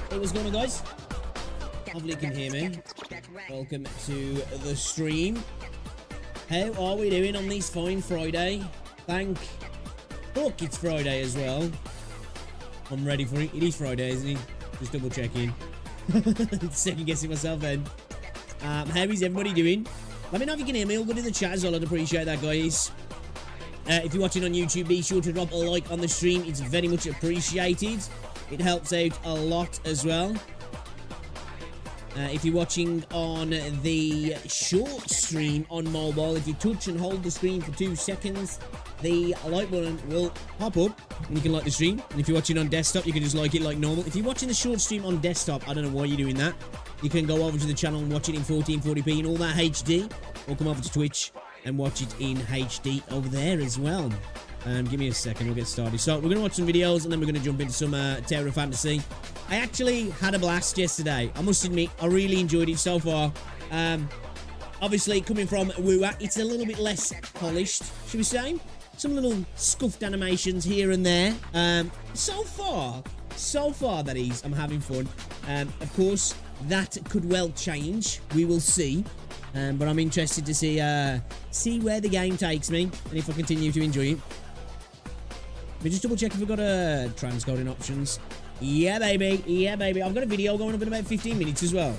Hey, what's going on, guys? Hopefully you can hear me. Welcome to the stream. How are we doing on this fine Friday? Thank fuck it's Friday as well. I'm ready for it. It is Friday, isn't it? Just double checking. Second guessing myself then. How is everybody doing? Let me know if you can hear me. All good in the chat as well. I'd appreciate that, guys. If you're watching on YouTube, be sure to drop a like on the stream. It's very much appreciated. It helps out a lot as well. If you're watching on the short stream on mobile, if you touch and hold the screen for 2 seconds, the like button will pop up and you can like the stream. And if you're watching on desktop, you can just like it like normal. If you're watching the short stream on desktop, I don't know why you're doing that. You can go over to the channel and watch it in 1440p and all that HD, or come over to Twitch and watch it in HD over there as well. Give me a second, we'll get started. So we're going to watch some videos and then we're going to jump into some Terror Fantasy. I actually had a blast yesterday. I must admit, I really enjoyed it so far. Obviously, coming from WuWa, it's a little bit less polished, should we say? Some little scuffed animations here and there. So far that is, I'm having fun. Of course, that could well change. We will see. But I'm interested to see where the game takes me and if I continue to enjoy it. Let me just double check if we've got transcoding options. Yeah, baby. Yeah, baby. I've got a video going up in about 15 minutes as well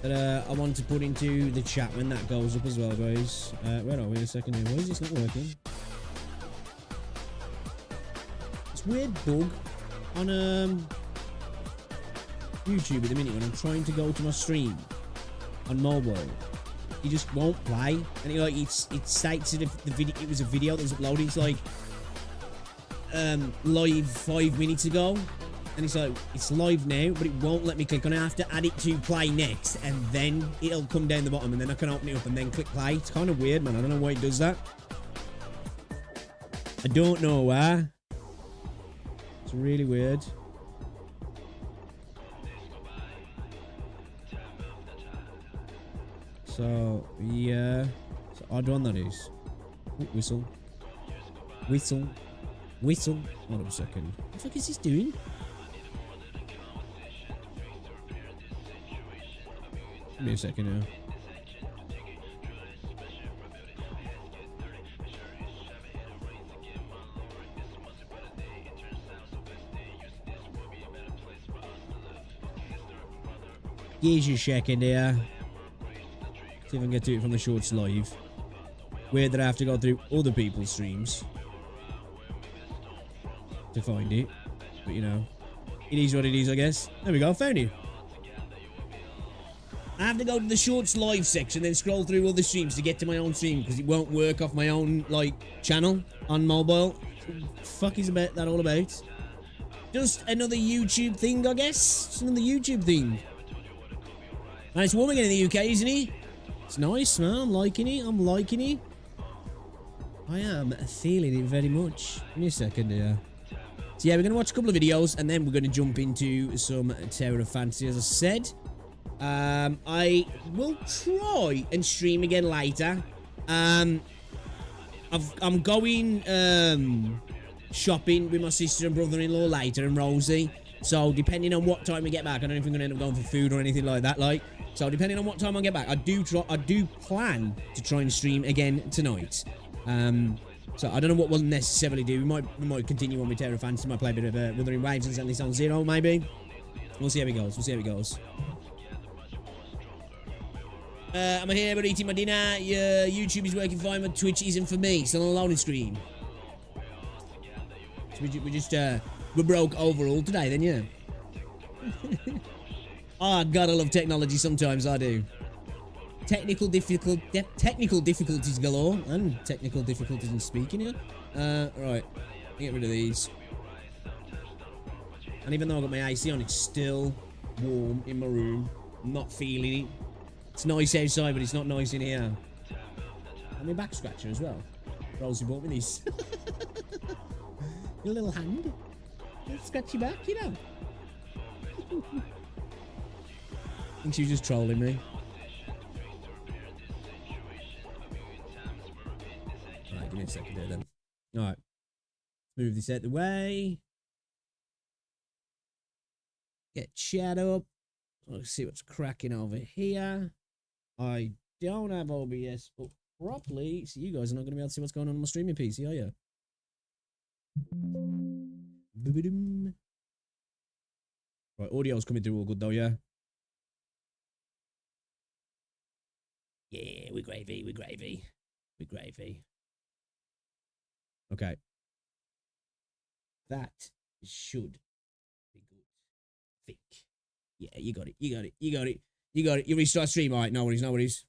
that I want to put into the chat when that goes up as well, guys. Where are we in a second here? Why is this not working? It's weird bug on YouTube at the minute when I'm trying to go to my stream on mobile. You just won't play, and it states that if the video, it was a video that was uploaded, it's like live 5 minutes ago, and it's like it's live now, but it won't let me click on it. I have to add it to play next, and then it'll come down the bottom, and then I can open it up and then click play. It's kind of weird, man. I don't know why it does that. I don't know why. It's really weird. So, yeah. So, odd one that is. Ooh, whistle. Whistle. Whistle. Hold up a second. What the fuck is this doing? Give me a second now. Here's your second here. See if I can get to it from the shorts live. Weird that I have to go through other people's streams to find it. But you know, it is what it is, I guess. There we go, I found it. I have to go to the shorts live section, then scroll through other streams to get to my own stream because it won't work off my own like channel on mobile. What the fuck is that all about? Just another YouTube thing, I guess. Just another YouTube thing. And it's warm again in the UK, isn't it? It's nice, man. I'm liking it. I'm liking it. I am feeling it very much. Give me a second here. So yeah, we're going to watch a couple of videos and then we're going to jump into some Terror Fantasy, as I said. I will try and stream again later. I'm going shopping with my sister and brother-in-law later and Rosie. So depending on what time we get back, I don't know if we're going to end up going for food or anything like that. So depending on what time I get back, I do plan to try and stream again tonight. So I don't know what we'll necessarily do. We might continue on with Terror Fantasy. Might play a bit of Wuthering Waves and Zenly Zone Zero, maybe. We'll see how it goes. We'll see how it goes. I'm here, but eating my dinner. Yeah, YouTube is working fine, but Twitch isn't for me. Still on a loading screen. So we're broke overall today, then, yeah. Oh, God, I love technology sometimes, I do. Technical difficulties galore, and technical difficulties in speaking here. Right, get rid of these. And even though I've got my AC on, it's still warm in my room. I'm not feeling it. It's nice outside, but it's not nice in here. And my back scratcher as well. Rosie bought me this. Your little hand. Little scratchy back, you know. I think she was just trolling me. Alright, give me a second there then. Alright. Move this out the way. Get chat up. Let's see what's cracking over here. I don't have OBS up properly, so you guys are not going to be able to see what's going on my streaming PC, are you? Right, audio's coming through all good though, yeah? Yeah, we're gravy, we're gravy. We're gravy. Okay. That should be good. Think. Yeah, you got it, you got it, you got it. You got it. You restart stream. All right, no worries, no worries.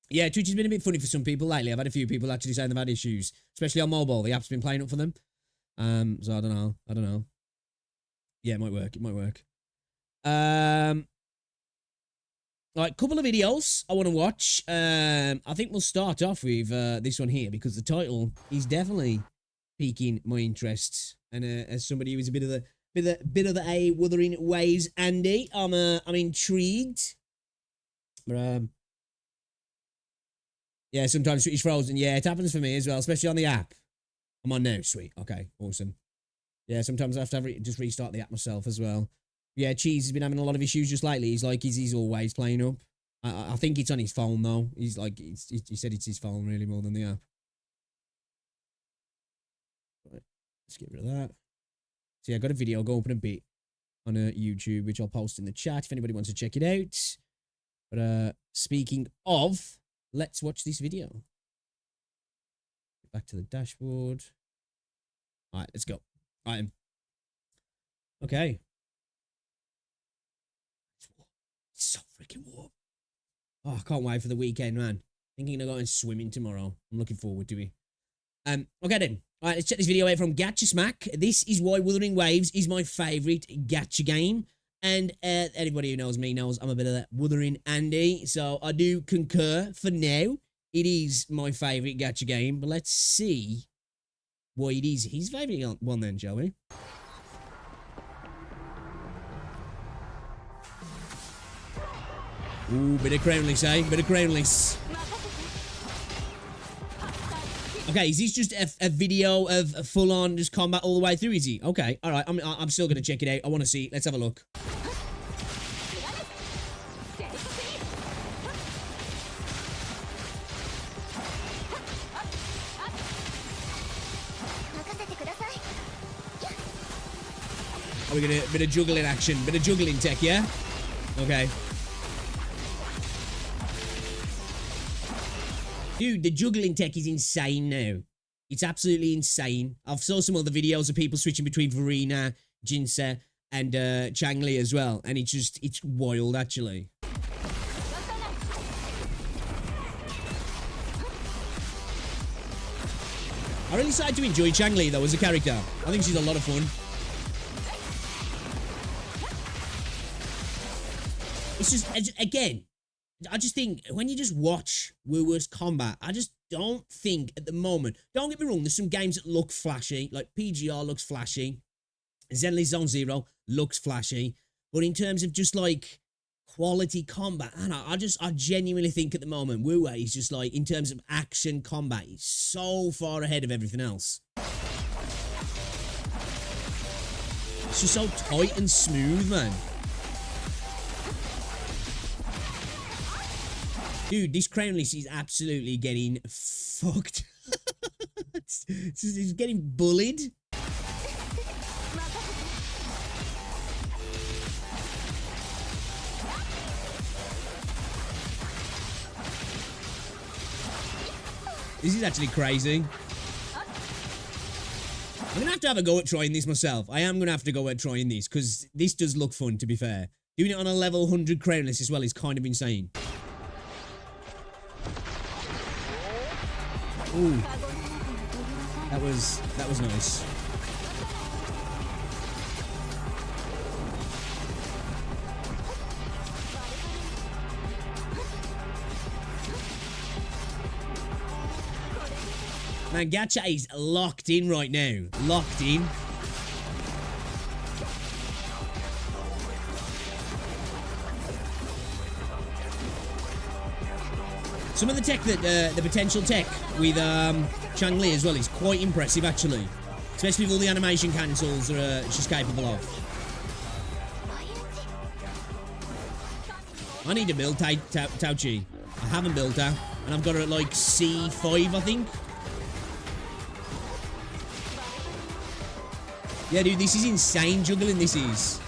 Yeah, Twitch has been a bit funny for some people lately. I've had a few people actually saying they've had issues, especially on mobile. The app's been playing up for them. So I don't know. I don't know. Yeah, it might work. It might work. Right, couple of videos I want to watch. I think we'll start off with this one here because the title is definitely piquing my interest. And as somebody who's a bit of the Wuthering Waves Andy, I'm intrigued. But yeah, sometimes Twitch is frozen. Yeah, it happens for me as well, especially on the app. I'm on now. Sweet. Okay, awesome. Yeah, sometimes I have to just restart the app myself as well. Yeah, Cheese has been having a lot of issues just lately. He's like, he's always playing up. I think it's on his phone though. He's like, he said it's his phone really more than the app. Right, let's get rid of that. So yeah, I got a video go up in a bit on YouTube, which I'll post in the chat if anybody wants to check it out. But speaking of, let's watch this video. Get back to the dashboard. All right, let's go. All right. Okay. It's so freaking warm. Oh, I can't wait for the weekend, man. Thinking of going swimming tomorrow. I'm looking forward to it. Okay then. All right, let's check this video out from Gacha Smack. This is why Wuthering Waves is my favourite gacha game. And anybody who knows me knows I'm a bit of that Wuthering Andy. So I do concur for now. It is my favourite gacha game. But let's see why it is his favourite one then, shall we? Ooh, bit of crownless, eh? Bit of crownless. Okay, is this just a video of full-on just combat all the way through, is he? Okay, alright, I'm still gonna check it out. I want to see. Let's have a look. Are we gonna bit of juggling action? Bit of juggling tech, yeah? Okay. Dude, the juggling tech is insane now. It's absolutely insane. I've saw some other videos of people switching between Verena, Jinse, and Changli as well. And it's wild, actually. I really started to enjoy Changli, though, as a character. I think she's a lot of fun. It's just, again, I just think when you just watch WuWa's combat, I just don't think at the moment, don't get me wrong, there's some games that look flashy, like PGR looks flashy, Zenly Zone Zero looks flashy, but in terms of just like quality combat, I genuinely think at the moment, WuWa is just like, in terms of action combat, is so far ahead of everything else. It's just so tight and smooth, man. Dude, this crownless is absolutely getting fucked. It's getting bullied. This is actually crazy. I'm going to have a go at trying this myself. I am going to have to go at trying this, because this does look fun, to be fair. Doing it on a level 100 crownless as well is kind of insane. Ooh, that was nice. Man, Gacha is locked in right now. Locked in. Some of the tech that, the potential tech with Changli as well is quite impressive, actually. Especially with all the animation cancels that she's capable of. I need to build Tauchi. I haven't built her. And I've got her at like C5, I think. Yeah, dude, this is insane juggling, this is.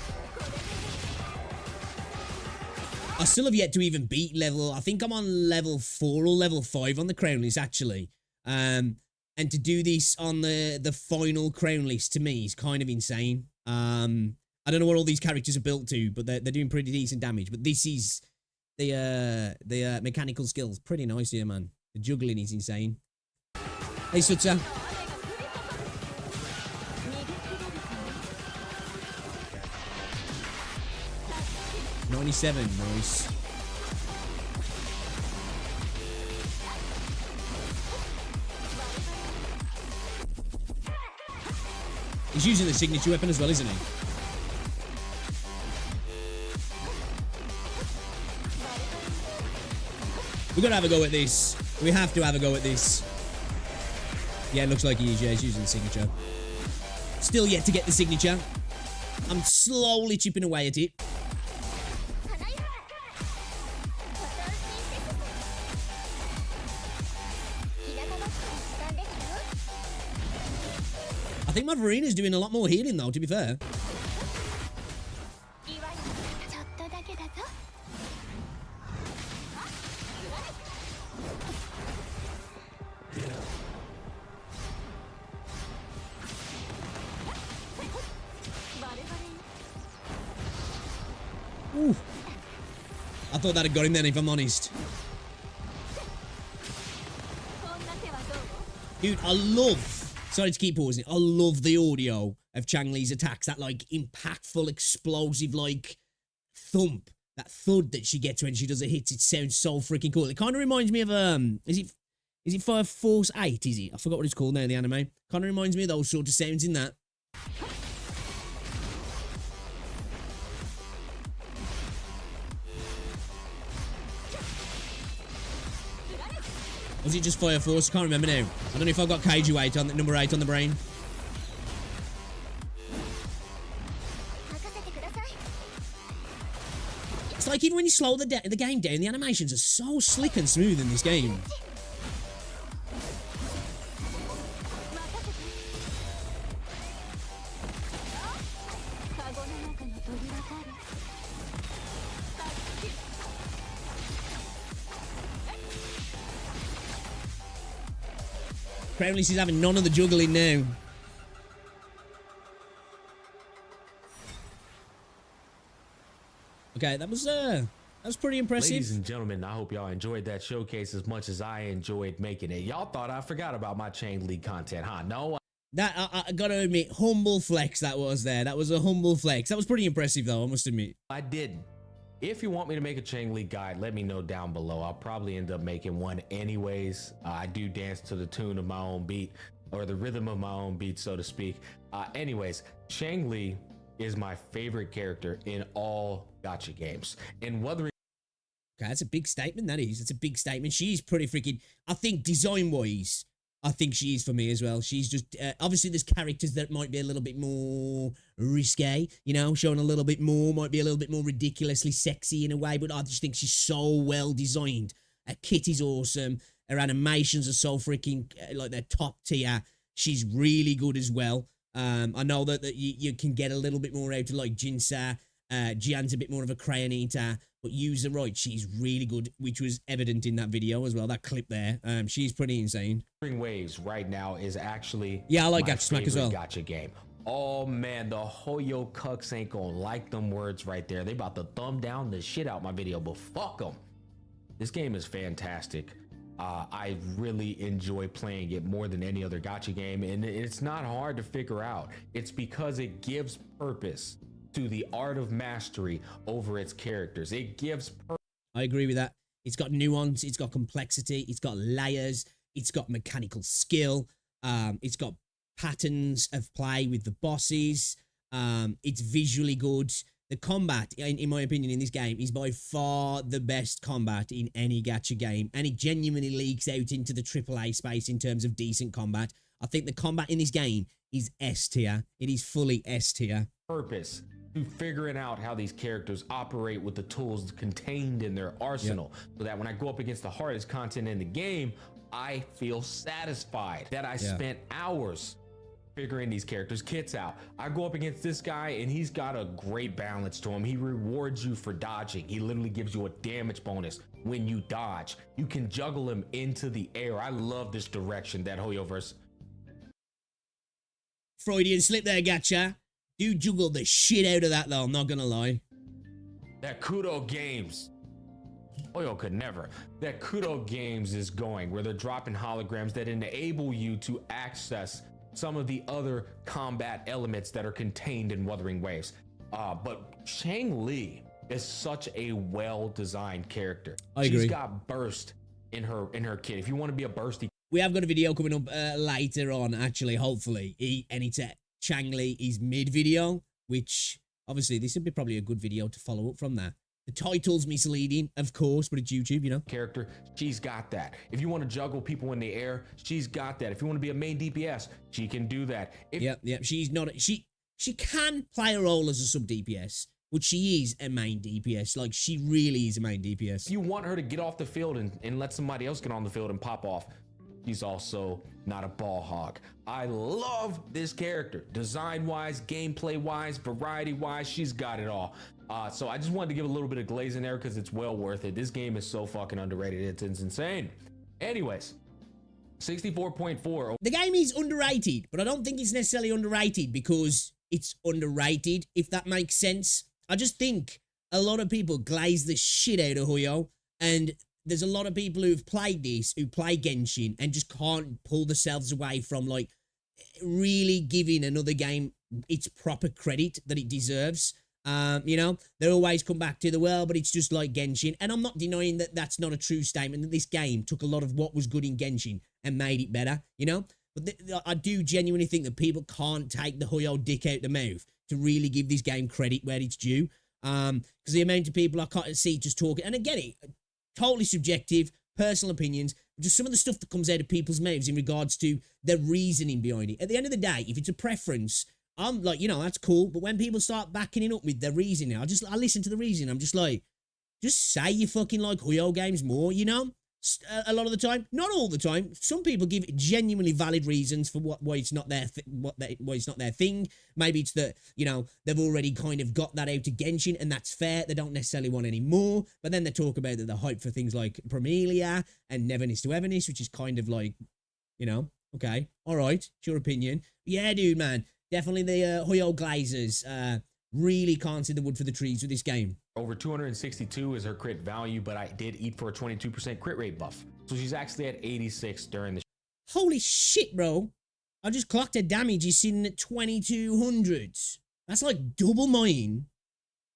I still have yet to even beat level... I think I'm on level 4 or level 5 on the crown list, actually. And to do this on the final crown list, to me, is kind of insane. I don't know what all these characters are built to, but they're doing pretty decent damage. But this is... The mechanical skills. Pretty nice here, man. The juggling is insane. Hey, Sutsa. $97, nice. He's using the signature weapon as well, isn't he? We're gonna have a go at this. We have to have a go at this. Yeah, it looks like he is. Yeah, he's using the signature. Still yet to get the signature. I'm slowly chipping away at it. I think my Verina's doing a lot more healing though, to be fair. Ooh. I thought that had got him then, if I'm honest. Dude, I love... Sorry to keep pausing. I love the audio of Chang-Li's attacks. That, like, impactful, explosive, like, thump. That thud that she gets when she does a hit. It sounds so freaking cool. It kind of reminds me of, is it Fire Force 8, is it? I forgot what it's called now in the anime. Kind of reminds me of those sort of sounds in that. Was it just Fire Force? I can't remember now. I don't know if I've got Kaiju 8 on number 8 on the brain. It's like even when you slow the game down, the animations are so slick and smooth in this game. Apparently she's having none of the juggling now. Okay, that was pretty impressive. Ladies and gentlemen, I hope y'all enjoyed that showcase as much as I enjoyed making it. Y'all thought I forgot about my Chang-Li content, huh? No. That, I gotta admit, humble flex that was there. That was a humble flex. That was pretty impressive though, I must admit. I didn't. If you want me to make a Chang-Li guide, let me know down below. I'll probably end up making one anyways. I do dance to the tune of my own beat, or the rhythm of my own beat, so to speak. Anyways, Chang-Li is my favorite character in all gacha games. And whether okay, that's a big statement, that is. It's a big statement. She's pretty freaking... I think design-wise, I think she is for me as well. She's just... obviously, there's characters that might be a little bit more risque, you know, showing a little bit more, might be a little bit more ridiculously sexy in a way, but I just think she's so well designed. Her kit is awesome. Her animations are so freaking... like, they're top tier. She's really good as well. I know that you can get a little bit more out of, like, Jinsa. Jian's a bit more of a crayon eater, but use her right, she's really good, which was evident in that video as well, that clip there. She's pretty insane. Waves right now is actually I like Gacha Smack as well. Gacha game. Oh man, the Hoyo Cucks ain't gonna like them words right there. They about to thumb down the shit out my video, but fuck them. This game is fantastic. I really enjoy playing it more than any other gacha game, and it's not hard to figure out. It's because it gives purpose to the art of mastery over its characters. It gives I agree with that. It's got nuance, it's got complexity, it's got layers, it's got mechanical skill, it's got patterns of play with the bosses, it's visually good. The combat, in my opinion, in this game is by far the best combat in any gacha game, and it genuinely leaks out into the AAA space in terms of decent combat. I think the combat in this game is S tier. It is fully S tier. Purpose to figuring out how these characters operate with the tools contained in their arsenal, so that when I go up against the hardest content in the game, I feel satisfied that I spent hours figuring these characters' kits out. I go up against this guy and he's got a great balance to him. He rewards you for dodging. He literally gives you a damage bonus when you dodge. You can juggle him into the air. I love this direction that Hoyoverse. Freudian slip there, gacha. Do juggle the shit out of that though, I'm not gonna lie. That Kudo Games. Hoyo could never. That Kudo Games is going where they're dropping holograms that enable you to access some of the other combat elements that are contained in Wuthering Waves. But Shang Li is such a well-designed character. I agree. She's got burst in her kit. If you want to be a bursty, we have got a video coming up later on, actually, hopefully. And it's Shang Li's mid video, which obviously this would be probably a good video to follow up from that. The title's misleading, of course, but it's YouTube, you know. Character, she's got that. If you want to juggle people in the air, she's got that. If you want to be a main DPS, she can do that. Yep. She's not. She can play a role as a sub DPS, but she is a main DPS. Like, she really is a main DPS. If you want her to get off the field and let somebody else get on the field and pop off, she's also not a ball hog. I love this character. Design-wise, gameplay-wise, variety-wise, she's got it all. So I just wanted to give a little bit of glaze in there because it's well worth it. This game is so fucking underrated. It's insane. Anyways, 64.4. The game is underrated, but I don't think it's necessarily underrated because it's underrated, if that makes sense. I just think a lot of people glaze the shit out of Hoyo, and there's a lot of people who've played this, who play Genshin, and just can't pull themselves away from, like, really giving another game its proper credit that it deserves. You know, they always come back to the, well, but it's just like Genshin. And I'm not denying that that's not a true statement, that this game took a lot of what was good in Genshin and made it better, you know? But I do genuinely think that people can't take the Hoyo dick out the mouth to really give this game credit where it's due. Because the amount of people I can't see just talking, and I get it, totally subjective, personal opinions, just some of the stuff that comes out of people's mouths in regards to their reasoning behind it. At the end of the day, if it's a preference, I'm like, you know, that's cool. But when people start backing it up with their reasoning, I listen to the reasoning. I'm just like, just say you fucking like Hoyo games more, you know? A lot of the time, not all the time. Some people give genuinely valid reasons for why it's not their why it's not their thing. Maybe it's that, you know, they've already kind of got that out of Genshin, and that's fair. They don't necessarily want any more. But then they talk about that they're hyped for things like Promelia and Neverness to Everness, which is kind of like, you know, okay, all right, it's your opinion. Yeah, dude, man. Definitely the Hoyo Glazers really can't see the wood for the trees with this game. Over 262 is her crit value, but I did eat for a 22% crit rate buff. So she's actually at 86 during the... Holy shit, bro. I just clocked her damage. He's sitting at 2200. That's like double mine.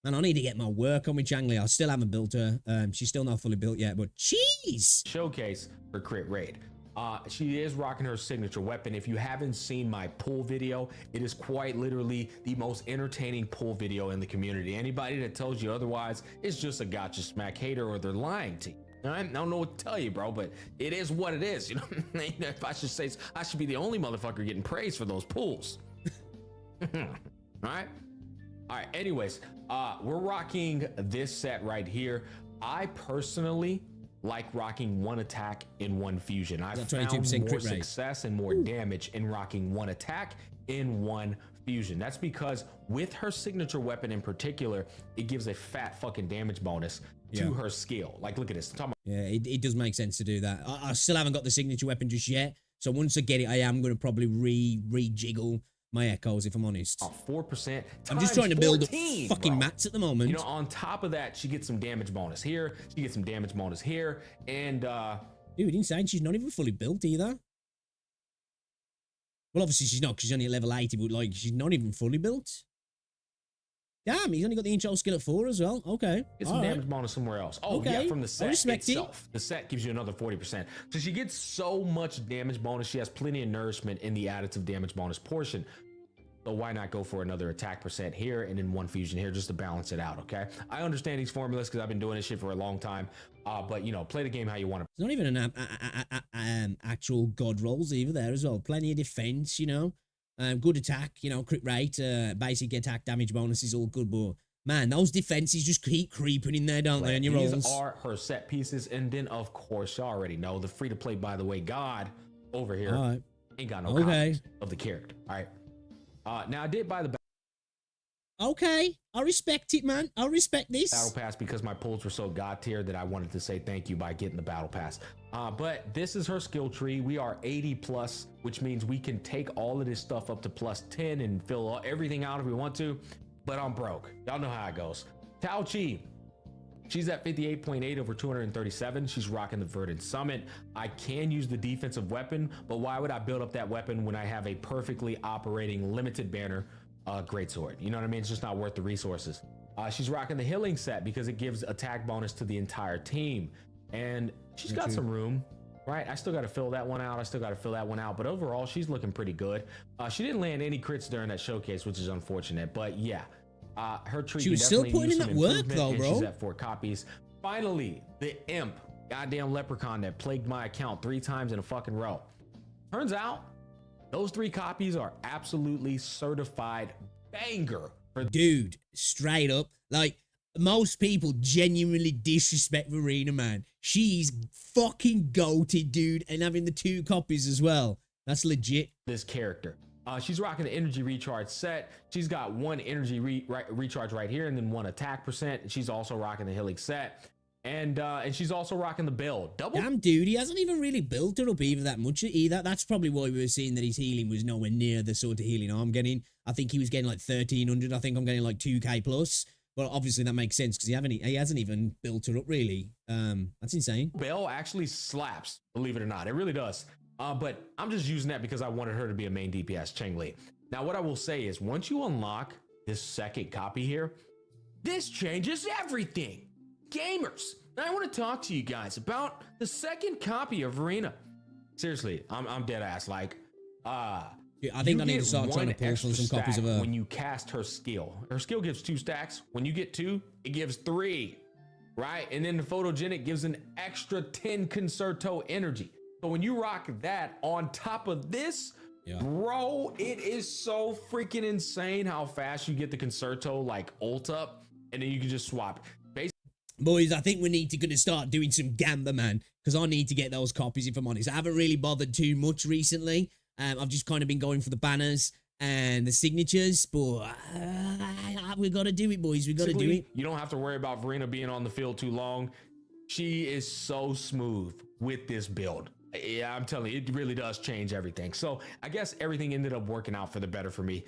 Man, I need to get my work on with Changli. I still haven't built her. She's still not fully built yet, but jeez. Showcase for crit rate. She is rocking her signature weapon. If you haven't seen my pull video, it is quite literally the most entertaining pull video in the community. Anybody that tells you otherwise is just a gotcha smack hater, or they're lying to you. I don't know what to tell you, bro, but it is what it is. You know, if I should say, I should be the only motherfucker getting praise for those pulls. All right. Anyways, we're rocking this set right here. I personally like rocking one attack in one fusion. I've found more success and more damage in rocking one attack in one fusion. That's because with her signature weapon in particular, it gives a fat fucking damage bonus to her skill. Like, look at this. Yeah, it does make sense to do that. I still haven't got the signature weapon just yet. So once I get it, I am going to probably rejiggle my echoes, if I'm honest. 4%. I'm just trying to build up fucking mats at the moment. You know, on top of that, she gets some damage bonus here. She gets some damage bonus here. And, dude, insane. She's not even fully built either. Well, obviously she's not, because she's only at level 80, but, like, she's not even fully built. Damn, he's only got the intro skill at 4 as well. Okay. Get some damage bonus somewhere else. Oh, okay. Yeah, from the set itself. The set gives you another 40%. So she gets so much damage bonus. She has plenty of nourishment in the additive damage bonus portion. So why not go for another attack percent here and then one fusion here just to balance it out, okay? I understand these formulas because I've been doing this shit for a long time. But, you know, play the game how you want to. It's not even an actual god rolls either there as well. Plenty of defense, you know. Good attack, you know, crit rate, basic attack damage bonus is all good, but man, those defenses just keep creeping in there, don't they, on your rolls? These are her set pieces, and then of course you already know the free to play. By the way, God over here ain't got no copies of the character. All right, now I did buy the. Okay, I respect it, man. I respect this battle pass because my pulls were so god tier that I wanted to say thank you by getting the battle pass. But this is her skill tree. We are 80 plus, which means we can take all of this stuff up to plus 10 and fill everything out if we want to. But I'm broke. Y'all know how it goes. Tao Chi, she's at 58.8 over 237. She's rocking the Verdant Summit. I can use the defensive weapon, but why would I build up that weapon when I have a perfectly operating limited banner greatsword? You know what I mean? It's just not worth the resources. She's rocking the healing set because it gives attack bonus to the entire team, and she's got some room, right? I still got to fill that one out. But overall, she's looking pretty good. She didn't land any crits during that showcase, which is unfortunate. But yeah, her tree. She was still putting in that work, though, bro. She's at 4 copies. Finally, the imp, goddamn leprechaun that plagued my account 3 times in a fucking row. Turns out, those 3 copies are absolutely certified banger. Dude, straight up, like, most people genuinely disrespect Verena, man. She's fucking goated, dude, and having the 2 copies as well. That's legit. This character. She's rocking the energy recharge set. She's got 1 energy recharge right here, and then 1 attack percent. She's also rocking the healing set. And she's also rocking the build. Damn, dude, he hasn't even really built her up either that much either. That's probably why we were seeing that his healing was nowhere near the sort of healing I'm getting. I think he was getting like 1300. I think I'm getting like 2k plus. But obviously that makes sense because he hasn't even built her up really. That's insane. Bell actually slaps, believe it or not. It really does. But I'm just using that because I wanted her to be a main DPS, Cheng Li. Now, what I will say is once you unlock this second copy here, this changes everything. Gamers, I want to talk to you guys about the second copy of Verena. Seriously, I'm dead ass. Like, yeah, I think I need to start trying to pull from some copies of her. When you cast her skill gives 2 stacks. When you get 2, it gives 3, right? And then the photogenic gives an extra 10 concerto energy. So when you rock that on top of this, bro, it is so freaking insane how fast you get the concerto like ult up, and then you can just swap. Boys, I think we need to gonna start doing some gamba, man, because I need to get those copies if I'm honest. I haven't really bothered too much recently. I've just kind of been going for the banners and the signatures, but we gotta do it, boys. We gotta do it. You don't have to worry about Verena being on the field too long. She is so smooth with this build. Yeah, I'm telling you, it really does change everything. So I guess everything ended up working out for the better for me,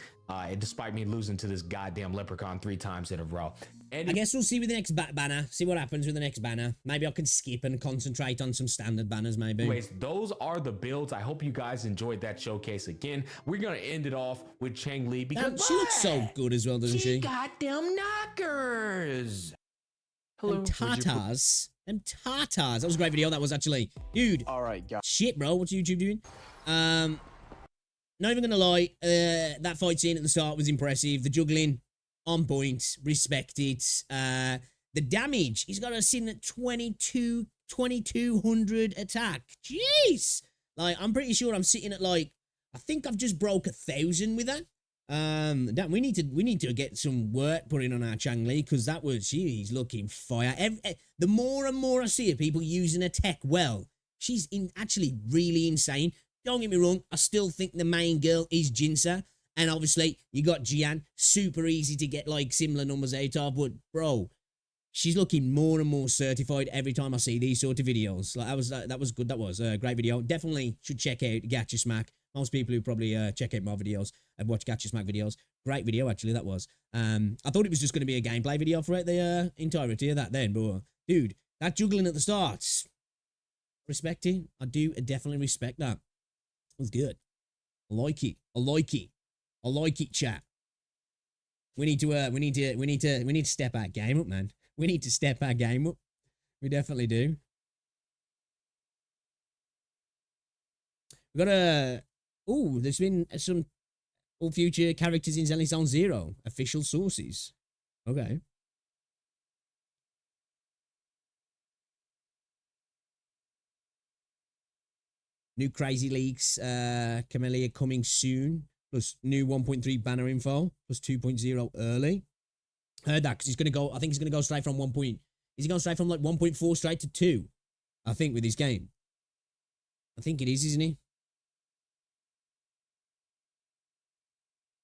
despite me losing to this goddamn leprechaun 3 times in a row. And I guess we'll see with the next banner. See what happens with the next banner. Maybe I can skip and concentrate on some standard banners, maybe. Anyways, those are the builds. I hope you guys enjoyed that showcase again. We're going to end it off with Cheng Li because she looks so good as well, doesn't she? She got them knockers. Hello. Them tartars. That was a great video. That was actually, dude. All right, guys. Shit, bro. What's YouTube doing? Not even gonna lie. That fight scene at the start was impressive. The juggling on point. Respect it. The damage. He's got us in at 2200 attack. Jeez. Like, I'm pretty sure I'm sitting at like, I think I've just broke 1,000 with that. Damn, we need to get some work put in on our Cheng Li because that was, she's looking fire. The more and more I see her people using her tech well, she's actually really insane. Don't get me wrong, I still think the main girl is Jinsa, and obviously you got Jian, super easy to get like similar numbers out of, but bro, she's looking more and more certified every time I see these sort of videos. Like that was good. That was a great video. Definitely should check out Gacha Smack. Most people who probably check out my videos and watch Gacha Smack videos. Great video, actually, that was. I thought it was just going to be a gameplay video throughout the entirety of that then, but dude, that juggling at the start, respecting. I do definitely respect that. It was good. I like it. I like it. I like it, chat. We need to step our game up, man. We need to step our game up. We definitely do. We got a. Oh, there's been some all future characters in Zenless Zone 0. Official sources. Okay. New crazy leaks. Camellia coming soon. plus new 1.3 banner info, plus 2.0 early. Heard that because he's going to go, I think he's going to go straight from 1. Is he going straight from like 1.4 straight to 2? I think with his game. I think it is, isn't he?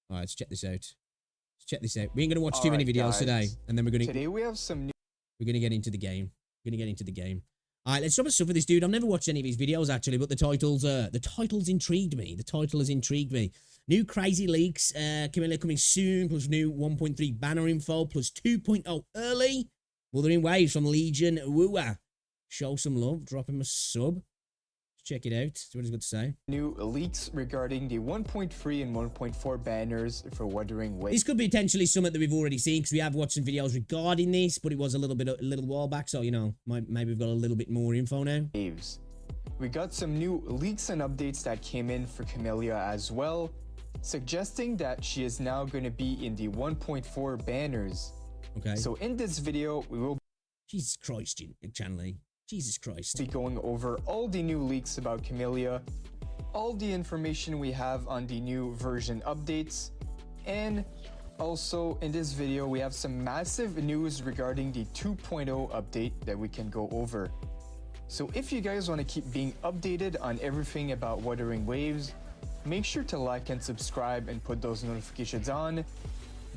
All right, let's check this out. Let's check this out. We ain't going to watch too many videos today. And then we're going to... Today we have some new... We're going to get into the game. We're going to get into the game. All right, let's stop a sub for this dude. I've never watched any of his videos, actually, but the titles intrigued me. The title has intrigued me. New crazy leaks. Camilla coming soon, plus new 1.3 banner info, plus 2.0 early. Wuthering Waves from Legion WuWa. Show some love. Drop him a sub. Check it out. See what he's got to say. New leaks regarding the 1.3 and 1.4 banners for Wuthering Waves. This could be potentially something that we've already seen because we have watched some videos regarding this, but it was a little while back, so you know, maybe we've got a little bit more info now. We got some new leaks and updates that came in for Camellia as well, suggesting that she is now going to be in the 1.4 banners. Okay. So in this video, we will Jesus Christ, Chanley. Jesus Christ. be going over all the new leaks about Camellia, all the information we have on the new version updates, and also in this video we have some massive news regarding the 2.0 update that we can go over. So if you guys want to keep being updated on everything about Wuthering Waves, make sure to like and subscribe and put those notifications on.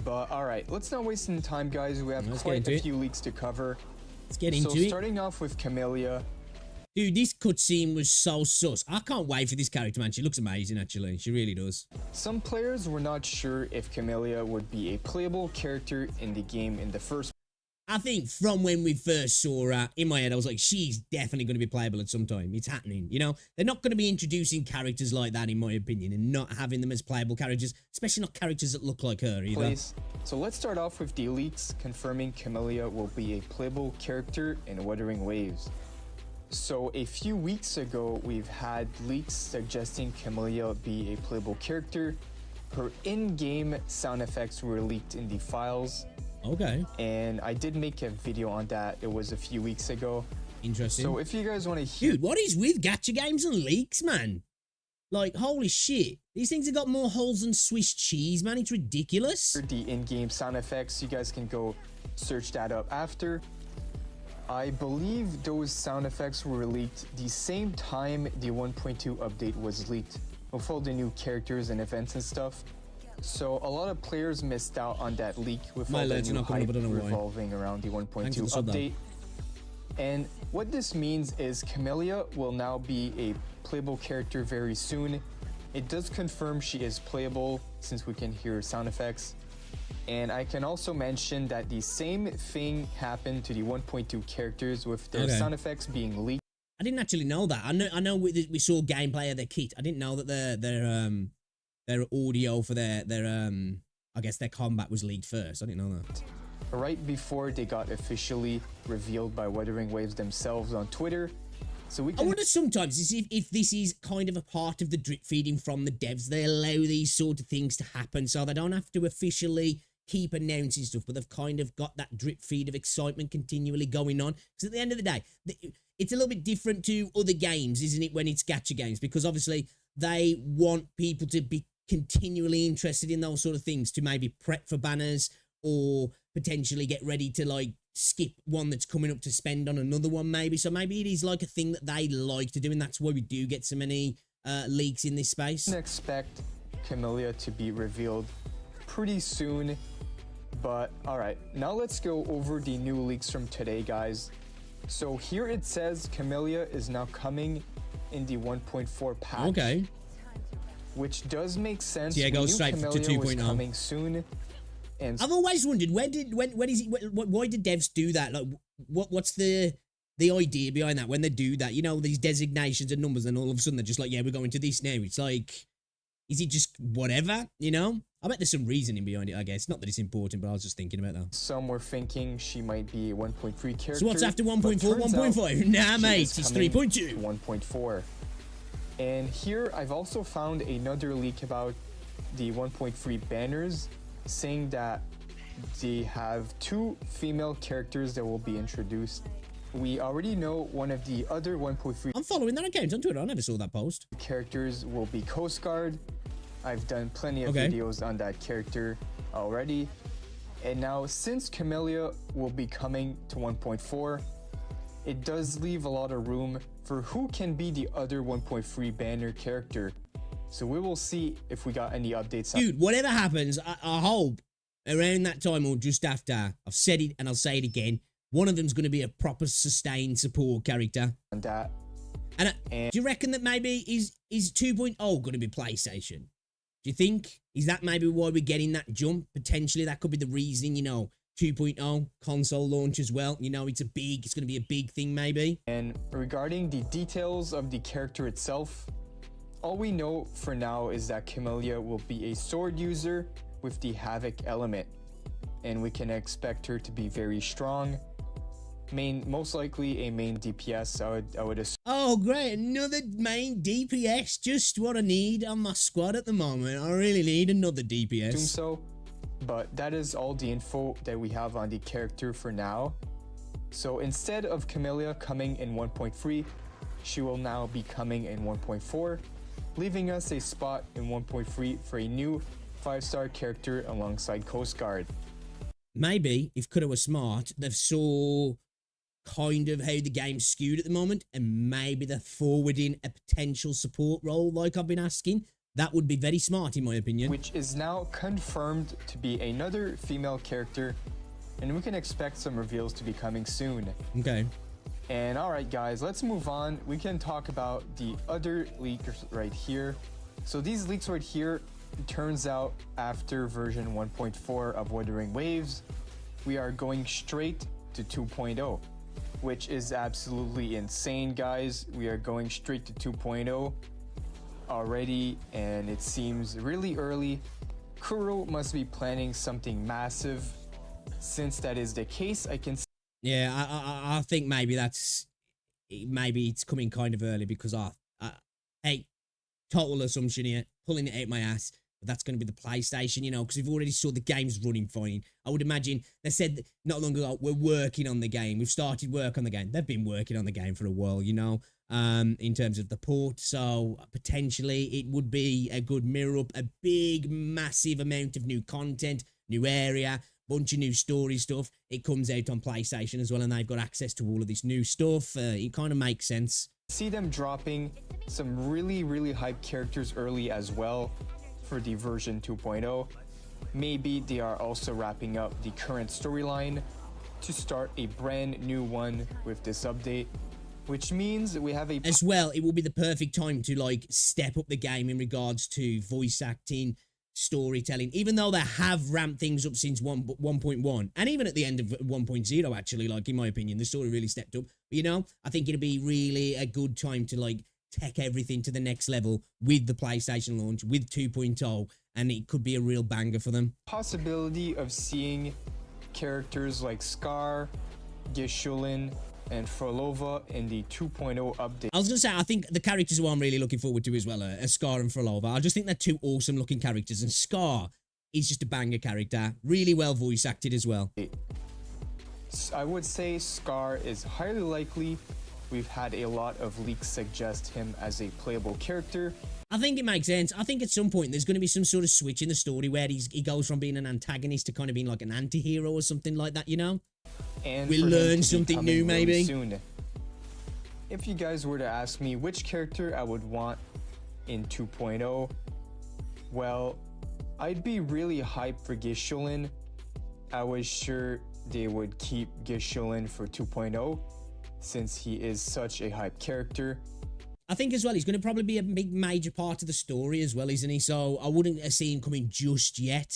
But alright, let's not waste any time, guys. We have quite a few leaks to cover. Let's get into it. So starting off with Camellia. Dude, this cutscene was so sus. I can't wait for this character, man. She looks amazing, actually. She really does. Some players were not sure if Camellia would be a playable character in the game in the first place. I think from when we first saw her, in my head, I was like, she's definitely going to be playable at some time. It's happening, you know? They're not going to be introducing characters like that, in my opinion, and not having them as playable characters, especially not characters that look like her, either. So let's start off with the leaks confirming Camellia will be a playable character in Wuthering Waves. So a few weeks ago, we've had leaks suggesting Camellia be a playable character. Her in-game sound effects were leaked in the files. Okay. And I did make a video on that. It was a few weeks ago. Interesting. So if you guys want to hear... Dude, what is with gacha games and leaks, man? Like, holy shit. These things have got more holes than Swiss cheese, man. It's ridiculous. The in-game sound effects, you guys can go search that up after. I believe those sound effects were leaked the same time the 1.2 update was leaked, with all the new characters and events and stuff. So a lot of players missed out on that leak with all the new hype revolving around the 1.2 update. And what this means is Camellia will now be a playable character very soon. It does confirm she is playable since we can hear sound effects. And I can also mention that the same thing happened to the 1.2 characters with their sound effects being leaked. I didn't actually know that. I know we saw gameplay of their kit. I didn't know that their audio for their I guess their combat was leaked first. I didn't know that. Right before they got officially revealed by Wuthering Waves themselves on Twitter. So we can... I wonder sometimes if this is kind of a part of the drip feeding from the devs. They allow these sort of things to happen so they don't have to officially keep announcing stuff, but they've kind of got that drip feed of excitement continually going on. Because at the end of the day, it's a little bit different to other games, isn't it, when it's gacha games? Because obviously they want people to be continually interested in those sort of things, to maybe prep for banners or potentially get ready to like skip one that's coming up to spend on another one maybe. So maybe it is like a thing that they like to do, and that's why we do get so many leaks in this space. I expect Camellia to be revealed pretty soon, but all right, now let's go over the new leaks from today, guys. So here it says Camellia is now coming in the 1.4 patch. Okay. Which does make sense. Yeah, it goes straight to 2.0. Coming soon. And I've always wondered why did devs do that? Like, what's the idea behind that when they do that? You know, these designations and numbers, and all of a sudden they're just like, yeah, we're going to this now. It's like, is it just whatever? You know, I bet there's some reasoning behind it. I guess not that it's important, but I was just thinking about that. Some were thinking she might be a 1.3 character. So what's after 1.4, 1.5? Nah, mate, it's 3.2. 1.4. And here I've also found another leak about the 1.3 banners, saying that they have 2 female characters that will be introduced. We already know one of the other 1.3 I'm following that account on Twitter. I never saw that post. characters will be Coast Guard, I've done plenty of Okay. videos on that character already. And now, since Camellia will be coming to 1.4, it does leave a lot of room for who can be the other 1.3 banner character. So we will see if we got any updates. Dude, whatever happens, I hope around that time or just after, I've said it and I'll say it again, one of them's going to be a proper sustained support character. On that. And do you reckon that maybe is 2.0 going to be PlayStation? Do you think? Is that maybe why we're getting that jump? Potentially that could be the reason, you know, 2.0 console launch as well. You know, it's going to be a big thing maybe. And regarding the details of the character itself, all we know for now is that Camellia will be a sword user with the Havoc element. And we can expect her to be very strong. Most likely a main DPS, I would assume. Oh, great. Another main DPS. Just what I need on my squad at the moment. I really need another DPS. So, but that is all the info that we have on the character for now. So instead of Camellia coming in 1.3, she will now be coming in 1.4, leaving us a spot in 1.3 for a new 5-star character alongside Coast Guard. Maybe if Kuda was smart, they've saw kind of how the game's skewed at the moment, and maybe they're forwarding a potential support role like I've been asking. That would be very smart in my opinion. Which is now confirmed to be another female character, and we can expect some reveals to be coming soon. Okay. And alright guys, let's move on. We can talk about the other leaks right here. So these leaks right here, it turns out after version 1.4 of Wuthering Waves, we are going straight to 2.0. Which is absolutely insane, guys. We are going straight to 2.0 already, and it seems really early. Kuro must be planning something massive. Since that is the case, I can... Yeah, I think maybe it's coming kind of early because hey, total assumption here, pulling it out my ass. But that's going to be the PlayStation, you know, because we've already saw the game's running fine. I would imagine they said not long ago, we're working on the game. We've started work on the game. They've been working on the game for a while, you know, in terms of the port. So potentially it would be a good mirror up, a big, massive amount of new content, new area, bunch of new story stuff. It comes out on PlayStation as well, and they've got access to all of this new stuff. It kind of makes sense. See them dropping some really, really hype characters early as well. For the version 2.0, maybe they are also wrapping up the current storyline to start a brand new one with this update, which means that we have a... As well, it will be the perfect time to like step up the game in regards to voice acting, storytelling, even though they have ramped things up since 1.1 and even at the end of 1.0 actually, like in my opinion, the story really stepped up. But, you know, I think it'll be really a good time to like take everything to the next level with the PlayStation launch, with 2.0, and it could be a real banger for them. Possibility of seeing characters like Scar, Gishulin, and Frolova in the 2.0 update. I was going to say, I think the characters who I'm really looking forward to as well are Scar and Frolova. I just think they're two awesome looking characters, and Scar is just a banger character, really well voice acted as well. I would say Scar is highly likely. We've had a lot of leaks suggest him as a playable character. I think it makes sense. I think at some point there's going to be some sort of switch in the story where he goes from being an antagonist to kind of being like an anti-hero or something like that, you know? And we'll learn something new maybe. Soon. If you guys were to ask me which character I would want in 2.0, well, I'd be really hyped for Gishulin. I was sure they would keep Gishulin for 2.0. Since he is such a hype character. I think as well, he's going to probably be a big major part of the story as well, isn't he? So I wouldn't see him coming just yet.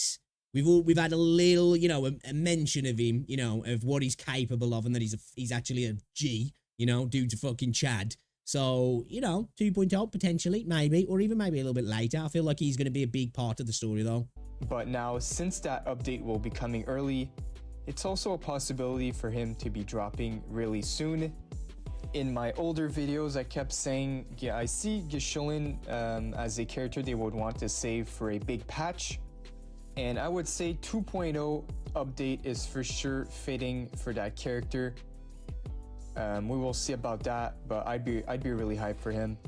We've had a little, you know, a mention of him, you know, of what he's capable of, and that he's actually a G, you know, due to fucking Chad. So, you know, 2.0 potentially, maybe, or even maybe a little bit later. I feel like he's going to be a big part of the story though. But now, since that update will be coming early, it's also a possibility for him to be dropping really soon. In my older videos, I kept saying, yeah, I see Gishulin as a character they would want to save for a big patch. And I would say 2.0 update is for sure fitting for that character. We will see about that, but I'd be really hyped for him.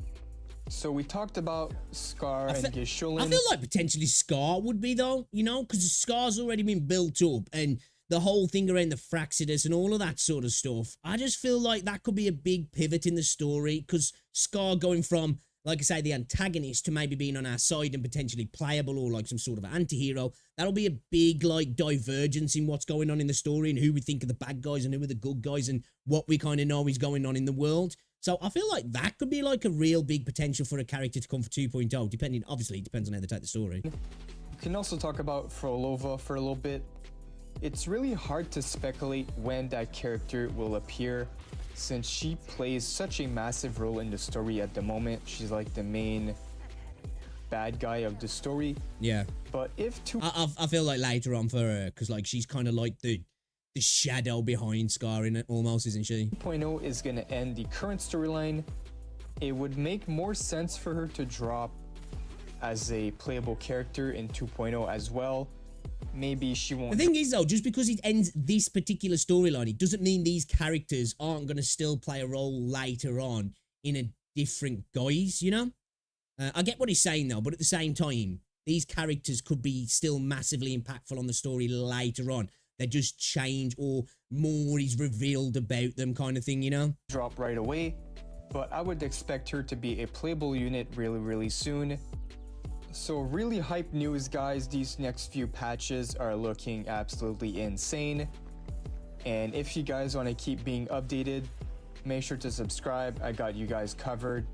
So we talked about Scar and Gishullin. I feel like potentially Scar would be though, you know, because Scar's already been built up and the whole thing around the Fraxidus and all of that sort of stuff. I just feel like that could be a big pivot in the story because Scar going from, like I say, the antagonist to maybe being on our side and potentially playable or like some sort of anti-hero. That'll be a big like divergence in what's going on in the story and who we think are the bad guys and who are the good guys and what we kind of know is going on in the world. So I feel like that could be like a real big potential for a character to come for 2.0, depending, obviously it depends on how they take the story. We can also talk about Frolova for a little bit. It's really hard to speculate when that character will appear since she plays such a massive role in the story at the moment. She's like the main bad guy of the story. Yeah. But if I feel like later on for her, because like she's kind of like the shadow behind Scar in it almost, isn't she? 2.0 is going to end the current storyline, it would make more sense for her to drop as a playable character in 2.0 as well. Maybe she won't. The thing is though, just because it ends this particular storyline, it doesn't mean these characters aren't going to still play a role later on in a different guise, you know? I get what he's saying though, but at the same time, these characters could be still massively impactful on the story later on. They just change or more is revealed about them kind of thing, you know? Drop right away, but I would expect her to be a playable unit really soon. So really hype news, guys. These next few patches are looking absolutely insane. And if you guys want to keep being updated, make sure to subscribe. I got you guys covered.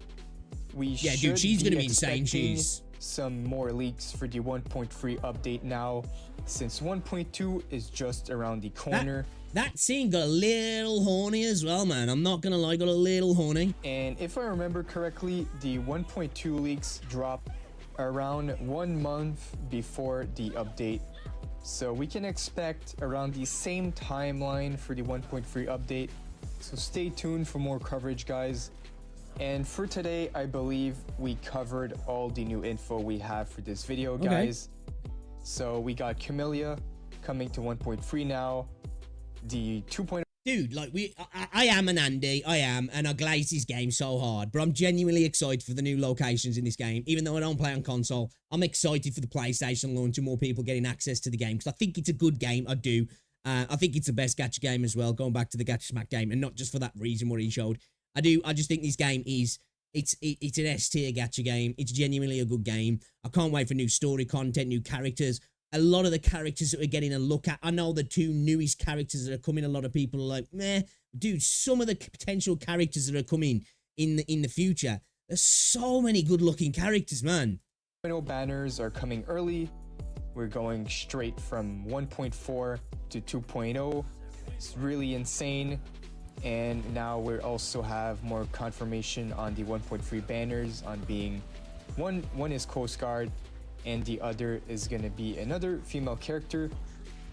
Yeah, dude, she's gonna be insane. She's some more leaks for the 1.3 update now, since 1.2 is just around the corner. That scene got a little horny as well, man. I'm not gonna lie, got a little horny. And if I remember correctly, the 1.2 leaks drop around 1 month before the update. So we can expect around the same timeline for the 1.3 update. So stay tuned for more coverage, guys. And for today, I believe we covered all the new info we have for this video, guys. So we got Camellia coming to 1.3 now. The 2.0. Dude, like I am an Andy, I am, and I glaze this game so hard, but I'm genuinely excited for the new locations in this game. Even though I don't play on console, I'm excited for the PlayStation launch and more people getting access to the game because I think it's a good game. I do. I think it's the best gacha game as well, going back to the Gacha Smack game, and not just for that reason what he showed. I just think this game is, it's an S-tier gacha game. It's genuinely a good game. I can't wait for new story content, new characters. A lot of the characters that we're getting a look at, I know the two newest characters that are coming, a lot of people are like, meh. Dude, some of the potential characters that are coming in the future, there's so many good-looking characters, man. 2.0 banners are coming early. We're going straight from 1.4 to 2.0. It's really insane. And now we also have more confirmation on the 1.3 banners on being one is Coast Guard and the other is going to be another female character.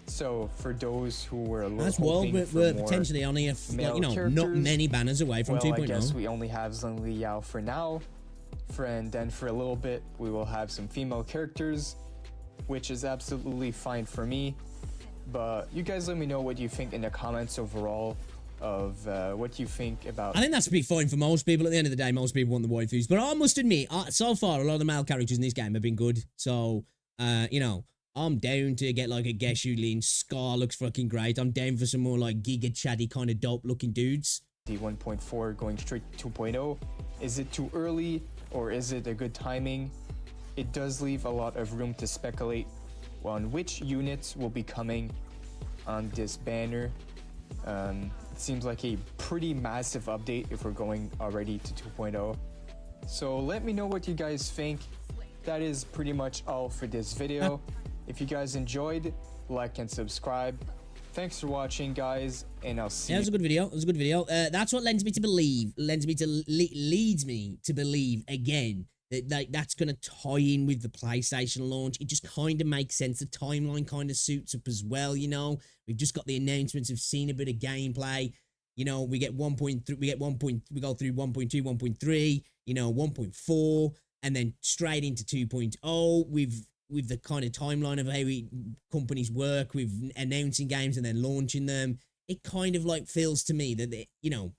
So for those who were hoping for we're more potentially only not many banners away from 2.0. I guess we only have Zhengli Yao for now. And then for a little bit we will have some female characters, which is absolutely fine for me. But you guys let me know what you think in the comments overall of what you think about. I think that's pretty fine for most people. At the end of the day, most people want the waifus. But I must admit, so far, a lot of the male characters in this game have been good. So, you know, I'm down to get like a Gishullin. Scar looks fucking great. I'm down for some more like Giga Chatty kind of dope looking dudes. The 1.4 going straight to 2.0. Is it too early or is it a good timing? It does leave a lot of room to speculate on which units will be coming on this banner. It seems like a pretty massive update if we're going already to 2.0. So let me know what you guys think. That is pretty much all for this video. If you guys enjoyed, like and subscribe. Thanks for watching, guys, and I'll see you. Yeah, it was a good video. It was a good video. That's what leads me to believe again that like that's gonna tie in with the PlayStation launch. It just kind of makes sense. The timeline kind of suits up as well. You know, we've just got the announcements. We've seen a bit of gameplay. You know, we get 1.3. We go through 1.2, 1.3. You know, 1.4, and then straight into 2.0. With the kind of timeline of how companies work with announcing games and then launching them, it kind of like feels to me that, you know,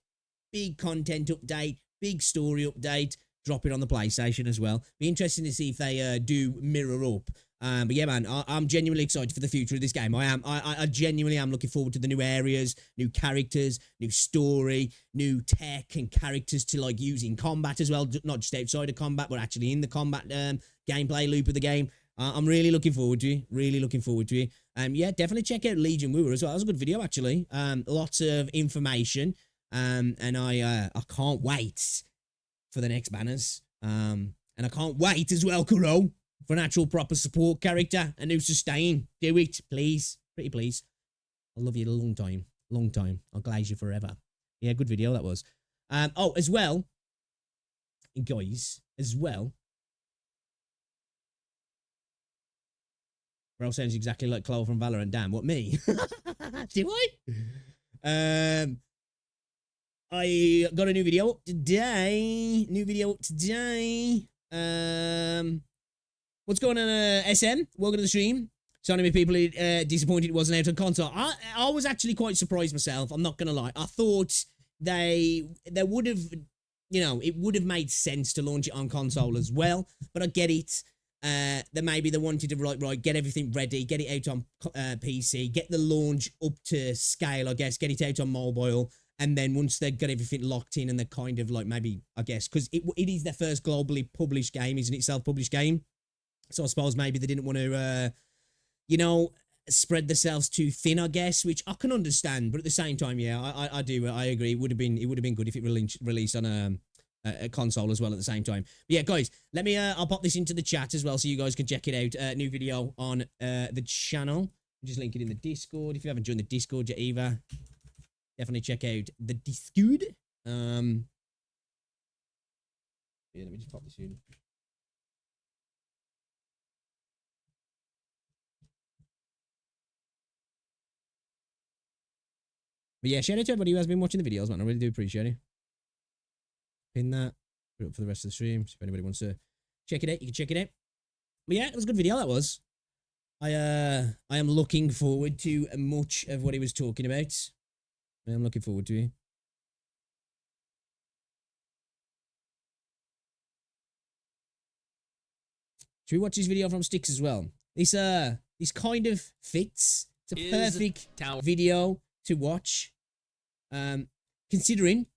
big content update, big story update, drop it on the PlayStation as well. Be interesting to see if they do mirror up. But yeah, man, I'm genuinely excited for the future of this game. I am. I genuinely am looking forward to the new areas, new characters, new story, new tech and characters to like use in combat as well. Not just outside of combat, but actually in the combat gameplay loop of the game. I'm really looking forward to it. Really looking forward to it. Yeah, definitely check out Legion WuWa as well. That was a good video actually. Lots of information. And I can't wait for the next banners. And I can't wait as well, Kuro, for an actual proper support character, a new sustain. Do it, please. Pretty please. I love you a long time. Long time. I'll glaze you forever. Yeah, good video that was. Oh, as well, guys, as well. Bro sounds exactly like Chloe from Valorant. Damn, what, me? Do I? I got a new video up today. What's going on, SM? Welcome to the stream. Sorry to people disappointed it wasn't out on console. I was actually quite surprised myself. I'm not gonna lie. I thought they would have, you know, it would have made sense to launch it on console as well. But I get it. That maybe they wanted to right, get everything ready, get it out on PC, get the launch up to scale, I guess, get it out on mobile. And then once they've got everything locked in and they're kind of like maybe, I guess, because it is their first globally published game, isn't it? Self-published game. So I suppose maybe they didn't want to, you know, spread themselves too thin, I guess, which I can understand. But at the same time, yeah, I agree. It would have been good if it released on a console as well at the same time. But yeah, guys, let me, I'll pop this into the chat as well so you guys can check it out. New video on the channel. Just link it in the Discord. If you haven't joined the Discord yet either, definitely check out the Discord. Yeah, let me just pop this in. But yeah, shout out to everybody who has been watching the videos, man. I really do appreciate it. Pin that. Put it up for the rest of the stream. So if anybody wants to check it out, you can check it out. But yeah, it was a good video, that was. I am looking forward to much of what he was talking about. I'm looking forward to it. Should we watch this video from Sticks as well? This kind of fits. It's a perfect video to watch. Considering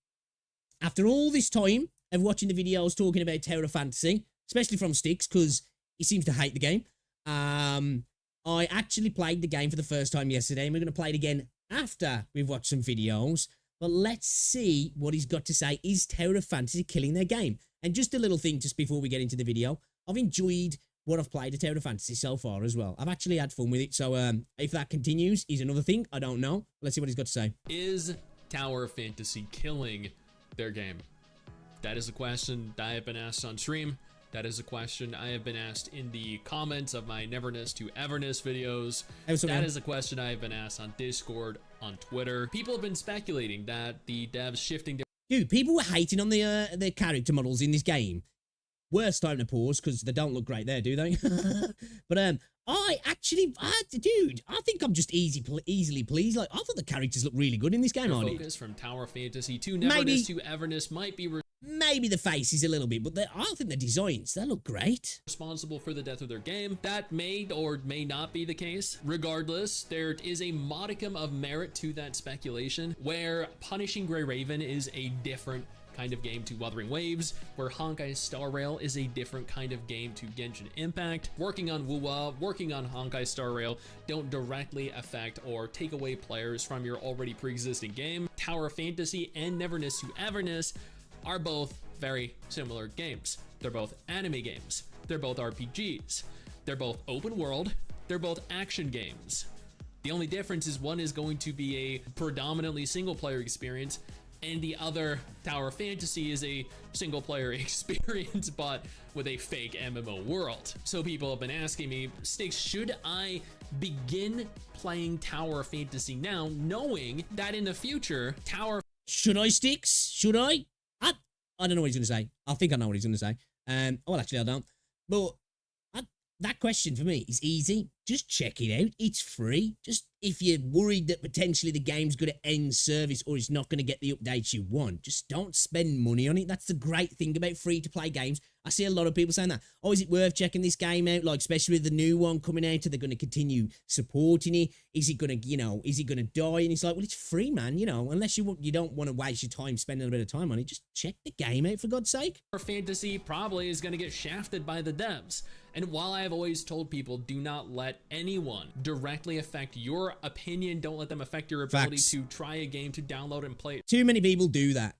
after all this time of watching the videos talking about Tower of Fantasy, especially from Sticks, because he seems to hate the game. I actually played the game for the first time yesterday, and we're going to play it again after we've watched some videos. But let's see what he's got to say. Is Tower of Fantasy killing their game? And just a little thing just before we get into the video. I've enjoyed what I've played at Tower of Fantasy so far as well. I've actually had fun with it. So if that continues is another thing. I don't know. Let's see what he's got to say. Is Tower of Fantasy killing their game? That is a question that I have been asked on stream. That is a question I have been asked in the comments of my Neverness to Everness videos. That is a question I have been asked on Discord, on Twitter. People have been speculating that the devs shifting their... Dude, people were hating on the character models in this game. Worst time to pause, because they don't look great there, do they? But dude, I think I'm just easily pleased. Like, I thought the characters look really good in this game, aren't focus from Tower of Fantasy to Neverness to Everness might be... Maybe the faces a little bit, but I think the designs, they look great. Responsible for the death of their game. That may or may not be the case. Regardless, there is a modicum of merit to that speculation, where Punishing Grey Raven is a different kind of game to Wuthering Waves, where Honkai Star Rail is a different kind of game to Genshin Impact. Working on WuWa, working on Honkai Star Rail don't directly affect or take away players from your already pre-existing game. Tower of Fantasy and Neverness to Everness are both very similar games. They're both anime games. They're both RPGs. They're both open world. They're both action games. The only difference is one is going to be a predominantly single player experience, and the other, Tower of Fantasy, is a single player experience but with a fake MMO world. So people have been asking me, Sticks, should I begin playing Tower of Fantasy now, knowing that in the future, Should I, Sticks? Should I? I don't know what he's going to say. I think I know what he's going to say. Well, actually, I don't. But that question for me is easy. Just check it out. It's free. Just if you're worried that potentially the game's going to end service or it's not going to get the updates you want, just don't spend money on it. That's the great thing about free-to-play games. I see a lot of people saying that. Oh, is it worth checking this game out? Like, especially with the new one coming out, are they going to continue supporting it? Is it going to, is it going to die? And it's like, well, it's free, man. Unless you don't want to waste your time spending a bit of time on it, just check the game out for God's sake. Tower Fantasy probably is going to get shafted by the devs. And while I have always told people, do not let anyone directly affect your opinion, don't let them affect your ability to try a game, to download and play it. Too many people do that.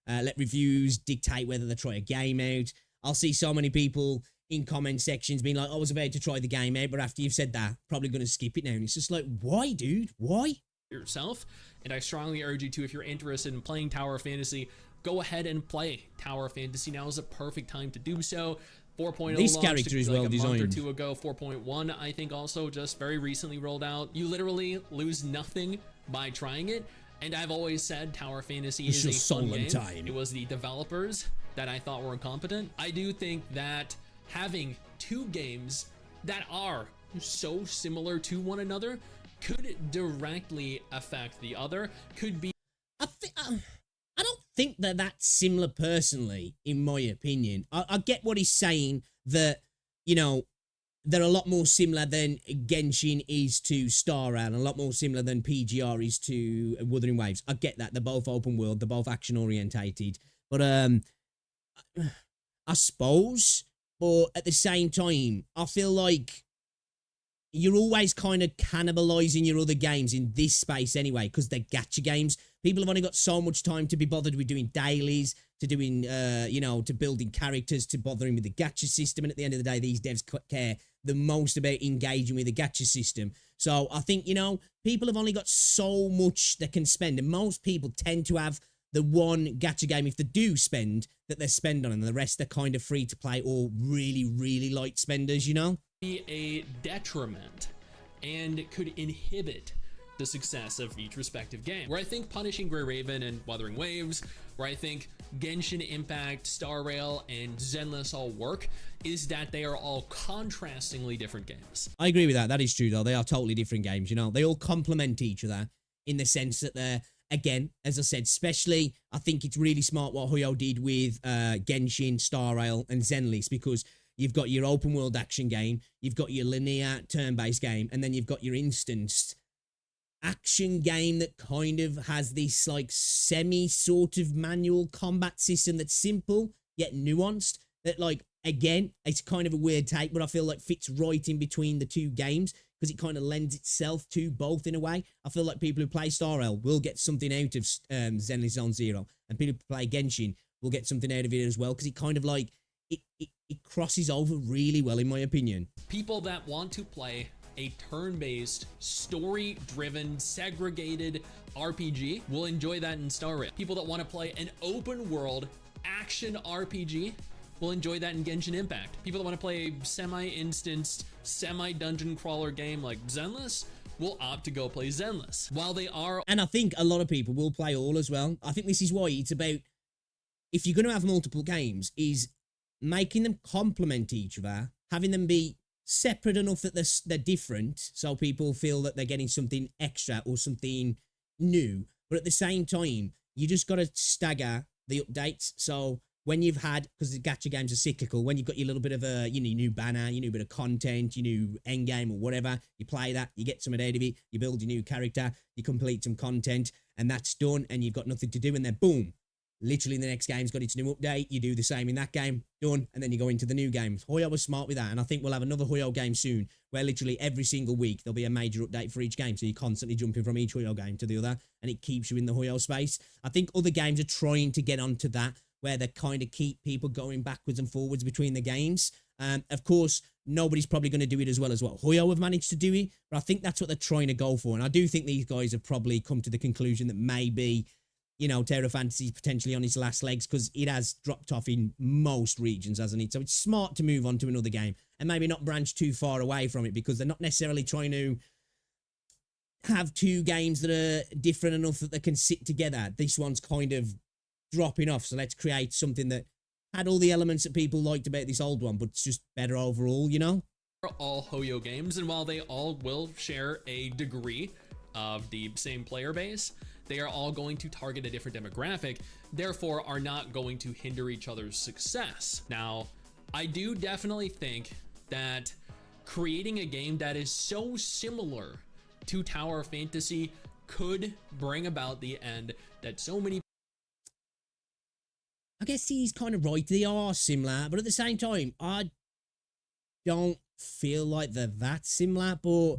Let reviews dictate whether they try a game out. I'll see so many people in comment sections being like, I was about to try the game out, but after you've said that, probably going to skip it now. And it's just like, why, dude? Why? Yourself. And I strongly urge you to, if you're interested in playing Tower Fantasy, go ahead and play Tower Fantasy. Now is the perfect time to do so. 4.0 this character is well designed. A month or two ago. 4.1 I think also just very recently rolled out. You literally lose nothing by trying it. And I've always said Tower Fantasy is a fun game. It was the developers that I thought were incompetent. I do think that having two games that are so similar to one another could directly affect the other. Could be. I don't think they're that similar personally, in my opinion. I get what he's saying, that, they're a lot more similar than Genshin is to Star Rail, and a lot more similar than PGR is to Wuthering Waves. I get that. They're both open world. They're both action orientated. But I suppose, but at the same time, I feel like you're always kind of cannibalizing your other games in this space anyway, because they're gacha games. People have only got so much time to be bothered with doing dailies, to doing, to building characters, to bothering with the gacha system. And at the end of the day, these devs care the most about engaging with the gacha system. So I think, people have only got so much they can spend. And most people tend to have the one gacha game, if they do spend, that they spend on. And the rest are kind of free to play or really, really light spenders, Be a detriment and could inhibit the success of each respective game. Where I think Punishing Grey Raven and Wuthering Waves, where I think Genshin Impact, Star Rail, and Zenless all work, is that they are all contrastingly different games. I agree with that. That is true, though. They are totally different games, They all complement each other in the sense that they're, again, as I said, especially, I think it's really smart what Huyo did with Genshin, Star Rail, and Zenless, because you've got your open world action game, you've got your linear turn-based game, and then you've got your instanced action game that kind of has this like semi sort of manual combat system that's simple yet nuanced, that like, again, it's kind of a weird take, but I feel like fits right in between the two games because it kind of lends itself to both in a way. I feel like people who play Star Rail will get something out of Zenless Zone Zero, and people who play Genshin will get something out of it as well, because it kind of like it crosses over really well, in my opinion. People that want to play a turn-based, story-driven, segregated RPG will enjoy that in Star Rail. People that want to play an open-world action RPG will enjoy that in Genshin Impact. People that want to play a semi-instanced, semi-dungeon crawler game like Zenless will opt to go play Zenless. While they are... And I think a lot of people will play all as well. I think this is why it's about, if you're going to have multiple games, is making them complement each other, having them be separate enough that they're different, so people feel that they're getting something extra or something new. But at the same time, you just got to stagger the updates. So when you've had, because the gacha games are cyclical, when you've got your little bit of a, new banner, your new bit of content, your new end game or whatever, you play that, you get something out of it, you build your new character, you complete some content, and that's done, and you've got nothing to do, and then boom, literally the next game's got its new update, you do the same in that game, done, and then you go into the new game. Huyo was smart with that, and I think we'll have another Huyo game soon, where literally every single week there'll be a major update for each game, so you're constantly jumping from each Huyo game to the other, and it keeps you in the Huyo space. I think other games are trying to get onto that, where they kind of keep people going backwards and forwards between the games. Of course, nobody's probably going to do it as well as what Huyo have managed to do it, but I think that's what they're trying to go for, and I do think these guys have probably come to the conclusion that maybe, Terra Fantasy is potentially on its last legs, because it has dropped off in most regions, hasn't it? So it's smart to move on to another game and maybe not branch too far away from it, because they're not necessarily trying to have two games that are different enough that they can sit together. This one's kind of dropping off, so let's create something that had all the elements that people liked about this old one, but it's just better overall, you know? All Hoyo games, and while they all will share a degree of the same player base, they are all going to target a different demographic, therefore are not going to hinder each other's success. Now, I do definitely think that creating a game that is so similar to Tower Fantasy could bring about the end that so many. I guess he's kind of right. They are similar, but at the same time, I don't feel like they're that similar, but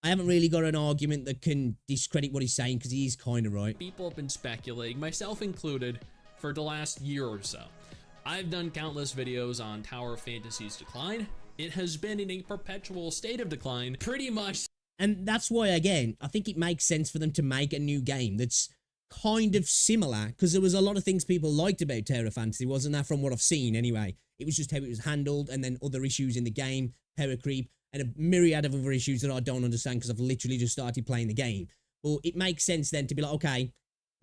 I haven't really got an argument that can discredit what he's saying because he is kind of right. People have been speculating, myself included, for the last year or so. I've done countless videos on Tower Fantasy's decline. It has been in a perpetual state of decline, pretty much. And that's why, again, I think it makes sense for them to make a new game that's kind of similar, because there was a lot of things people liked about Tower Fantasy, wasn't there, from what I've seen anyway. It was just how it was handled, and then other issues in the game, power creep, and a myriad of other issues that I don't understand because I've literally just started playing the game. But it makes sense then to be like, okay,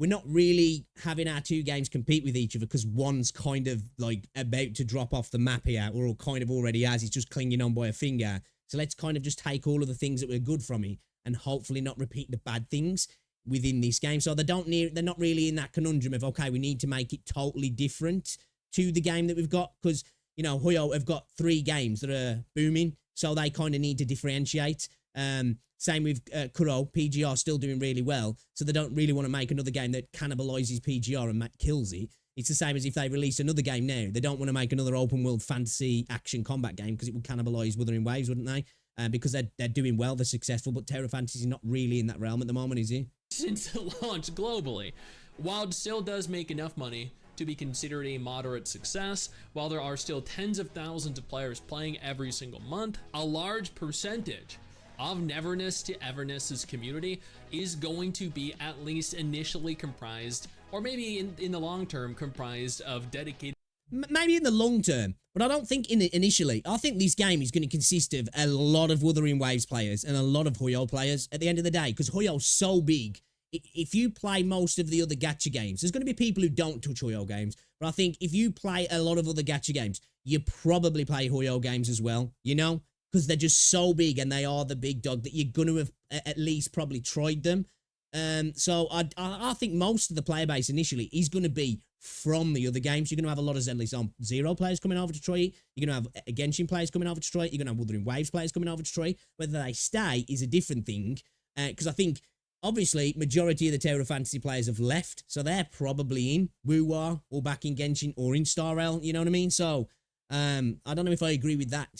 we're not really having our two games compete with each other because one's kind of like about to drop off the map here, or kind of already has, it's just clinging on by a finger. So let's kind of just take all of the things that were good from it and hopefully not repeat the bad things within this game. So they're not really in that conundrum of, okay, we need to make it totally different to the game that we've got, because, you know, Hoyo have got 3 games that are booming, so they kind of need to differentiate. Same with Kuro. PGR still doing really well, so they don't really want to make another game that cannibalizes PGR and kills it. It's the same as if they release another game now. They don't want to make another open world fantasy action combat game because it would cannibalize Wuthering Waves, wouldn't they? Because they're doing well, they're successful, but Tower Fantasy is not really in that realm at the moment, is he? Since the launch globally, WoW still does make enough money to be considered a moderate success. While there are still tens of thousands of players playing every single month, a large percentage of Neverness to Everness's community is going to be at least initially comprised, or maybe in the long term, comprised of dedicated. Maybe in the long term, but I don't think initially. I think this game is going to consist of a lot of Wuthering Waves players and a lot of Hoyo players at the end of the day, because Hoyo's so big. If you play most of the other gacha games, there's going to be people who don't touch Hoyo games, but I think if you play a lot of other gacha games, you probably play Hoyo games as well, you know, because they're just so big and they are the big dog that you're going to have at least probably tried them. So I think most of the player base initially is going to be from the other games. You're going to have a lot of Zenless on Zero players coming over to try it. You're going to have Genshin players coming over to try it. You're going to have Wuthering Waves players coming over to try it. Whether they stay is a different thing, because I think obviously majority of the Tower Fantasy players have left, so they're probably in WuWa or back in Genshin or in Star Rail. You know what I mean? So I don't know if I agree with that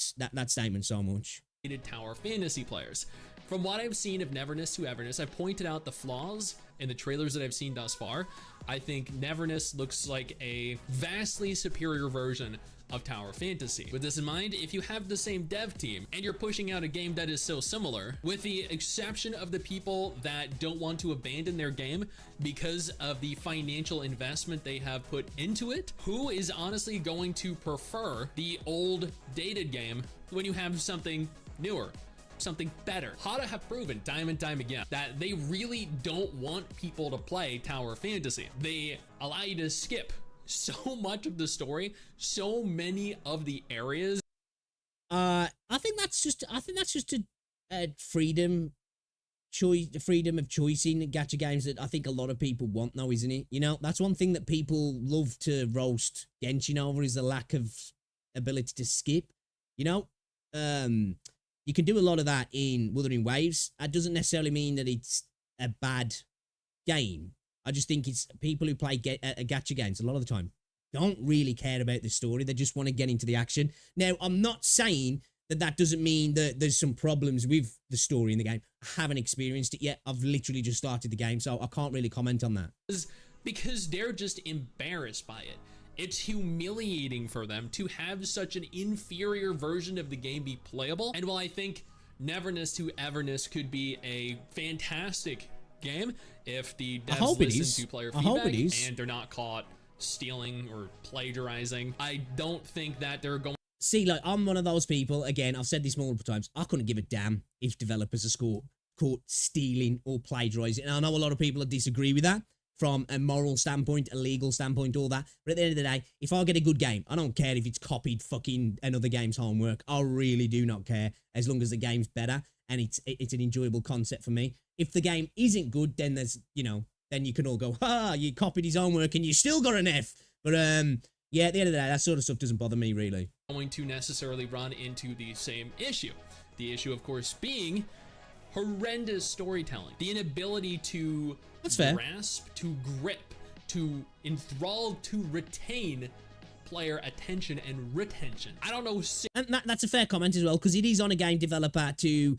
statement so much. Tower Fantasy players. From what I've seen of Neverness to Everness, I've pointed out the flaws in the trailers that I've seen thus far. I think Neverness looks like a vastly superior version of Tower Fantasy. With this in mind, if you have the same dev team and you're pushing out a game that is so similar, with the exception of the people that don't want to abandon their game because of the financial investment they have put into it, who is honestly going to prefer the old dated game when you have something newer, something better? Hada have proven time and time again that they really don't want people to play Tower Fantasy. They allow you to skip so much of the story, so many of the areas. I think that's just a freedom of choice in gacha games that I think a lot of people want now, isn't it? You know, that's one thing that people love to roast Genshin over, is the lack of ability to skip. You know, you can do a lot of that in Wuthering Waves. That doesn't necessarily mean that it's a bad game. I just think it's people who play gacha games a lot of the time don't really care about the story. They just want to get into the action. Now, I'm not saying that doesn't mean that there's some problems with the story in the game. I haven't experienced it yet. I've literally just started the game, so I can't really comment on that. Because they're just embarrassed by it. It's humiliating for them to have such an inferior version of the game be playable. And while I think Neverness to Everness could be a fantastic game if the devs listen to player feedback and they're not caught stealing or plagiarizing, I don't think that they're going. See, like, I'm one of those people, again, I've said this multiple times, I couldn't give a damn if developers are caught stealing or plagiarizing. And I know a lot of people that disagree with that. from a moral standpoint, a legal standpoint, all that. But at the end of the day, if I get a good game, I don't care if it's copied fucking another game's homework. I really do not care, as long as the game's better and it's an enjoyable concept for me. If the game isn't good, then there's, you know, then you can all go, ha, you copied his homework and you still got an F. But yeah, at the end of the day, that sort of stuff doesn't bother me, really. Going to necessarily run into the same issue. The issue, of course, being horrendous storytelling. The inability to grasp, to grip, to enthrall, to retain player attention and retention. I don't know. And that's a fair comment as well, because it is on a game developer to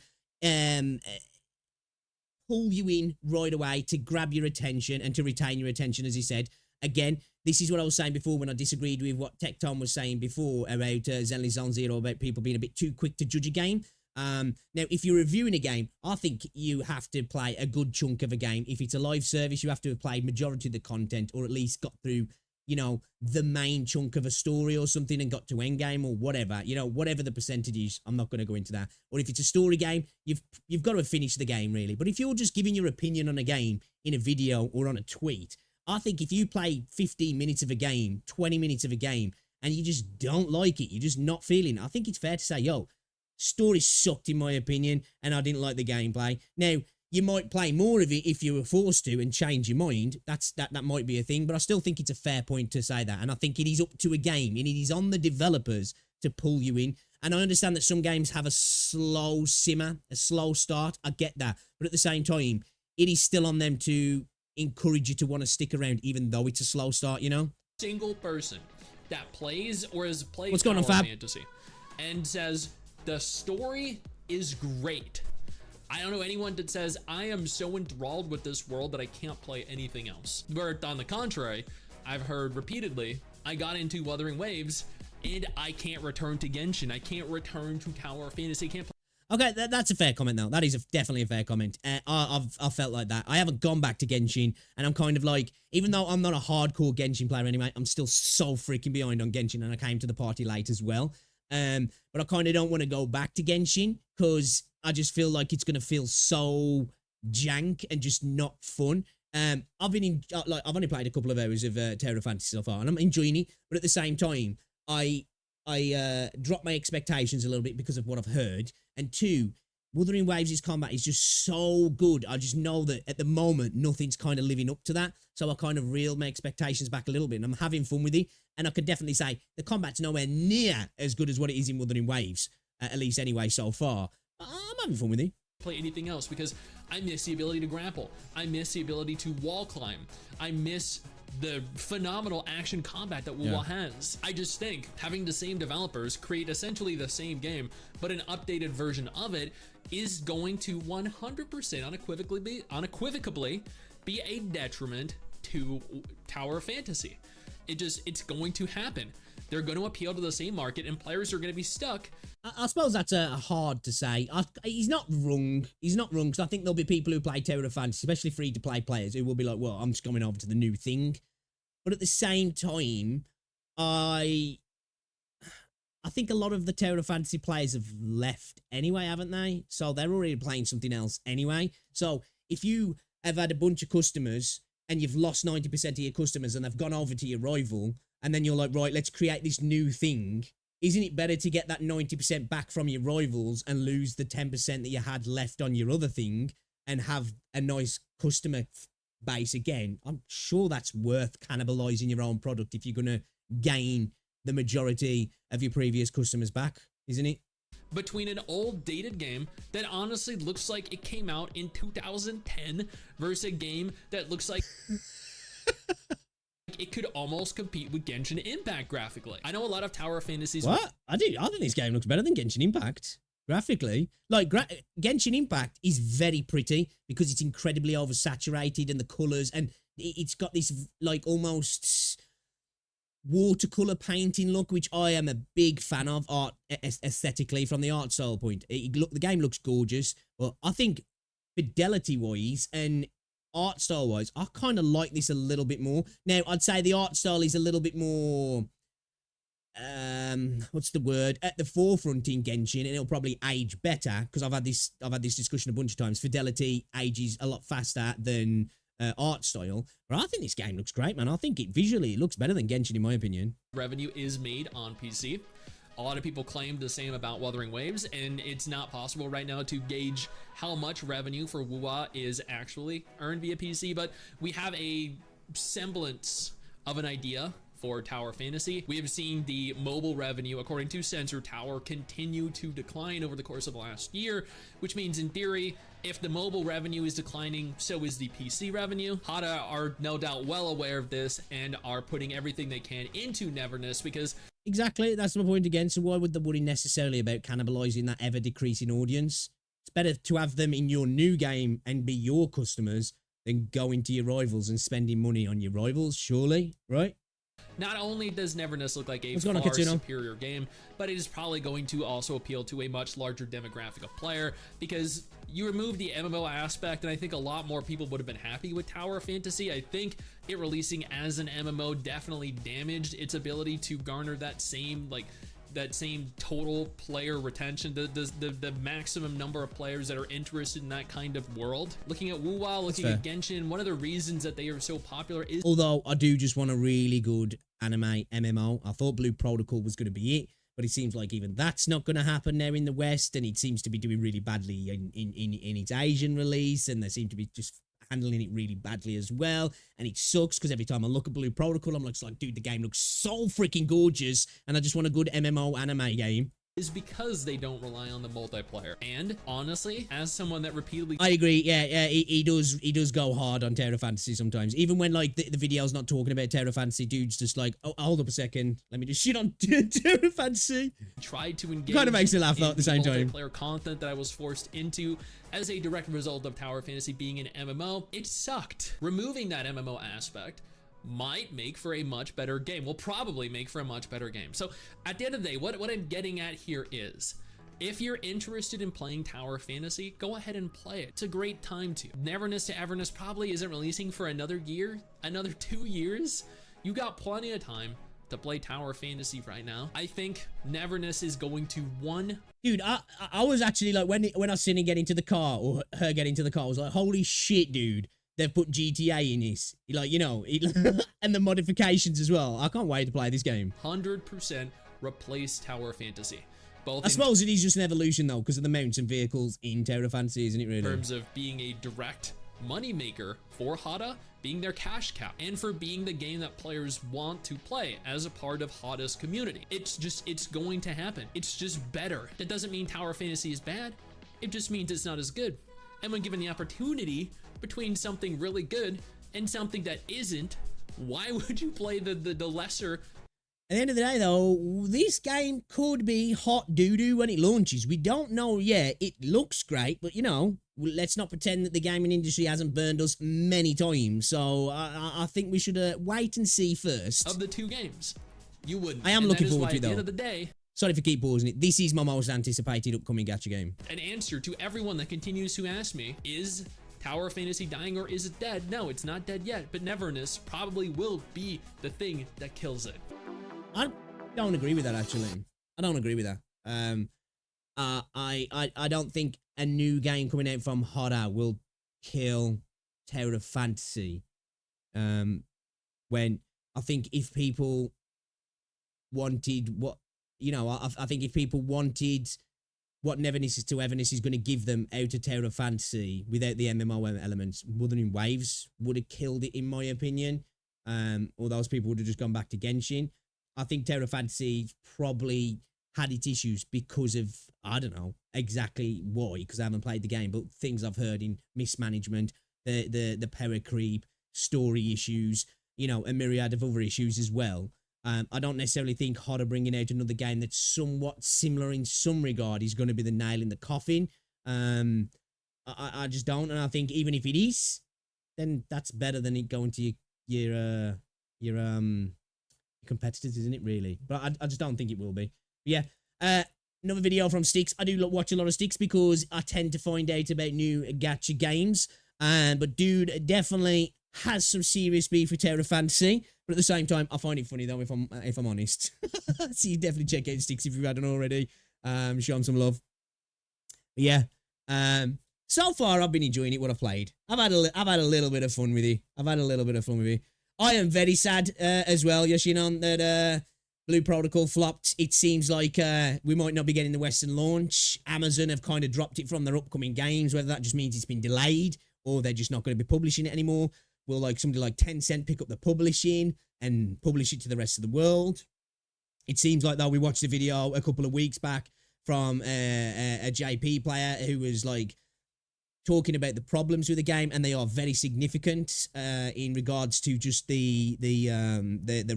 pull you in right away, to grab your attention and to retain your attention, as he said. Again, this is what I was saying before when I disagreed with what Tech Tom was saying before about Zenly Zone Zero, about people being a bit too quick to judge a game. Now, if you're reviewing a game, I think you have to play a good chunk of a game. If it's a live service, you have to have played majority of the content, or at least got through, you know, the main chunk of a story or something and got to endgame or whatever, you know, whatever the percentage is. I'm not going to go into that. Or if it's a story game, you've got to have finished the game, really. But if you're just giving your opinion on a game in a video or on a tweet, I think if you play 15 minutes of a game, 20 minutes of a game, and you just don't like it, you're just not feeling it, I think it's fair to say, yo, story sucked in my opinion, and I didn't like the gameplay. Now, you might play more of it if you were forced to and change your mind. That might be a thing, but I still think it's a fair point to say that. And I think it is up to a game, and it is on the developers to pull you in. And I understand that some games have a slow simmer, a slow start. I get that. But at the same time, it is still on them to encourage you to want to stick around, even though it's a slow start, you know? Single person that plays or has played What's going on, Tower Fab? Fantasy and says the story is great. I don't know anyone that says I am so enthralled with this world that I can't play anything else. But on the contrary, I've heard repeatedly, I got into Wuthering Waves and I can't return to Genshin. I can't return to Tower Fantasy. I can't play. Okay, that's a fair comment, though. That is definitely a fair comment. I've felt like that. I haven't gone back to Genshin, and I'm kind of like, even though I'm not a hardcore Genshin player anyway, I'm still so freaking behind on Genshin, and I came to the party late as well. But I kind of don't want to go back to Genshin, because I just feel like it's going to feel so jank and just not fun. I've only played a couple of hours of Tower of Fantasy so far, and I'm enjoying it, but at the same time, I dropped my expectations a little bit because of what I've heard. And two, Wuthering Waves' combat is just so good. I just know that at the moment, nothing's kind of living up to that. So I kind of reeled my expectations back a little bit, and I'm having fun with it. And I can definitely say the combat's nowhere near as good as what it is in Wuthering Waves, at least anyway so far. I'm having fun with it. Play anything else because I miss the ability to grapple. I miss the ability to wall climb. I miss the phenomenal action combat that WuWa has. I just think having the same developers create essentially the same game, but an updated version of it is going to 100% unequivocally be a detriment to Tower Fantasy. It's going to happen. They're going to appeal to the same market, and players are going to be stuck. I suppose that's hard to say. He's not wrong. He's not wrong, because I think there'll be people who play Tower of Fantasy, especially free-to-play players, who will be like, well, I'm just going over to the new thing. But at the same time, I think a lot of the Tower of Fantasy players have left anyway, haven't they? So they're already playing something else anyway. So if you have had a bunch of customers and you've lost 90% of your customers and they've gone over to your rival, and then you're like, right, let's create this new thing, isn't it better to get that 90% back from your rivals and lose the 10% that you had left on your other thing and have a nice customer base again? I'm sure that's worth cannibalizing your own product if you're going to gain the majority of your previous customers back, isn't it? Between an old dated game that honestly looks like it came out in 2010 versus a game that looks like it could almost compete with Genshin Impact graphically. I know a lot of Tower Fantasies. What? I think this game looks better than Genshin Impact graphically. Like, Genshin Impact is very pretty because it's incredibly oversaturated, and the colors, and it's got this like almost watercolor painting look, which I am a big fan of art aesthetically from the art style point. The game looks gorgeous, but I think fidelity wise and art style wise, I kind of like this a little bit more. Now, I'd say the art style is a little bit more what's the word, at the forefront in Genshin, and it'll probably age better because I've had this discussion a bunch of times. Fidelity ages a lot faster than art style. But I think this game looks great, man. I think it visually it looks better than Genshin, in my opinion. Revenue is made on PC. A lot of people claim the same about Wuthering Waves, and it's not possible right now to gauge how much revenue for WuWa is actually earned via PC, but we have a semblance of an idea for Tower Fantasy. We have seen the mobile revenue, according to Sensor Tower, continue to decline over the course of last year, which means in theory, if the mobile revenue is declining, so is the PC revenue. Hada are no doubt well aware of this and are putting everything they can into Neverness because Exactly, that's my point again. So why would they worry necessarily about cannibalizing that ever-decreasing audience? It's better to have them in your new game and be your customers than going to your rivals and spending money on your rivals, surely, right? not only does Neverness look like a What's going on, far Kitsune? superior game, but it is probably going to also appeal to a much larger demographic of player, because you remove the MMO aspect, and I think a lot more people would have been happy with Tower Fantasy. I think it releasing as an MMO definitely damaged its ability to garner that same, that same total player retention, the maximum number of players that are interested in that kind of world. Looking at WuWa, looking at Genshin, one of the reasons that they are so popular is... Although I do just want a really good anime MMO. I thought Blue Protocol was going to be it, but it seems like even that's not going to happen now in the West, and it seems to be doing really badly in its Asian release, and they seem to be just handling it really badly as well, and it sucks because every time I look at Blue Protocol, I'm like, dude, the game looks so freaking gorgeous, and I just want a good MMO anime game. Is because they don't rely on the multiplayer. And honestly, as someone that repeatedly... I agree, yeah, he does go hard on Terra Fantasy sometimes. Even when, like, the video's not talking about Terra Fantasy, dude's just like, oh, hold up a second, let me just shit on Terra Fantasy. Tried to engage... Kind of makes me laugh, though, at the same time. ...multiplayer content that I was forced into as a direct result of Tower Fantasy being an MMO. It sucked. Removing that MMO aspect might make for a much better game. Will probably make for a much better game. So at the end of the day, what I'm getting at here is, if you're interested in playing Tower Fantasy, go ahead and play it. It's a great time to. Neverness to Everness probably isn't releasing for another year, another 2 years. You got plenty of time to play Tower Fantasy right now. I think Neverness is going to Dude, I was actually like, when I seen him get into the car, or her get into the car, I was like, holy shit, dude. They've put GTA in this, like, you know, and the modifications as well. I can't wait to play this game. 100% replace Tower Fantasy. Both I suppose it is just an evolution, though, because of the mounts and vehicles in Tower Fantasy, isn't it, really? In terms of being a direct moneymaker for Hada, being their cash cow, and for being the game that players want to play as a part of Hada's community. It's going to happen. It's just better. That doesn't mean Tower Fantasy is bad. It just means it's not as good. And when given the opportunity between something really good and something that isn't, why would you play the lesser? At the end of the day, though, this game could be hot doo-doo when it launches. We don't know yet. It looks great, but, you know, let's not pretend that the gaming industry hasn't burned us many times. So I think we should wait and see first. Of the two games, you wouldn't. I am looking forward to it, though. At the end of the day, sorry for keep pausing it. This is my most anticipated upcoming gacha game. An answer to everyone that continues to ask me, is Tower Fantasy dying or is it dead? No, it's not dead yet, but Neverness probably will be the thing that kills it. I don't agree with that, actually. I don't agree with that. I don't think a new game coming out from Hada will kill Tower Fantasy. When I think if people wanted what, you know, I think if people wanted what Neverness to Everness is going to give them out of Tower Fantasy without the MMO elements, Wuthering Waves would have killed it, in my opinion. Or those people would have just gone back to Genshin. I think Tower Fantasy probably had its issues because of, I don't know exactly why, because I haven't played the game, but things I've heard in mismanagement, the power creep, story issues, you know, a myriad of other issues as well. I don't necessarily think Hada bringing out another game that's somewhat similar in some regard is going to be the nail in the coffin. I just don't, and I think even if it is, then that's better than it going to your competitors, isn't it, really? But I just don't think it will be. But yeah, another video from Sticks. I do watch a lot of Sticks because I tend to find out about new gacha games. But dude definitely has some serious beef with Tower Fantasy. But at the same time, I find it funny, though, if I'm honest. So you definitely check out Sticks if you haven't already. Show him some love. But yeah. So far, I've been enjoying it, what I've played. I've had a little bit of fun with it. I am very sad as well, Yoshinon, that Blue Protocol flopped. It seems like we might not be getting the Western launch. Amazon have kind of dropped it from their upcoming games, whether that just means it's been delayed or they're just not going to be publishing it anymore. Will like somebody like Tencent pick up the publishing and publish it to the rest of the world? It seems like, though, we watched a video a couple of weeks back from a JP player who was like talking about the problems with the game, and they are very significant in regards to just the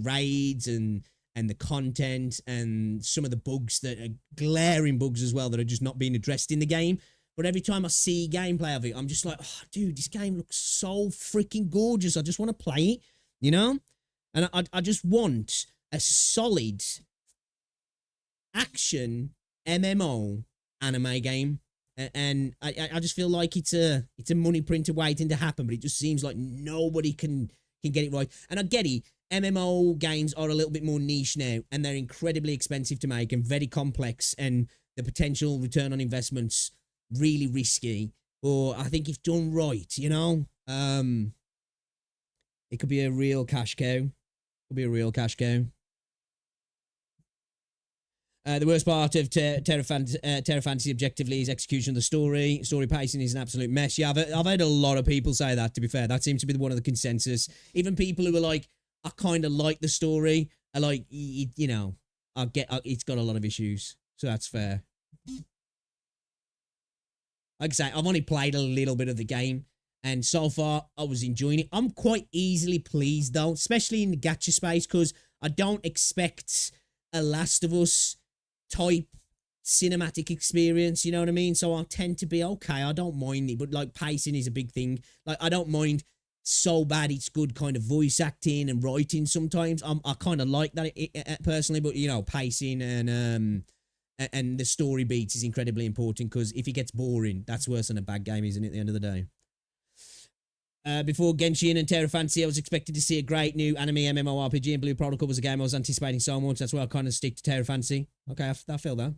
raids and the content and some of the bugs that are glaring bugs as well that are just not being addressed in the game. But every time I see gameplay of it, I'm just like, oh, dude, this game looks so freaking gorgeous. I just want to play it, you know? And I just want a solid action MMO anime game. And I just feel like it's a money printer waiting to happen, but it just seems like nobody can get it right. And I get it. MMO games are a little bit more niche now, and they're incredibly expensive to make and very complex, and the potential return on investment's really risky. Or I think if done right, you know, it could be a real cash cow. The worst part of Terra Fantasy objectively is execution of the story. Story pacing is an absolute mess. Yeah, I've heard a lot of people say that, to be fair. That seems to be one of the consensus. Even people who are like, I kind of like the story, are like, you know, it's got a lot of issues. So that's fair. Like I say, I've only played a little bit of the game, and so far I was enjoying it. I'm quite easily pleased, though, especially in the gacha space, because I don't expect a Last of Us type cinematic experience, you know what I mean? So I tend to be okay, I don't mind it, but like pacing is a big thing. Like I don't mind so bad it's good kind of voice acting and writing sometimes. I kind of like that personally, but you know, pacing and the story beats is incredibly important, because if it gets boring, that's worse than a bad game, isn't it, at the end of the day? Before Genshin and Terra Fantasy, I was expected to see a great new anime MMORPG, and Blue Protocol was a game I was anticipating so much. That's why I kind of stick to Terra Fantasy. Okay, I feel that.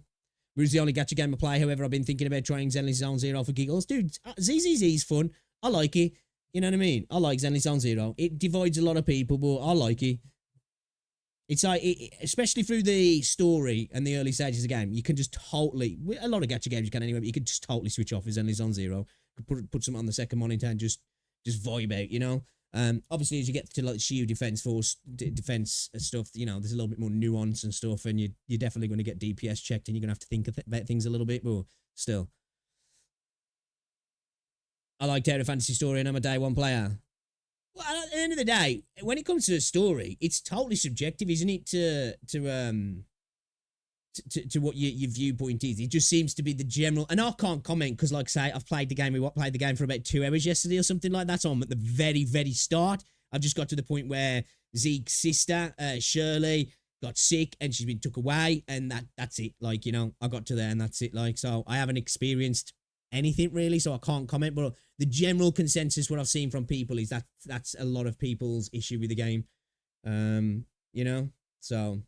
It was the only gacha game I play. However, I've been thinking about trying Zenly Zone Zero for giggles. Dude, ZZZ's fun. I like it. You know what I mean? I like Zenly Zone Zero. It divides a lot of people, but I like it. It's like, especially through the story and the early stages of the game, you can just totally, a lot of gacha games you can anyway, but you can just totally switch off with Zenly Zone Zero. Put something on the second monitor and just vibe out, you know? Obviously, as you get to like Shield Defense Force, defense stuff, you know, there's a little bit more nuance and stuff, and you're definitely going to get DPS checked, and you're going to have to think about things a little bit, but still. I like Terra Fantasy story, and I'm a day one player. Well, at the end of the day, when it comes to a story, it's totally subjective, isn't it? To what your viewpoint is. It just seems to be the general, and I can't comment because, like I say, I've played the game. We played the game for about 2 hours yesterday or something like that. So I'm at the very, very start. I've just got to the point where Zeke's sister, Shirley, got sick and she's been took away, and that's it. Like, you know, I got to there and that's it. Like, so I haven't experienced anything really, so I can't comment. But the general consensus, what I've seen from people, is that's a lot of people's issue with the game. You know, so.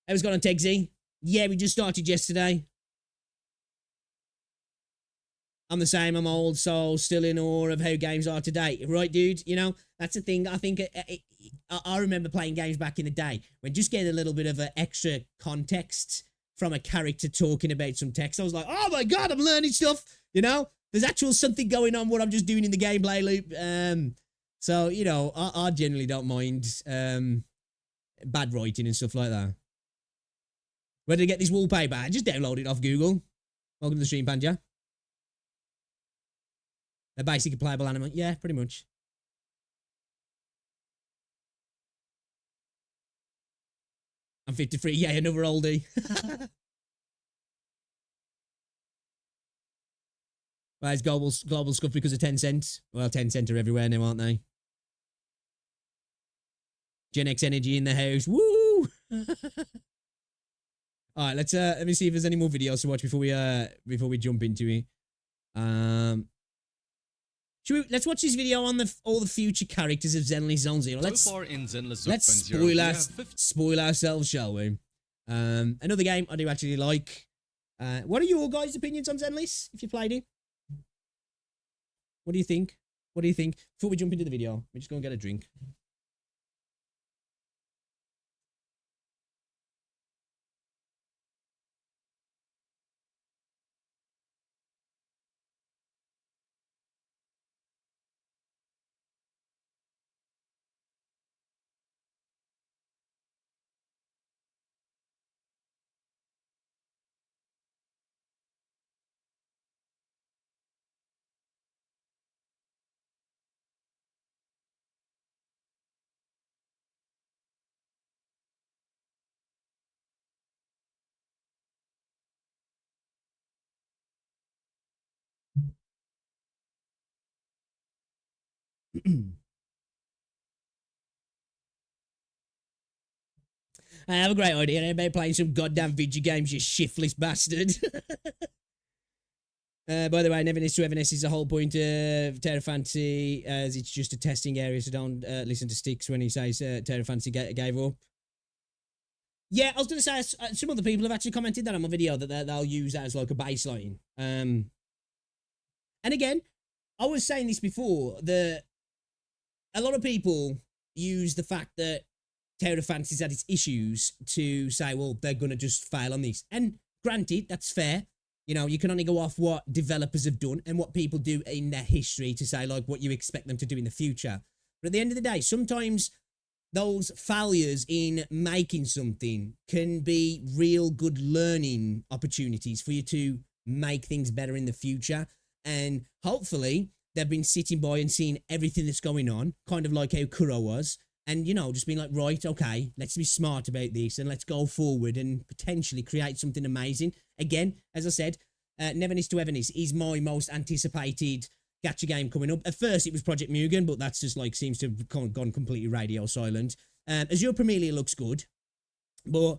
How's it going on, Tegsy? Yeah, we just started yesterday. I'm the same, I'm old, so still in awe of how games are today. Right, dude? You know, that's the thing. I think I remember playing games back in the day when just getting a little bit of extra context from a character talking about some text. I was like, oh my God, I'm learning stuff. You know, there's actual something going on what I'm just doing in the gameplay loop. So, you know, I generally don't mind bad writing and stuff like that. Where did I get this wallpaper? I just downloaded it off Google. Welcome to the stream, Panja. A basic playable anime. Yeah, pretty much. I'm 53. Yeah, another oldie. Well, it's global scuff because of Tencent. Well, Tencent are everywhere now, aren't they? Gen X energy in the house. Woo! All right, let me see if there's any more videos to watch before we jump into it. Let's watch this video on all the future characters of Zenly Zone Zero. Let's spoil ourselves, shall we? Another game I do actually like. What are your guys' opinions on Zenless, if you played it? What do you think? What do you think? Before we jump into the video, we're just going to get a drink. I have a great idea. Everybody playing some goddamn video games, you shiftless bastard. By the way, never needs to Everness is the whole point of Terra Fantasy, as it's just a testing area, so don't listen to Sticks when he says Terra Fantasy gave up. Yeah, I was going to say, some other people have actually commented that on my video, that they'll use that as like a baseline. And again, I was saying this before, that a lot of people use the fact that Terra Fantasy's had its issues to say, well, they're going to just fail on this. And granted, that's fair. You know, you can only go off what developers have done and what people do in their history to say, like, what you expect them to do in the future. But at the end of the day, sometimes those failures in making something can be real good learning opportunities for you to make things better in the future. And hopefully they've been sitting by and seeing everything that's going on, kind of like how Kuro was. And, you know, just being like, right, okay, let's be smart about this and let's go forward and potentially create something amazing. Again, as I said, Neverness to Everness is my most anticipated gacha game coming up. At first, it was Project Mugen, but that's just like seems to have gone completely radio silent. Azure Premier looks good, but,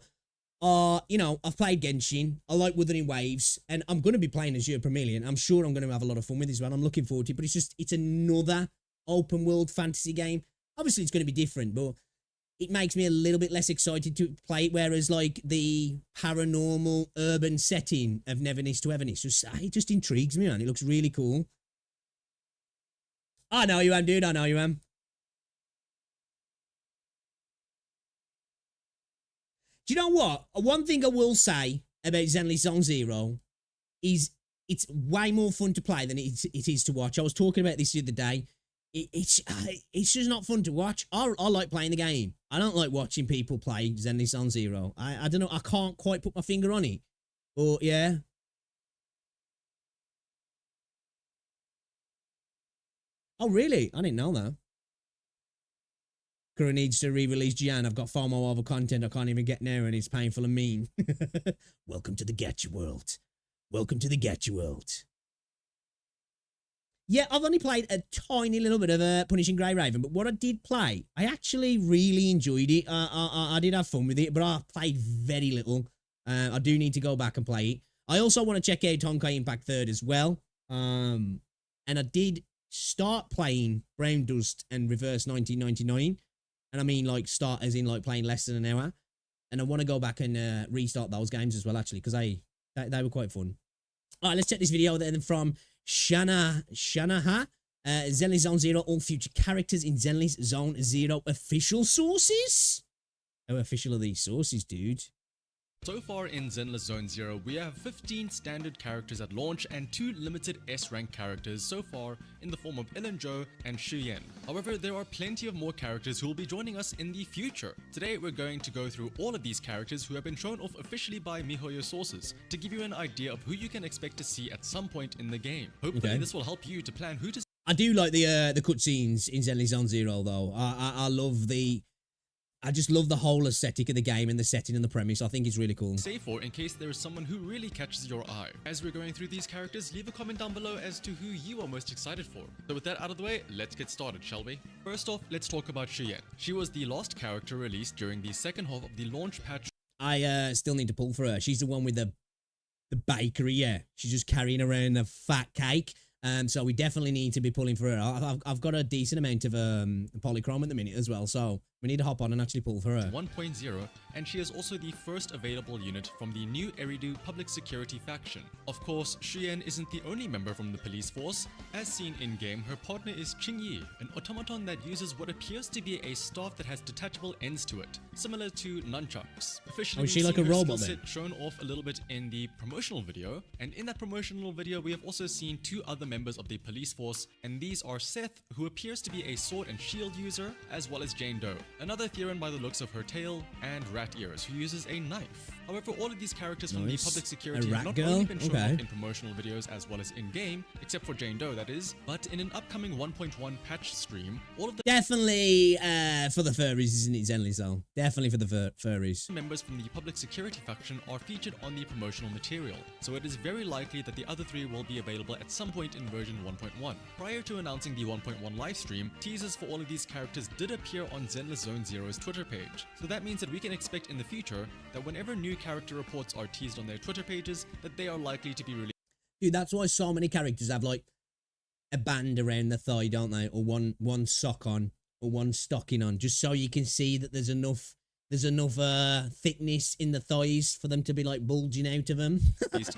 you know, I've played Genshin. I like Wuthering Waves, and I'm going to be playing Azure Premier, and I'm sure I'm going to have a lot of fun with this one. I'm looking forward to it, but it's another open world fantasy game. Obviously, it's going to be different, but it makes me a little bit less excited to play it, whereas, like, the paranormal urban setting of Neverness to Everness, it just intrigues me, man. It looks really cool. I know you am, dude. I know you am. Do you know what? One thing I will say about Zenless Zone Zero is it's way more fun to play than it is to watch. I was talking about this the other day. It's just not fun to watch. I like playing the game. I don't like watching people play Zenless Zone Zero. I don't know. I can't quite put my finger on it. But yeah. Oh, really? I didn't know that. Kuro needs to re-release Gian. I've got far more other content I can't even get now, and it's painful and mean. Welcome to the gacha world. Welcome to the gacha world. Yeah, I've only played a tiny little bit of Punishing Grey Raven, but what I did play, I actually really enjoyed it. I did have fun with it, but I played very little. I do need to go back and play it. I also want to check out Honkai Impact 3rd as well. And I did start playing Brown Dust and Reverse 1999. And I mean, like, start as in, like, playing less than an hour. And I want to go back and restart those games as well, actually, because they were quite fun. All right, let's check this video then from Shanaha. Zenless Zone Zero, all future characters in Zenless Zone Zero official sources? How official are these sources, dude? So far in Zenless Zone Zero, we have 15 standard characters at launch and 2 limited S-rank characters so far in the form of Ilan and Shuyen. However, there are plenty of more characters who will be joining us in the future. Today, we're going to go through all of these characters who have been shown off officially by MiHoYo sources to give you an idea of who you can expect to see at some point in the game. Hopefully, this will help you to plan who to... I do like the cutscenes in Zenless Zone Zero, though. I just love the whole aesthetic of the game and the setting and the premise. I think it's really cool. Save for in case there is someone who really catches your eye. As we're going through these characters, leave a comment down below as to who you are most excited for. So with that out of the way, let's get started, shall we? First off, let's talk about Shuyen. She was the last character released during the second half of the launch patch. I still need to pull for her. She's the one with the bakery, yeah. She's just carrying around a fat cake. So we definitely need to be pulling for her. I've got a decent amount of polychrome at the minute as well, so We need to hop on and actually pull for her. 1.0, and she is also the first available unit from the new Eridu public security faction. Of course, Shuyen isn't the only member from the police force. As seen in-game, her partner is Qingyi, an automaton that uses what appears to be a staff that has detachable ends to it, similar to nunchucks. Officially, is she we've like seen a her robot skill then? set shown off a little bit in the promotional video, and in that promotional video we have also seen two other members of the police force, and these are Seth, who appears to be a sword and shield user, as well as Jane Doe, another Theron by the looks of her tail, and Rat Ears, who uses a knife. However, all of these characters from the Nice. public A security rat have not girl? only been shown Okay. off in promotional videos as well as in-game, except for Jane Doe that is, but in an upcoming 1.1 patch stream, all of the Definitely for the furries, isn't it, Zenlizal? Definitely for the furries. members from the public security faction are featured on the promotional material, so it is very likely that the other three will be available at some point in version 1.1. Prior to announcing the 1.1 livestream, teasers for all of these characters did appear on Zenless Zone Zero's Twitter page, so that means that we can expect in the future that whenever new character reports are teased on their Twitter pages, that they are likely to be released. Dude, that's why so many characters have like a band around the thigh, don't they? Or one sock on, or one stocking on, just so you can see that there's enough thickness in the thighs for them to be like bulging out of them.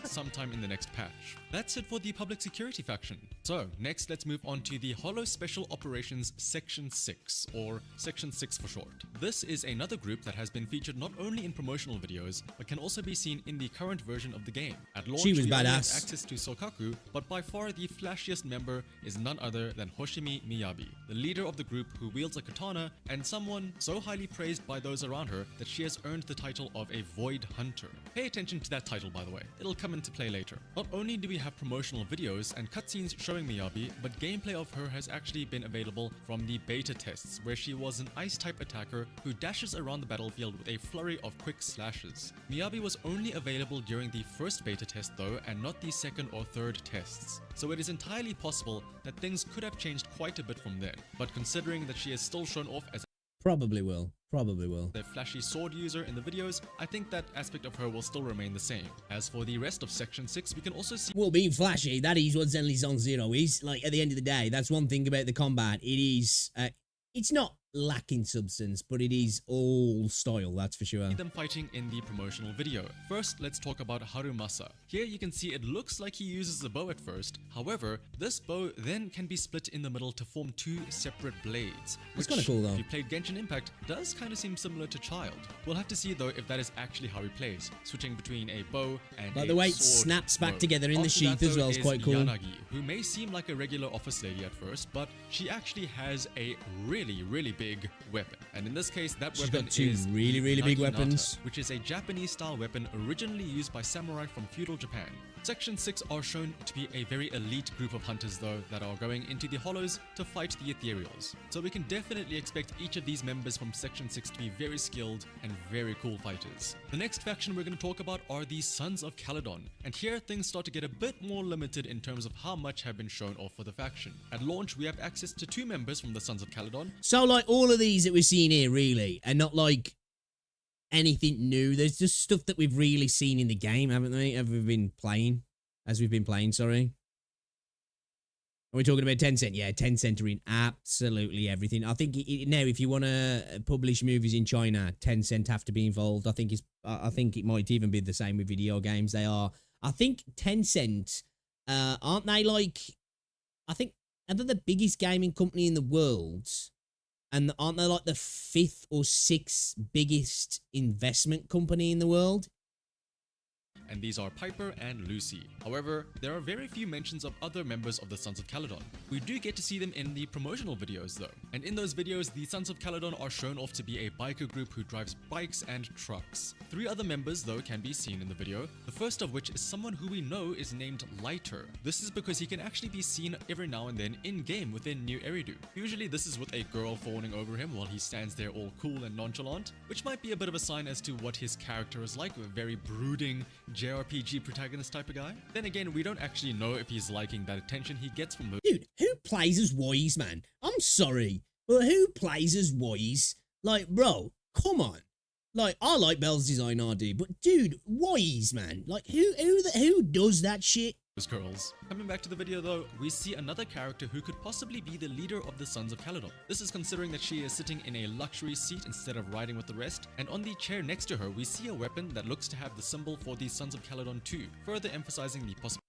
Sometime in the next patch. That's it for the public security faction. So next let's move on to the Holo Special Operations Section 6, or Section 6 for short. This is another group that has been featured not only in promotional videos, but can also be seen in the current version of the game. At launch, She was we only have badass. access to Sokaku, but by far the flashiest member is none other than Hoshimi Miyabi, the leader of the group who wields a katana, and someone so highly praised by those around her that she has earned the title of a Void Hunter. Pay attention to that title, by the way. It'll come into play later. Not only do we have promotional videos and cutscenes showing Miyabi, but gameplay of her has actually been available from the beta tests, where she was an ice-type attacker who dashes around the battlefield with a flurry of quick slashes. Miyabi was only available during the first beta test though, and not the second or third tests. So it is entirely possible that things could have changed quite a bit from then. But considering that she is still shown off as Probably will. Probably will. the flashy sword user in the videos, I think that aspect of her will still remain the same. As for the rest of Section 6, we can also see Well, being flashy, that is what Zenlizal Zero is. Like, at the end of the day, that's one thing about the combat. It is, it's not lacking substance, but it is all style, that's for sure. them fighting in the promotional video. First, let's talk about Harumasa. Here you can see it looks like he uses a bow at first. However, this bow then can be split in the middle to form two separate blades. That's which, kinda cool, though. if you played Genshin Impact, does kind of seem similar to Child. We'll have to see though if that is actually how he plays, switching between a bow and Like a the way it sword snaps back bow. together in the After sheath that, as though, well is is quite cool. Yanagi, who may seem like a regular office lady at first, but she actually has a really big weapon. And in this case, that She's weapon got two is really the big Naginata, weapons. which is a Japanese-style weapon originally used by samurai from feudal Japan. Section 6 are shown to be a very elite group of hunters though that are going into the hollows to fight the ethereals. So we can definitely expect each of these members from Section 6 to be very skilled and very cool fighters. The next faction we're going to talk about are the Sons of Caledon, and here things start to get a bit more limited in terms of how much have been shown off for the faction. At launch, we have access to two members from the Sons of Caledon. So, like, all of these that we're seeing here, really, are not, like, anything new. There's just stuff that we've really seen in the game, haven't they? Have we been playing? As we've been playing, sorry. Are we talking about Tencent? Yeah, Tencent are in absolutely everything. I think now, if you want to publish movies in China, Tencent have to be involved. I think it might even be the same with video games. They are. I think Tencent, aren't they like? I think are they the biggest gaming company in the world? And aren't they like the 5th or 6th biggest investment company in the world? And these are Piper and Lucy. However, there are very few mentions of other members of the Sons of Caledon. We do get to see them in the promotional videos though. And in those videos, the Sons of Caledon are shown off to be a biker group who drives bikes and trucks. 3 other members though can be seen in the video, the first of which is someone who we know is named Lighter. This is because he can actually be seen every now and then in-game within New Eridu. Usually this is with a girl fawning over him while he stands there all cool and nonchalant, which might be a bit of a sign as to what his character is like, a very brooding JRPG protagonist type of guy. Then again, we don't actually know if he's liking that attention he gets from the Dude, who plays as Wise, man? I'm sorry, but who plays as Wise? Like, bro, come on. Like, I like Bell's design RD, but dude, Wise, man. Like, who does that shit? girls. Coming back to the video though, we see another character who could possibly be the leader of the Sons of Caledon. This is considering that she is sitting in a luxury seat instead of riding with the rest, and on the chair next to her we see a weapon that looks to have the symbol for the Sons of Caledon too, further emphasizing the possibility.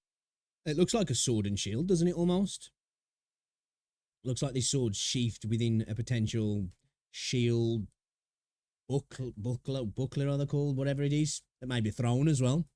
It looks like a sword and shield, doesn't it, almost? Looks like this sword's sheathed within a potential shield, buckler are they called, whatever it is. That may be thrown as well.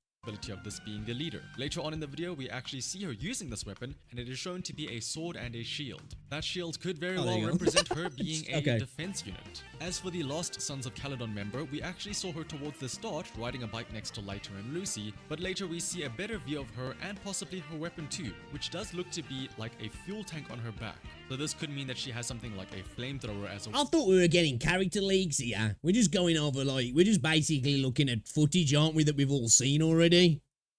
Of this being the leader. Later on in the video, we actually see her using this weapon, and it is shown to be a sword and a shield. That shield could very well represent her being a defense unit. As for the last Sons of Caledon member, we actually saw her towards the start riding a bike next to Lighter and Lucy, but later we see a better view of her and possibly her weapon too, which does look to be like a fuel tank on her back. So this could mean that she has something like a flamethrower as a... I thought we were getting character leaks here. We're just going over, like, we're just basically looking at footage, aren't we, that we've all seen already?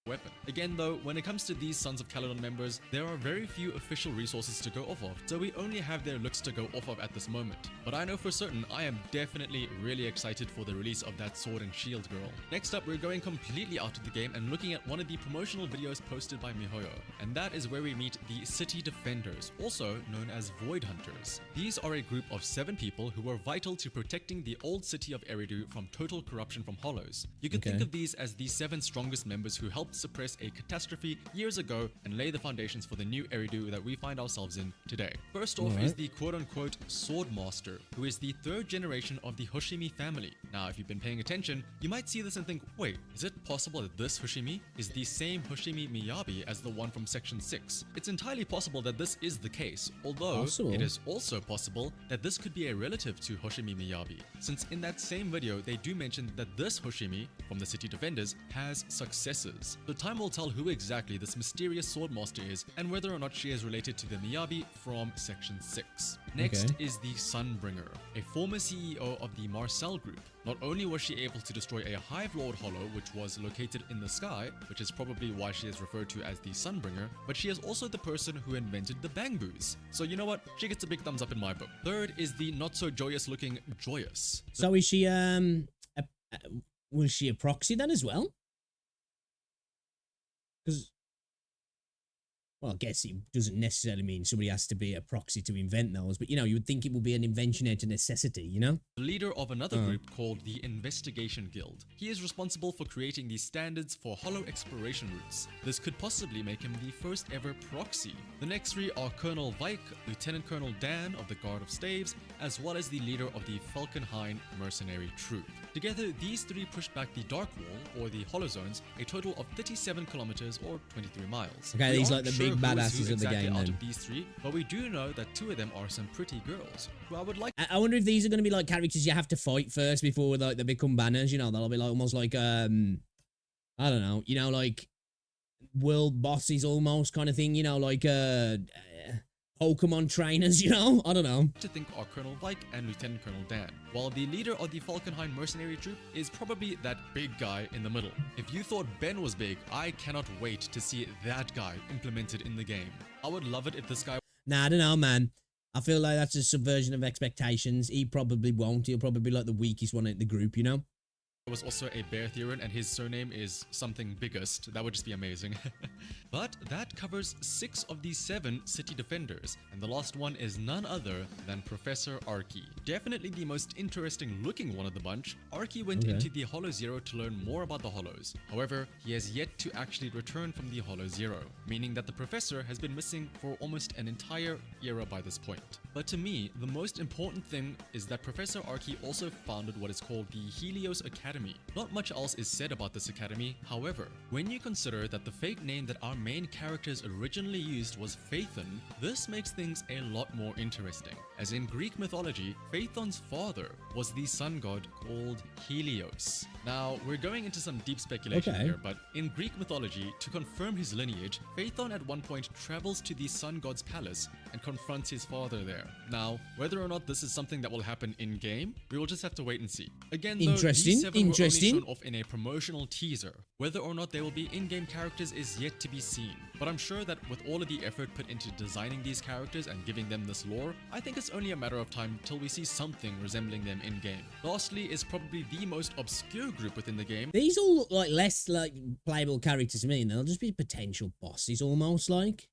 Weapon. Again though, when it comes to these Sons of Caledon members, there are very few official resources to go off of, so we only have their looks to go off of at this moment. But I know for certain I am definitely really excited for the release of that sword and shield girl. Next up, we're going completely out of the game and looking at one of the promotional videos posted by miHoYo, and that is where we meet the City Defenders, also known as Void Hunters. These are a group of 7 people who were vital to protecting the old city of Eridu from total corruption from Hollows. You can think of these as the 7 strongest members who helped suppress a catastrophe years ago and lay the foundations for the new Eridu that we find ourselves in today. First off is the quote-unquote Sword Master, who is the 3rd generation of the Hoshimi family. Now, if you've been paying attention, you might see this and think, wait, is it possible that this Hoshimi is the same Hoshimi Miyabi as the one from Section 6? It's entirely possible that this is the case, although it is also possible that this could be a relative to Hoshimi Miyabi, since in that same video they do mention that this Hoshimi from the City Defenders has successors. So time will tell who exactly this mysterious Swordmaster is and whether or not she is related to the Miyabi from Section 6. Next is the Sunbringer, a former CEO of the Marcel Group. Not only was she able to destroy a Hive Lord Hollow which was located in the sky, which is probably why she is referred to as the Sunbringer, but she is also the person who invented the Bangboos. So you know what? She gets a big thumbs up in my book. Third is the not so joyous looking Joyous. So is she was she a proxy then as well? Because, well, I guess it doesn't necessarily mean somebody has to be a proxy to invent those, but, you know, you would think it would be an invention out of necessity, you know? The leader of another group called the Investigation Guild. He is responsible for creating the standards for hollow exploration routes. This could possibly make him the first ever proxy. The next 3 are Colonel Vike, Lieutenant Colonel Dan of the Guard of Staves, as well as the leader of the Falkenhayn Mercenary Troop. Together, these 3 pushed back the Dark Wall, or the Hollow Zones, a total of 37 kilometers or 23 miles. Okay, these like the big badasses of the game out then. of these 3, but we do know that 2 of them are some pretty girls, who I would like... I wonder if these are going to be like characters you have to fight first before like they become banners, you know, they'll be like almost like, I don't know, you know, like world bosses almost kind of thing, you know, like, Pokemon trainers, you know? I don't know. To think are Colonel Vike and Lieutenant Colonel Dan, while the leader of the Falkenhayn Mercenary Troop is probably that big guy in the middle. If you thought Ben was big, I cannot wait to see that guy implemented in the game. I would love it if this guy... Nah, I don't know, man. I feel like that's a subversion of expectations. He probably won't. He'll probably be like the weakest one in the group, you know? was also a Beartheron and his surname is something biggest. That would just be amazing. But that covers 6 of the 7 city defenders, and the last one is none other than Professor Arky. Definitely the most interesting looking one of the bunch. Arky went into the Hollow Zero to learn more about the Hollows. However, he has yet to actually return from the Hollow Zero, meaning that the professor has been missing for almost an entire era by this point. But to me, the most important thing is that Professor Arky also founded what is called the Helios Academy. Not much else is said about this academy. However, when you consider that the fake name that our main characters originally used was Phaethon, this makes things a lot more interesting. As in Greek mythology, Phaethon's father was the sun god called Helios. Now, we're going into some deep speculation here, but in Greek mythology, to confirm his lineage, Phaethon at one point travels to the sun god's palace and confronts his father there. Now, whether or not this is something that will happen in-game, we will just have to wait and see. Again, though, these 7 were only shown off in a promotional teaser. Whether or not they will be in-game characters is yet to be seen. But I'm sure that with all of the effort put into designing these characters and giving them this lore, I think it's only a matter of time till we see something resembling them in-game. Lastly is probably the most obscure group within the game. These all look like less like playable characters to me, and they'll just be potential bosses almost like.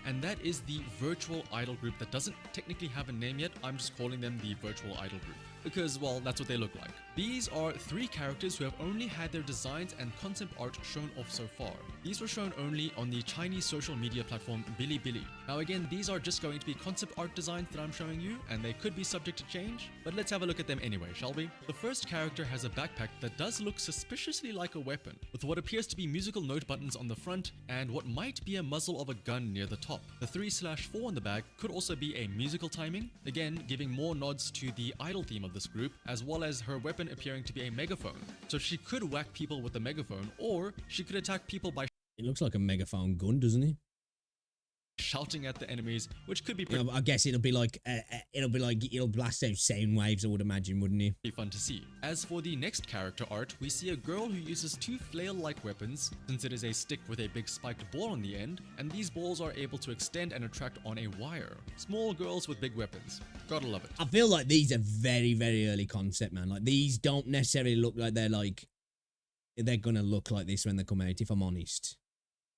And that is the virtual idol group that doesn't technically have a name yet. I'm just calling them the virtual idol group because, well, that's what they look like. These are 3 characters who have only had their designs and concept art shown off so far. These were shown only on the Chinese social media platform Bilibili. Now again, these are just going to be concept art designs that I'm showing you, and they could be subject to change, but let's have a look at them anyway, shall we? The first character has a backpack that does look suspiciously like a weapon, with what appears to be musical note buttons on the front and what might be a muzzle of a gun near the top. The 3/4 on the back could also be a musical timing, again giving more nods to the idol theme of this group, as well as her weapon appearing to be a megaphone. So she could whack people with the megaphone, or she could attack people by It looks like a megaphone gun, doesn't it? shouting at the enemies, which could be You know, I guess it'll blast out sound waves, I would imagine, wouldn't it? pretty fun to see. As for the next character art, we see a girl who uses 2 flail-like weapons, since it is a stick with a big spiked ball on the end, and these balls are able to extend and attract on a wire. Small girls with big weapons. Gotta love it. I feel like these are very, very early concept, man. Like, these don't necessarily look like they're gonna look like this when they come out, if I'm honest.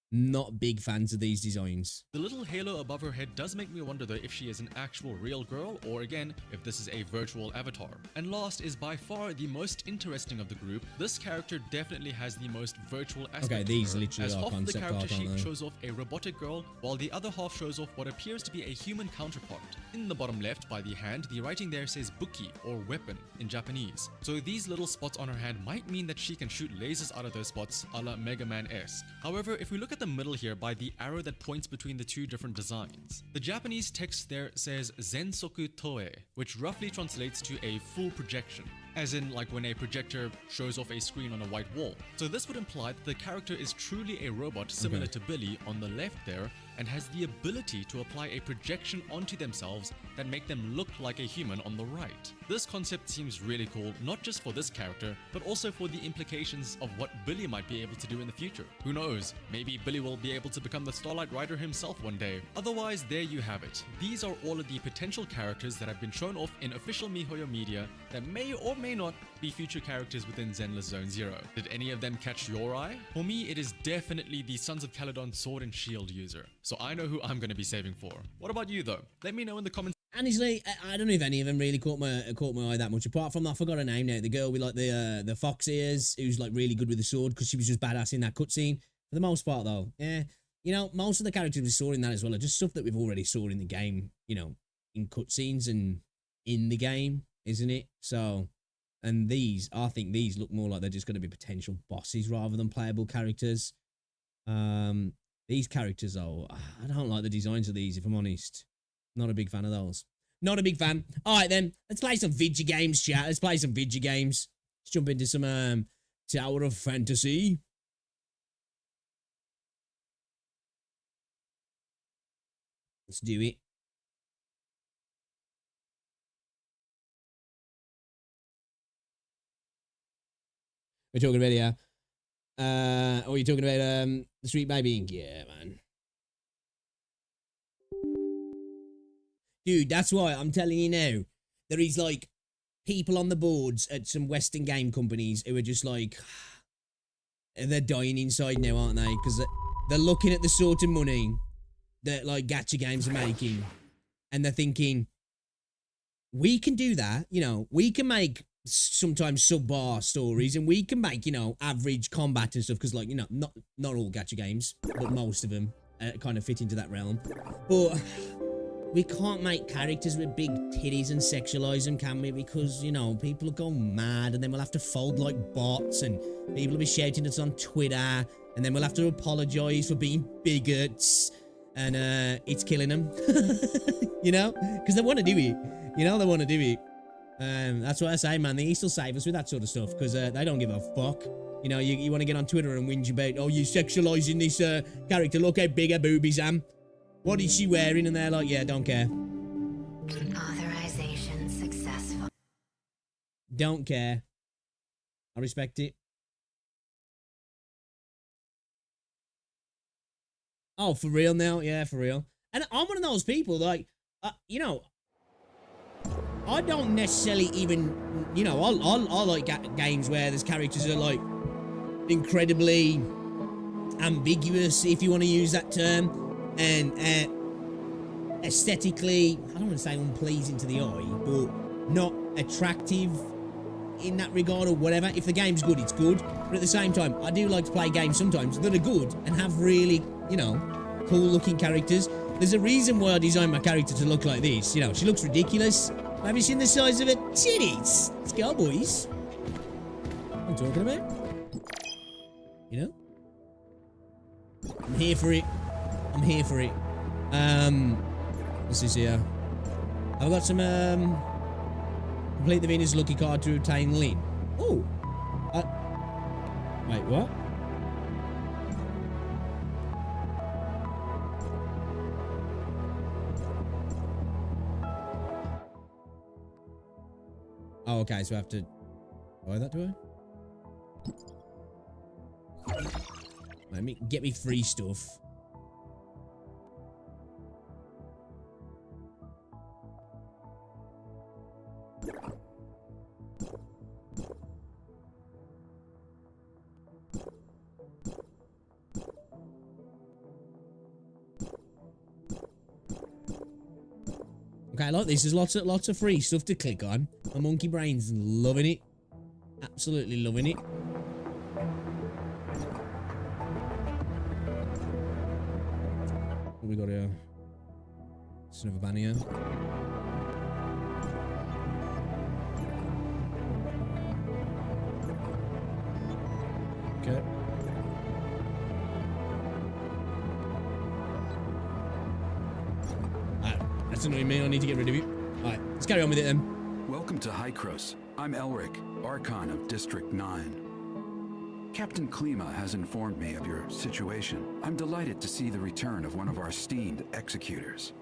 Not big fans of these designs. The little halo above her head does make me wonder though if she is an actual real girl or again if this is a virtual avatar. And last is by far the most interesting of the group. This character definitely has the most virtual aspect. Okay, these to her, literally as are half of the concept character art, aren't sheet they? shows off a robotic girl while the other half shows off what appears to be a human counterpart. In the bottom left by the hand, the writing there says buki or weapon in Japanese. So these little spots on her hand might mean that she can shoot lasers out of those spots a la Mega Man-esque. However, if we look at the middle here by the arrow that points between the 2 different designs, the Japanese text there says Zensoku Toe, which roughly translates to a full projection, as in like when a projector shows off a screen on a white wall. So this would imply that the character is truly a robot similar to Billy on the left there, and has the ability to apply a projection onto themselves that make them look like a human on the right. This concept seems really cool, not just for this character, but also for the implications of what Billy might be able to do in the future. Who knows, maybe Billy will be able to become the Starlight Rider himself one day. Otherwise, there you have it. These are all of the potential characters that have been shown off in official MiHoYo media that may or may not be future characters within Zenless Zone Zero. Did any of them catch your eye? For me, it is definitely the Sons of Caledon Sword and Shield user, so I know who I'm going to be saving for. What about you though? Let me know in the comments. Honestly, I don't know if any of them really caught my eye that much. Apart from, I forgot her name now. The girl with like the fox ears, who's like really good with the sword because she was just badass in that cutscene. For the most part, though, yeah, you know, most of the characters we saw in that as well are just stuff that we've already saw in the game. You know, in cutscenes and in the game, isn't it? So, and these, I think these look more like they're just going to be potential bosses rather than playable characters. These characters, though, I don't like the designs of these, if I'm honest. Not a big fan of those. Not a big fan. All right, then. Let's play some video games, chat. Let's play some video games. Let's jump into some Tower of Fantasy. Let's do it. We're talking about here. Oh, you're talking about the Street Baby Inc. Yeah, man. Dude, that's why I'm telling you now. There is like people on the boards at some Western game companies who are just like, they're dying inside now, aren't they? Because they're looking at the sort of money that like gacha games are making, and they're thinking, we can do that. You know, we can make sometimes sub-bar stories, and we can make, you know, average combat and stuff. Because like, you know, not all gacha games, but most of them kind of fit into that realm. But we can't make characters with big titties and sexualize them, can we? Because, you know, people will go mad, and then we'll have to fold like bots, and people will be shouting at us on Twitter, and then we'll have to apologize for being bigots, and it's killing them. You know? Because they want to do it. You know, they want to do it. That's what I say, man. They still save us with that sort of stuff, because they don't give a fuck. You know, you want to get on Twitter and whinge about, oh, you're sexualizing this character. Look how big her boobies am. What is she wearing? And they're like, yeah, don't care. Authorization successful. Don't care. I respect it. Oh, for real now? Yeah, for real. And I'm one of those people, like, you know, I don't necessarily even, you know, I like games where there's characters that are, like, incredibly ambiguous, if you want to use that term, and aesthetically, I don't want to say unpleasing to the eye, but not attractive in that regard or whatever. If the game's good, it's good. But at the same time, I do like to play games sometimes that are good and have really, you know, cool looking characters. There's a reason why I designed my character to look like this. You know, she looks ridiculous. Have you seen the size of her titties? Let's go, boys. What I'm talking about. You know? I'm here for it. I'm here for it. What's this here? I've got some, complete the Venus lucky card to obtain Lynn. Oh! Wait, what? Oh, okay, so I have to buy that, do I? Let me get me free stuff. Okay, I like this. There's lots of free stuff to click on. My monkey brain's loving it. Absolutely loving it. What we got here? Son of a banner. Okay. That's annoying me. I need to get rid of you. Alright, let's carry on with it then. Welcome to Hykros. I'm Elric, Archon of District 9. Captain Klima has informed me of your situation. I'm delighted to see the return of one of our esteemed executors.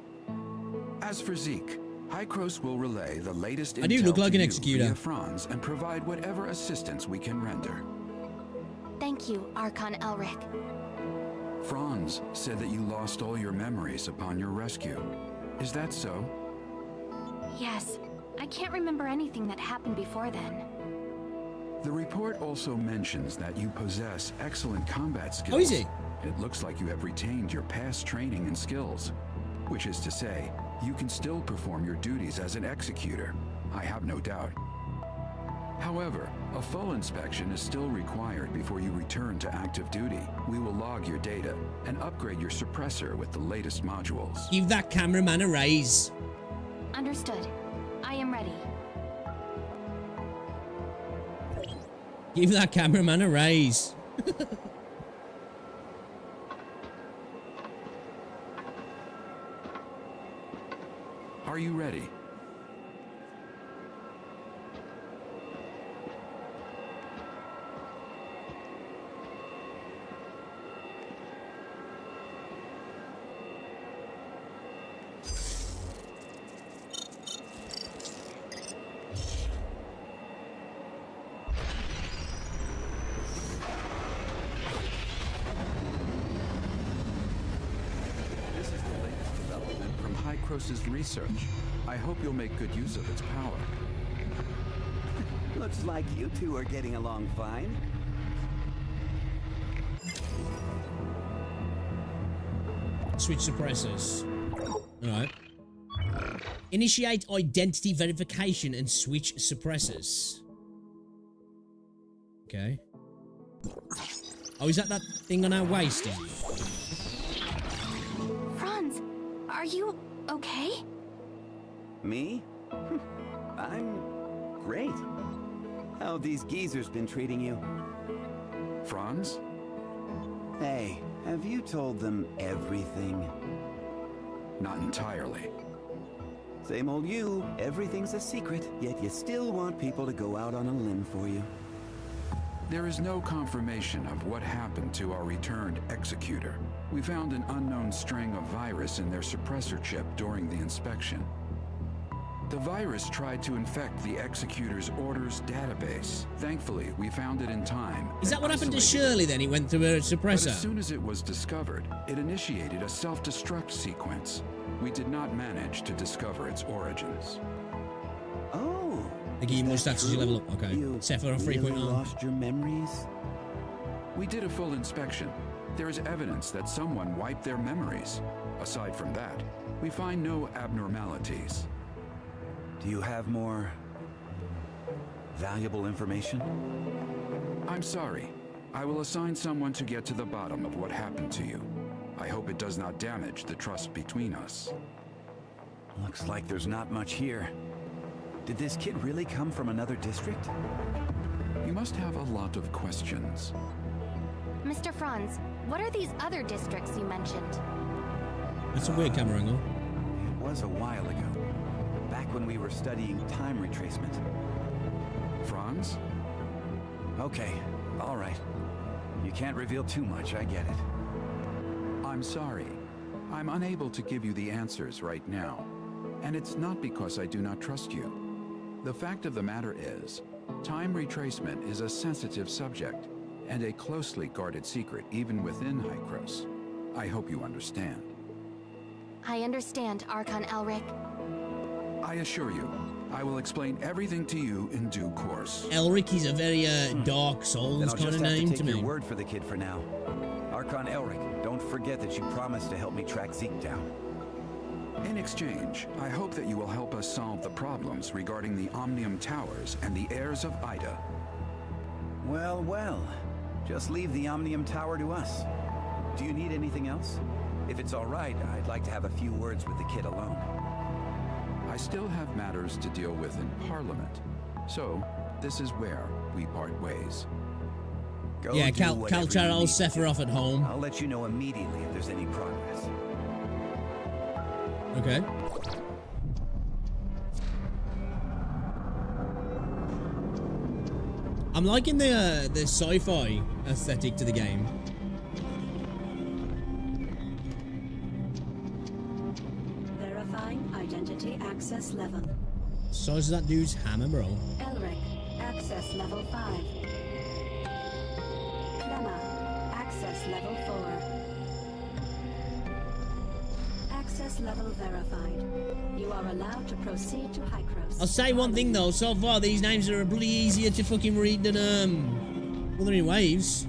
As for Zeke, Hykros will relay the latest I do look like an executor. via Franz and provide whatever assistance we can render. Thank you, Archon Elric. Franz said that you lost all your memories upon your rescue. Is that so? Yes, I can't remember anything that happened before then. The report also mentions that you possess excellent combat skills. Oh, is it? It looks like you have retained your past training and skills, which is to say, you can still perform your duties as an executor. I have no doubt. However, a full inspection is still required before you return to active duty. We will log your data and upgrade your suppressor with the latest modules. Give that cameraman a raise. Understood. I am ready. Give that cameraman a raise. Are you ready? Hykros' research. I hope you'll make good use of its power. Looks like you two are getting along fine. Switch suppressors. Alright. Initiate identity verification and switch suppressors. Okay. Oh, is that thing on our waist? Franz, are you okay? Me? I'm great. How have these geezers been treating you? Franz? Hey, have you told them everything? Not entirely. Same old you. Everything's a secret, yet you still want people to go out on a limb for you. There is no confirmation of what happened to our returned executor. We found an unknown string of virus in their suppressor chip during the inspection. The virus tried to infect the Executor's orders database. Thankfully, we found it in time. Is that and what happened to isolated it. Shirley then? He went through a But suppressor. as soon as it was discovered, it initiated a self-destruct sequence. We did not manage to discover its origins. Oh. They give you more is that stats as you true? level up. Okay. You Sephiroth really 3.0. lost your memories? We did a full inspection. There is evidence that someone wiped their memories. Aside from that, we find no abnormalities. Do you have more valuable information? I'm sorry. I will assign someone to get to the bottom of what happened to you. I hope it does not damage the trust between us. Looks like there's not much here. Did this kid really come from another district? You must have a lot of questions. Mr. Franz, what are these other districts you mentioned? That's a weird camera angle. It was a while ago. Back when we were studying time retracement. Franz? Okay, all right. You can't reveal too much, I get it. I'm sorry. I'm unable to give you the answers right now. And it's not because I do not trust you. The fact of the matter is, time retracement is a sensitive subject and a closely guarded secret even within Hykros. I hope you understand. I understand, Archon Elric. I assure you, I will explain everything to you in due course. Elric is a very Dark Then Souls I'll kind just of have name to to take your me. word for the kid for now. Archon Elric, don't forget that you promised to help me track Zeke down. In exchange, I hope that you will help us solve the problems regarding the Omnium Towers and the heirs of Ida. Well, well. Just leave the Omnium Tower to us. Do you need anything else? If it's all right, I'd like to have a few words with the kid alone. I still have matters to deal with in Parliament, so this is where we part ways. Go Yeah, do Cal whatever you Charles need to do. Sephiroth at home. I'll let you know immediately if there's any progress. Okay. I'm liking the sci-fi aesthetic to the game. Verifying identity access level. Size of that dude's hammer, bro. Elric, access level 5. Clemma, access level 4. Access level verified. You are allowed to proceed to Hykros. I'll say one thing though, so far these names are bloody easier to fucking read than Wuthering Waves.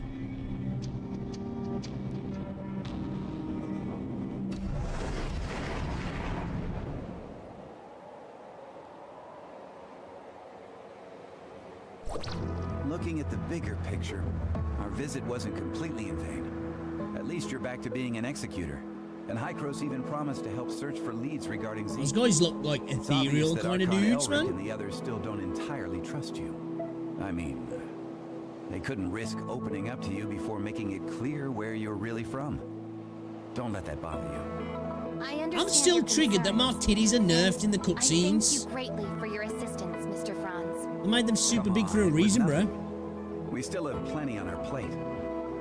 Looking at the bigger picture, our visit wasn't completely in vain. At least you're back to being an executor. And Hykros even promised to help search for leads regarding Zeke. Those guys look like It's obvious ethereal that kind of Archon dudes, Elric man. and the others still don't entirely trust you. I mean, they couldn't risk opening up to you before making it clear where you're really from. Don't let that bother you. I understand. I'm still your triggered that my concerns. titties are nerfed in the I thank you cutscenes. greatly for your assistance, Mr. Franz. I made them super Come big on, for a it was reason, nothing. bro. We still have plenty on our plate.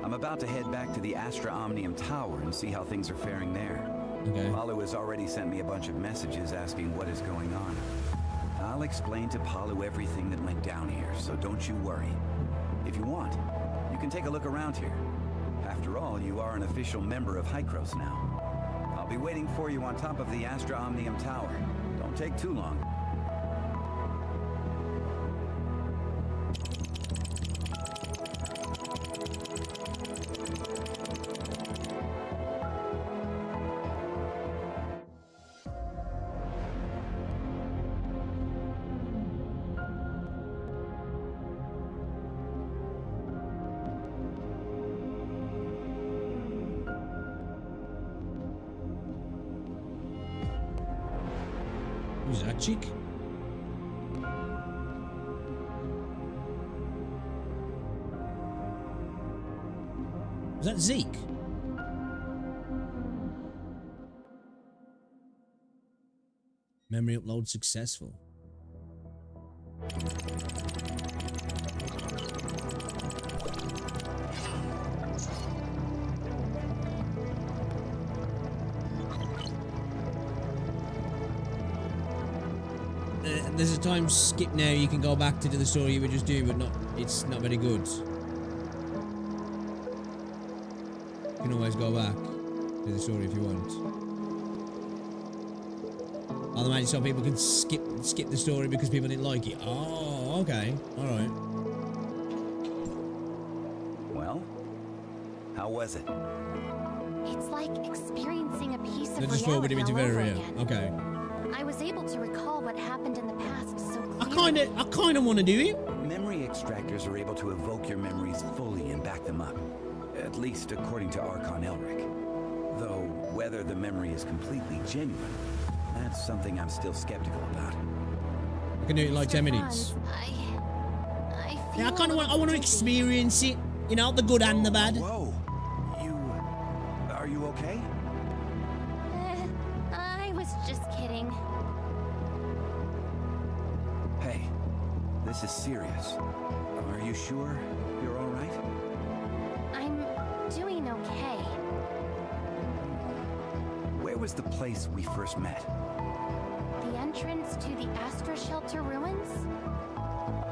I'm about to head back to the Astra Omnium Tower and see how things are faring there. Okay. Palu has already sent me a bunch of messages asking what is going on. I'll explain to Palu everything that went down here, so don't you worry. If you want, you can take a look around here. After all, you are an official member of Hykros now. I'll be waiting for you on top of the Astra Omnium Tower. Don't take too long. Who's that chick? Was that Zeke? Memory upload successful. there's a time skip now. You can go back to do the story you were just doing, but it's not very good. You can always go back to the story if you want. Otherwise, some people can skip the story because people didn't like it. Oh, okay, all right. Well, how was it? It's like experiencing a piece of They just forwarded reality me to all over very again. Okay. I was able to recall what happened in the past so clearly. I kind of want to do it. Memory extractors are able to evoke your memories fully and back them up. At least according to Archon Elric. Though, whether the memory is completely genuine, that's something I'm still skeptical about. I can do it in like 10 minutes. I feel Yeah, I kind of want to experience it. You know, the good and the bad. Whoa! Are you okay? I was just kidding. Hey, this is serious. Are you sure you're all right? I'm doing okay. Where was the place we first met? The entrance to the Astra Shelter ruins?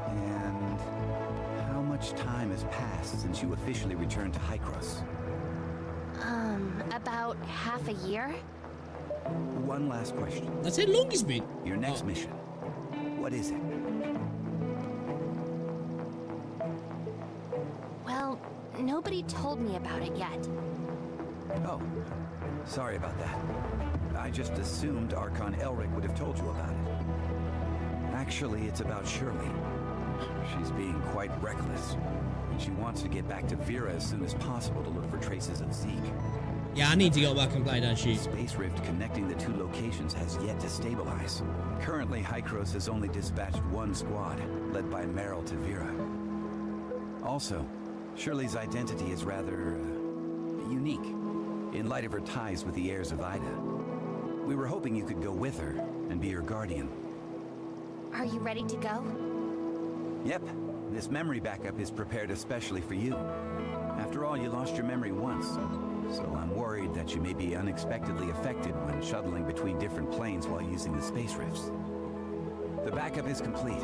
And how much time has passed since you officially returned to Hykros? About half a year? One last question. That's the longest bit. Your next mission. What is it? Well, nobody told me about it yet. Oh, sorry about that. I just assumed Archon Elric would have told you about it. Actually, it's about Shirley. She's being quite reckless, and she wants to get back to Vera as soon as possible to look for traces of Zeke. Yeah, I need to go back and play that shit. The space rift connecting the two locations has yet to stabilize. Currently, Hykros has only dispatched one squad, led by Meryl to Vera. Also, Shirley's identity is rather unique, in light of her ties with the heirs of Ida. We were hoping you could go with her and be her guardian. Are you ready to go? Yep, this memory backup is prepared especially for you. After all, you lost your memory once, so I'm worried that you may be unexpectedly affected when shuttling between different planes while using the space rifts. The backup is complete.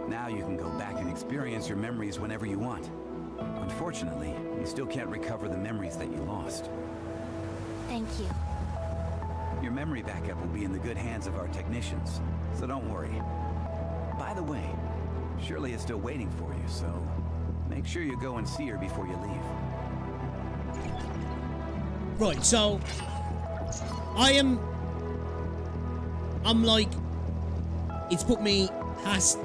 Now you can go back and experience your memories whenever you want. Unfortunately, you still can't recover the memories that you lost. Thank you. Your memory backup will be in the good hands of our technicians, so don't worry. By the way, Shirley is still waiting for you, so make sure you go and see her before you leave. Right, so I'm like, it's put me past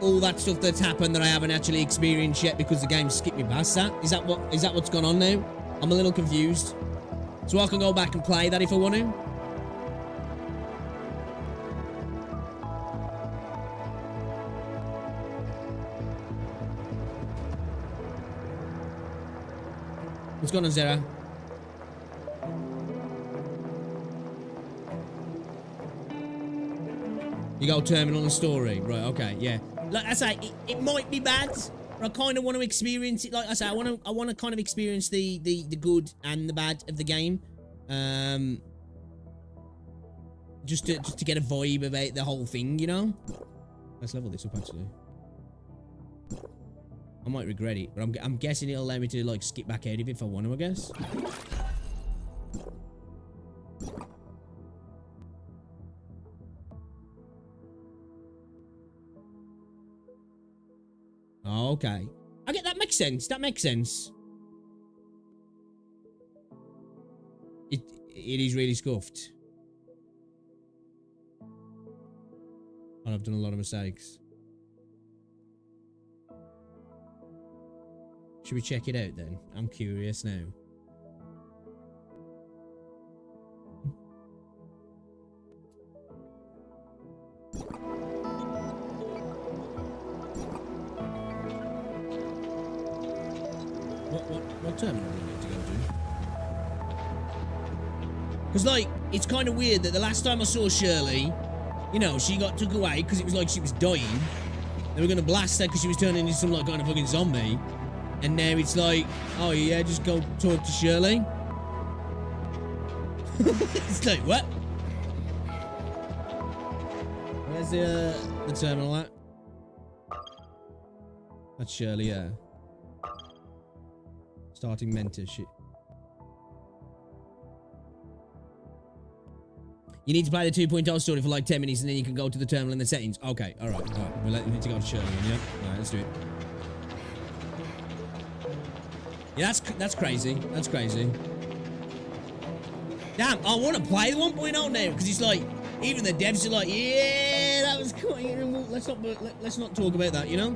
all that stuff that's happened that I haven't actually experienced yet because the game skipped me past that. Is that what's gone on now? I'm a little confused. So I can go back and play that if I want to. What's going on, Zara? You go terminal and story. Right, okay, yeah. Like I say, it might be bad, but I kind of want to experience it. Like I say, I want to kind of experience the good and the bad of the game. Just to get a vibe about the whole thing, you know? Let's level this up, actually. I might regret it, but I'm guessing it'll allow me to, like, skip back out of it if I want to, I guess. Oh, okay. I get that makes sense. That makes sense. It is really scuffed. And I've done a lot of mistakes. Should we check it out then? I'm curious now. What terminal do I need to go to? Because, like, it's kind of weird that the last time I saw Shirley, you know, she got took away because it was like she was dying. They were going to blast her because she was turning into some, like, kind of fucking zombie. And now it's like, oh yeah, just go talk to Shirley. It's like, what? Where's the terminal at? That's Shirley, yeah. Starting mentorship. You need to play the 2.0 story for like 10 minutes and then you can go to the terminal in the settings. Okay, alright. We'll let you need to go to Shirley then, yeah? Alright, let's do it. Yeah, that's crazy. That's crazy. Damn, I want to play the 1.0 now because it's like, even the devs are like, yeah, that was cool. Let's not talk about that, you know?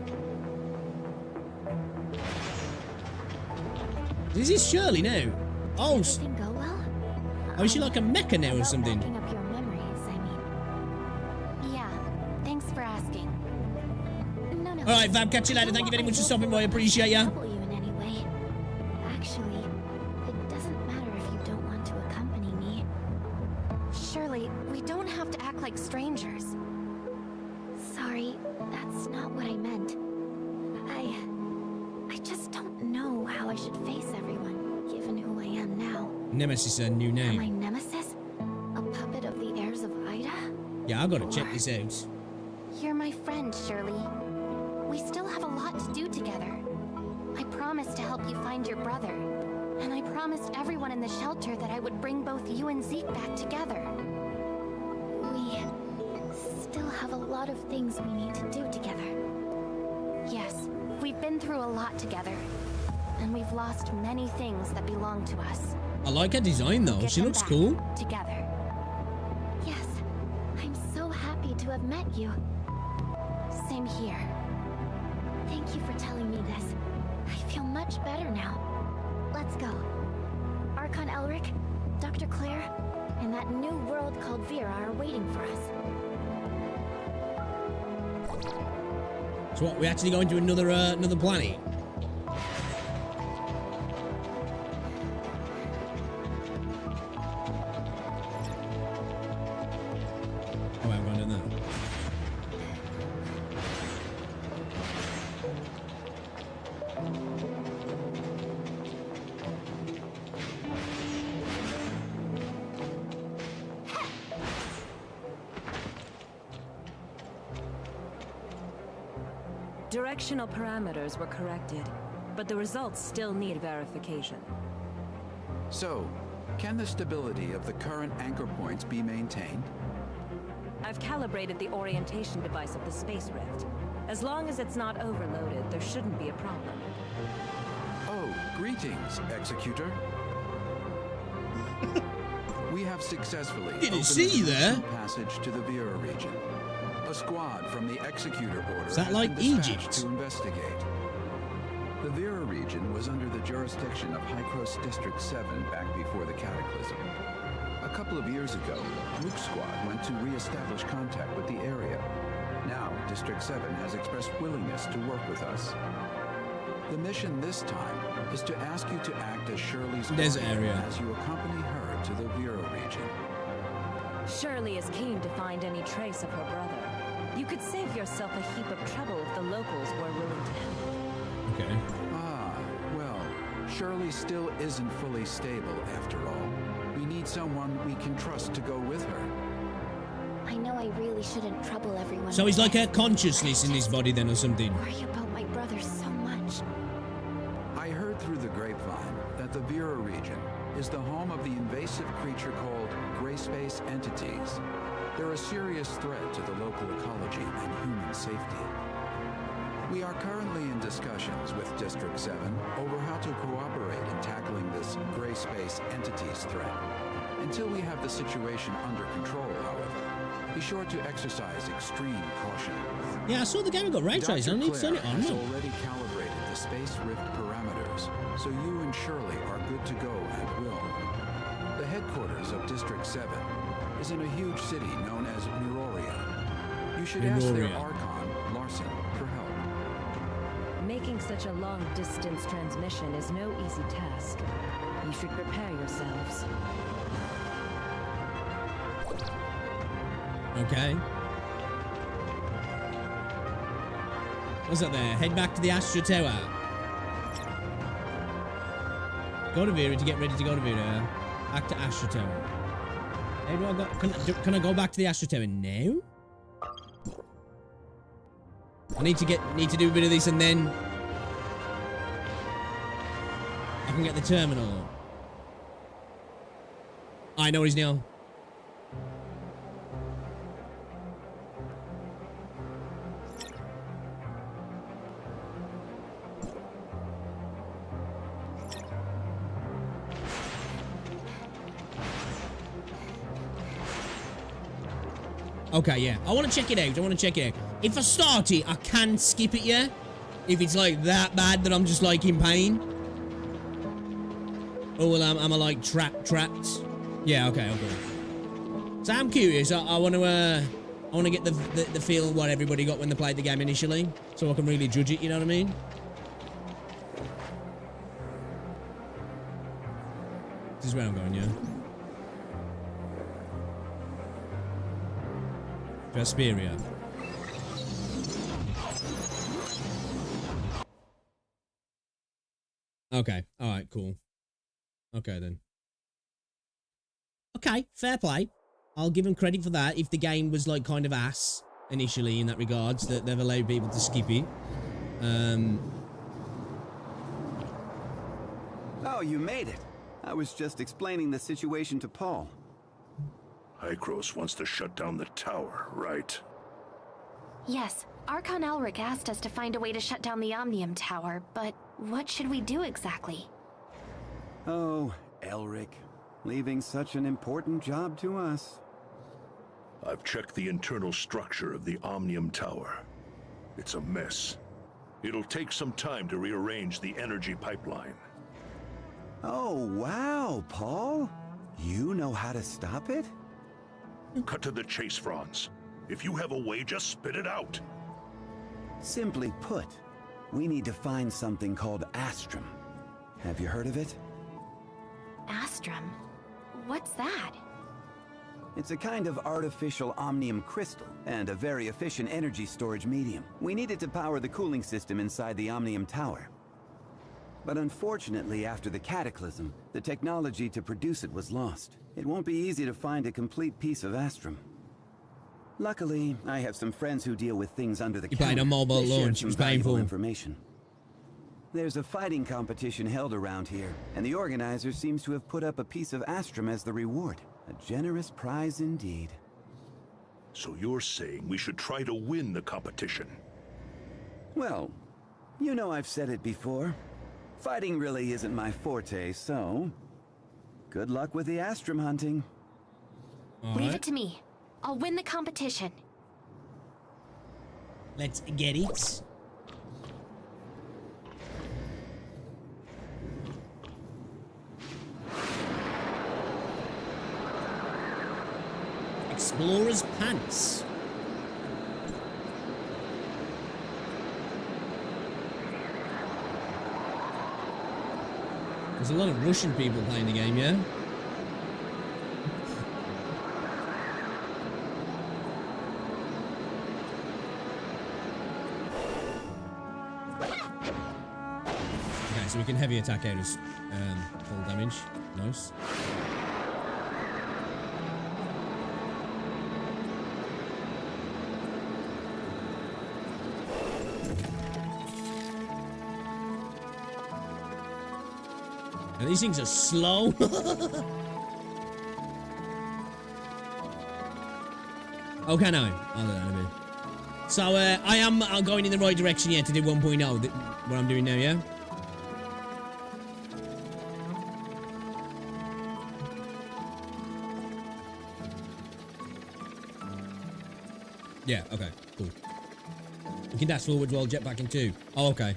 Is this Shirley now? Oh, Everything go well? oh, is she like a mecha now or About something? backing up your memories, I mean. Yeah, thanks for asking. No. All right, Fab, catch you later. Thank you very much for stopping by. I appreciate ya. Trouble you in any way. Actually, it doesn't matter if you don't want to accompany me. Shirley, we don't have to act like strangers. Sorry, that's not what I meant. I just don't know how I should face everyone, given who I am now. Nemesis, a new Am I name. Nemesis? A puppet of the heirs of Ida? Yeah, I gotta check this out. You're my friend, Shirley. We still have a lot to do together. I promised to help you find your brother. And I promised everyone in the shelter that I would bring both you and Zeke back together. We still have a lot of things we need to do together. Yes, we've been through a lot together. And we've lost many things that belong to us. I like her design though. Get She them looks back cool. Together. Yes, I'm so happy to have met you. Same here. Thank you for telling me this. I feel much better now. Let's go. Archon Elric, Dr. Claire, and that new world called Vera are waiting for us. So what, we actually going to another planet? Oh, I'm going down there. Directional parameters were corrected, but the results still need verification. So, can the stability of the current anchor points be maintained? I've calibrated the orientation device of the Space Rift. As long as it's not overloaded, there shouldn't be a problem. Oh, greetings, Executor. We have successfully Didn't see you there. passage to the Vera region. A squad from the Executor Order Is that has like been dispatched Egypt? to investigate. The Vera region was under the jurisdiction of Hycros District 7 back before the Cataclysm. A couple of years ago, Luke's squad went to re-establish contact with the area. Now, District 7 has expressed willingness to work with us. The mission this time is to ask you to act as Shirley's Desert guardian area. as you accompany her to the Vera region. Shirley is keen to find any trace of her brother. You could save yourself a heap of trouble if the locals were willing to help. Okay. Ah, well, Shirley still isn't fully stable after all. We need someone we can trust to go with her. I know I really shouldn't trouble everyone. So he's like her consciousness in his body then or something. I worry about my brother so much. I heard through the grapevine that the Vera region is the home of the invasive creature called gray space entities. They're a serious threat to the local ecology and human safety. We are currently in discussions with District 7 over how to cooperate in tackling this gray space entities threat. Until we have the situation under control, however, be sure to exercise extreme caution. Yeah, I saw the game got ray tracing. I need to turn it on. has No. already calibrated the Space Rift parameters, so you and Shirley are good to go at will. The headquarters of District 7 is in a huge city known as Miroria. You should ask their Miroria. Archon, Larson, for help. Making such a long-distance transmission is no easy task. You should prepare yourselves. Okay. What's that there? Head back to the Astra Tower. Go to Vera to get ready to go to Vera. Back to Astra Tower. How do I go? Can I go back to the Astra Tower now? I need to do a bit of this and then I can get the terminal. I know what he's now. Okay, yeah. I want to check it out. If I start it, I can skip it, yeah? If it's, like, that bad that I'm just, like, in pain. Or well, am I, like, trapped? Yeah, okay. So I'm curious. I want to get the feel of what everybody got when they played the game initially. So I can really judge it, you know what I mean? This is where I'm going, yeah? Vesperia. Okay. Alright, cool. Okay, then. Okay, fair play. I'll give them credit for that. If the game was, like, kind of ass initially in that regards, that they've allowed people to skip it. Oh, you made it. I was just explaining the situation to Paul. Hykros wants to shut down the tower, right? Yes, Archon Elric asked us to find a way to shut down the Omnium Tower, but what should we do exactly? Oh, Elric. Leaving such an important job to us. I've checked the internal structure of the Omnium Tower. It's a mess. It'll take some time to rearrange the energy pipeline. Oh, wow, Paul. You know how to stop it? Cut to the chase, Franz. If you have a way, just spit it out. Simply put, we need to find something called Astrum. Have you heard of it? Astrum? What's that? It's a kind of artificial omnium crystal and a very efficient energy storage medium. We need it to power the cooling system inside the Omnium Tower. But unfortunately, after the cataclysm, the technology to produce it was lost. It won't be easy to find a complete piece of Astrum. Luckily, I have some friends who deal with things under the counter. You played a mobile They shared launch. It some was valuable painful. information. There's a fighting competition held around here, and the organizer seems to have put up a piece of Astrum as the reward. A generous prize indeed. So you're saying we should try to win the competition? Well, you know I've said it before. Fighting really isn't my forte, so good luck with the Astrum hunting. Leave it to me. I'll win the competition. Let's get it. Explorer's Pants. There's a lot of Russian people playing the game, yeah? Okay, so we can heavy attack out as full damage. Nice. And these things are slow. Okay, no. I'll do that in a bit. So, I am going in the right direction, yeah, to do 1.0. What I'm doing now, yeah? Yeah, okay, cool. We can dash forwards while jetpacking too. Oh, okay.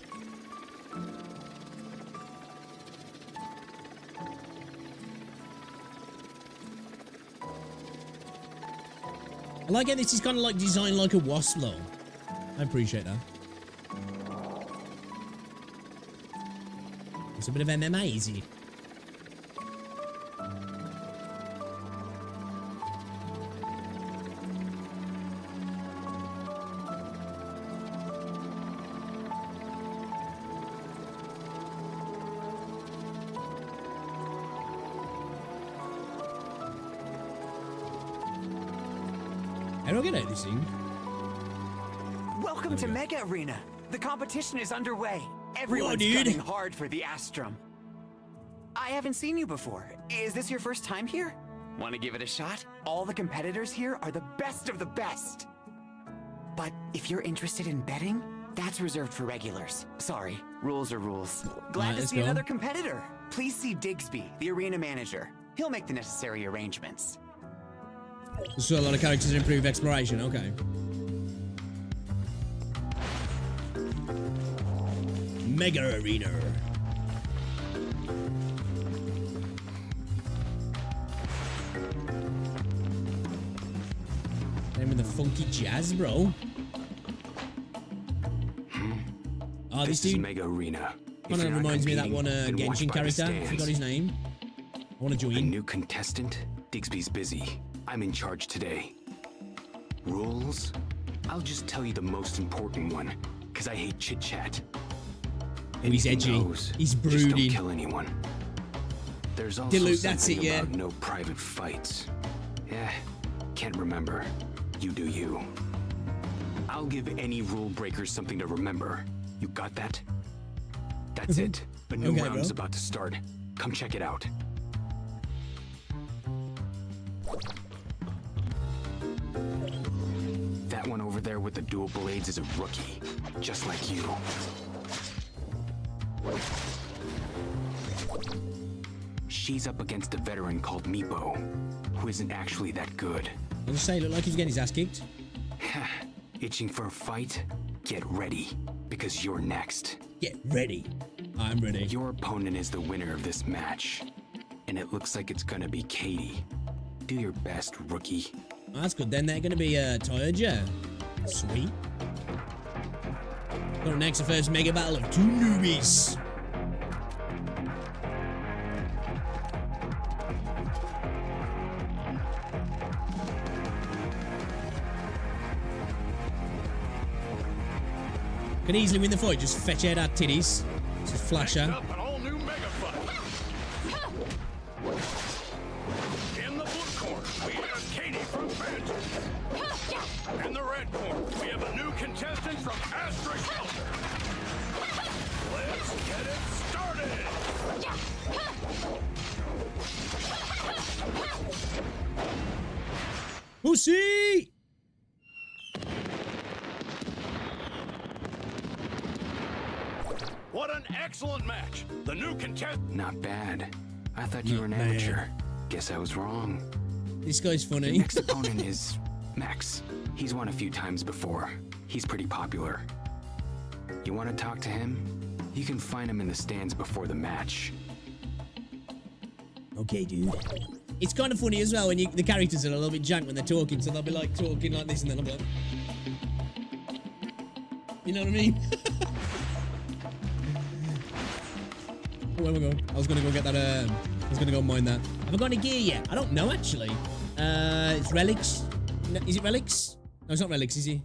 I like how this is kind of like designed like a wasp though. I appreciate that. It's a bit of MMA, easy. How do I get out of this thing? Welcome Welcome to Mega Arena. The competition is underway. Everyone's dude. gunning hard for the Astrum. I haven't seen you before. Is this your first time here? Want to give it a shot? All the competitors here are the best of the best. But if you're interested in betting, that's reserved for regulars. Sorry, rules are rules. Glad to see another competitor. Please see Digsby, the arena manager. He'll make the necessary arrangements. So a lot of characters to improve exploration, okay. Mega Arena. Name with the funky jazz, bro. Oh, this dude. Mega Arena. Kind of reminds me of that one Genshin character. I forgot his name. I want to join. A new contestant? Digsby's busy. I'm in charge today. Rules? I'll just tell you the most important one, because I hate chit-chat. Oh, he's edgy. He's brooding. Just don't kill anyone. There's also Luke, something that's it, yeah. about no private fights. Yeah, can't remember. You do you. I'll give any rule breakers something to remember. You got that? That's it. A new round's about to start. Come check it out. That one over there with the dual blades is a rookie, just like you. She's up against a veteran called Meepo, who isn't actually that good. I'll just say, look like he's getting his ass kicked. Itching for a fight? Get ready, because you're next. Get ready. I'm ready. Your opponent is the winner of this match, and it looks like it's gonna be Katie. Do your best, rookie. Oh, that's good then. They're gonna be tired, yeah. Sweet. Got next, the first mega battle of two newbies. Can easily win the fight. Just fetch out our titties. Just flash her. Next up, an all-new mega fight. In the blue corner, we have Katie from Phantom. In the red corner, we have a new contestant from Astra Shelter. Let's get it started. Pussy! What an excellent match. The new contestant. Not bad. I thought you were an amateur. Guess I was wrong. This guy's funny. The next opponent is Max. He's won a few times before. He's pretty popular. You want to talk to him? You can find him in the stands before the match. Okay, dude. It's kind of funny as well when the characters are a little bit jank when they're talking, so they'll be like talking like this and then I'm like... You know what I mean? Where am I going? I was gonna go get that, I was gonna go mine that. Have I got any gear yet? I don't know, actually. It's relics. No, is it relics? No, it's not relics, is he?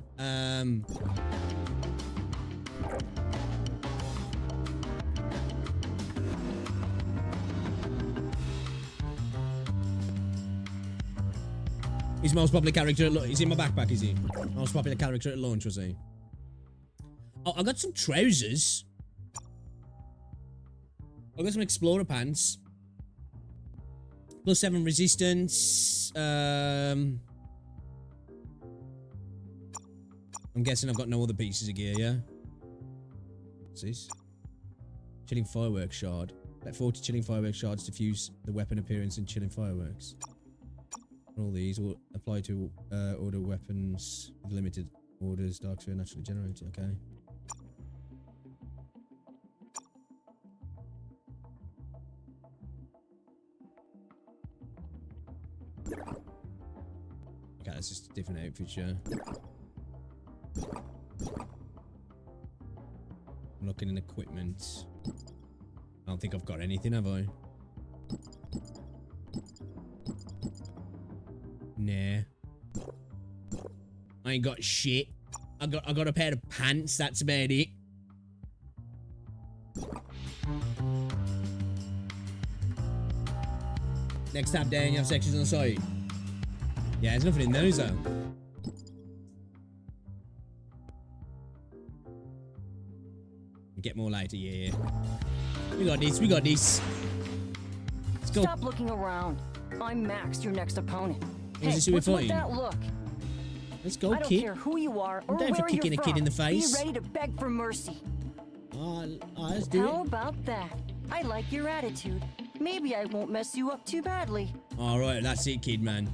He's most popular character at launch. Is he in my backpack, is he? Most popular character at launch, was he? Oh, I got some trousers. I got some explorer pants. +7 resistance. I'm guessing I've got no other pieces of gear, yeah? What's this? Chilling fireworks shard. Let 40 chilling fireworks shards diffuse the weapon appearance in chilling fireworks. All these will apply to order weapons with limited orders. Dark sphere naturally generated. Okay. Okay, that's just a different outfit, yeah. I'm looking in equipment. I don't think I've got anything, have I? Nah. I ain't got shit. I got a pair of pants, that's about it. Next tab down, you have sections on the side. Yeah, there's nothing in those though. Get more later, yeah. We got this, we got this. Let's go. Stop looking around. I'm Max, your next opponent. Is this who we're what's with fighting? that look? Let's go, I don't kid. care who you are or I'm down where for kicking you're a kid in the from. face. Be ready to beg for mercy. Let's do How it. about that? I like your attitude. Maybe I won't mess you up too badly. Alright, that's it, kid, man.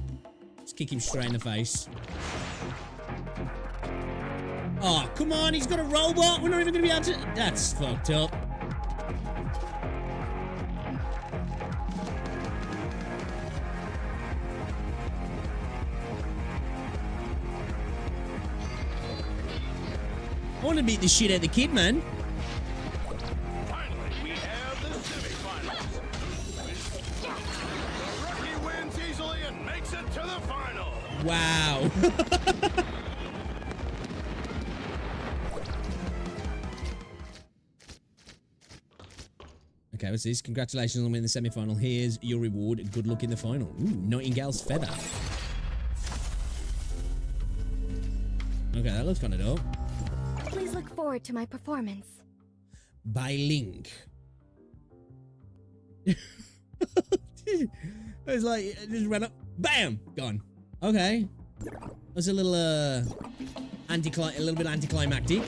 Let's kick him straight in the face. Oh, come on, he's got a robot. We're not even going to be able to... That's fucked up. I want to beat the shit out of the kid, man. Finally, we have the semifinals. The rookie wins easily and makes it to the final. Wow. Okay, what's this? Congratulations on winning the semi-final. Here's your reward. Good luck in the final. Ooh, Nightingale's feather. Okay, that looks kind of dope. Please look forward to my performance. By Link. It's like, it just ran up. Bam! Gone. Okay. That's a little, a little bit anticlimactic.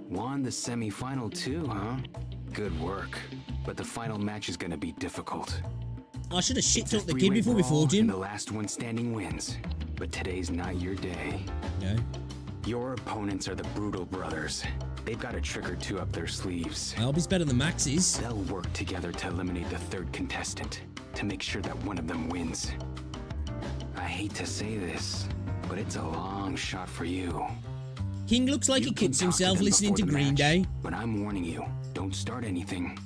Won the semi-final too, huh? Good work. But the final match is gonna be difficult. I should have shit talked the kid Three-way before we brawl, fought him. and the last one standing wins. But today's not your day. Okay. Your opponents are the Brutal Brothers. They've got a trick or two up their sleeves. I hope he's better than Max's. They'll work together to eliminate the third contestant, to make sure that one of them wins. I hate to say this, but it's a long shot for you. King looks like he cuts himself listening to Green Day. But I'm warning you, don't start anything.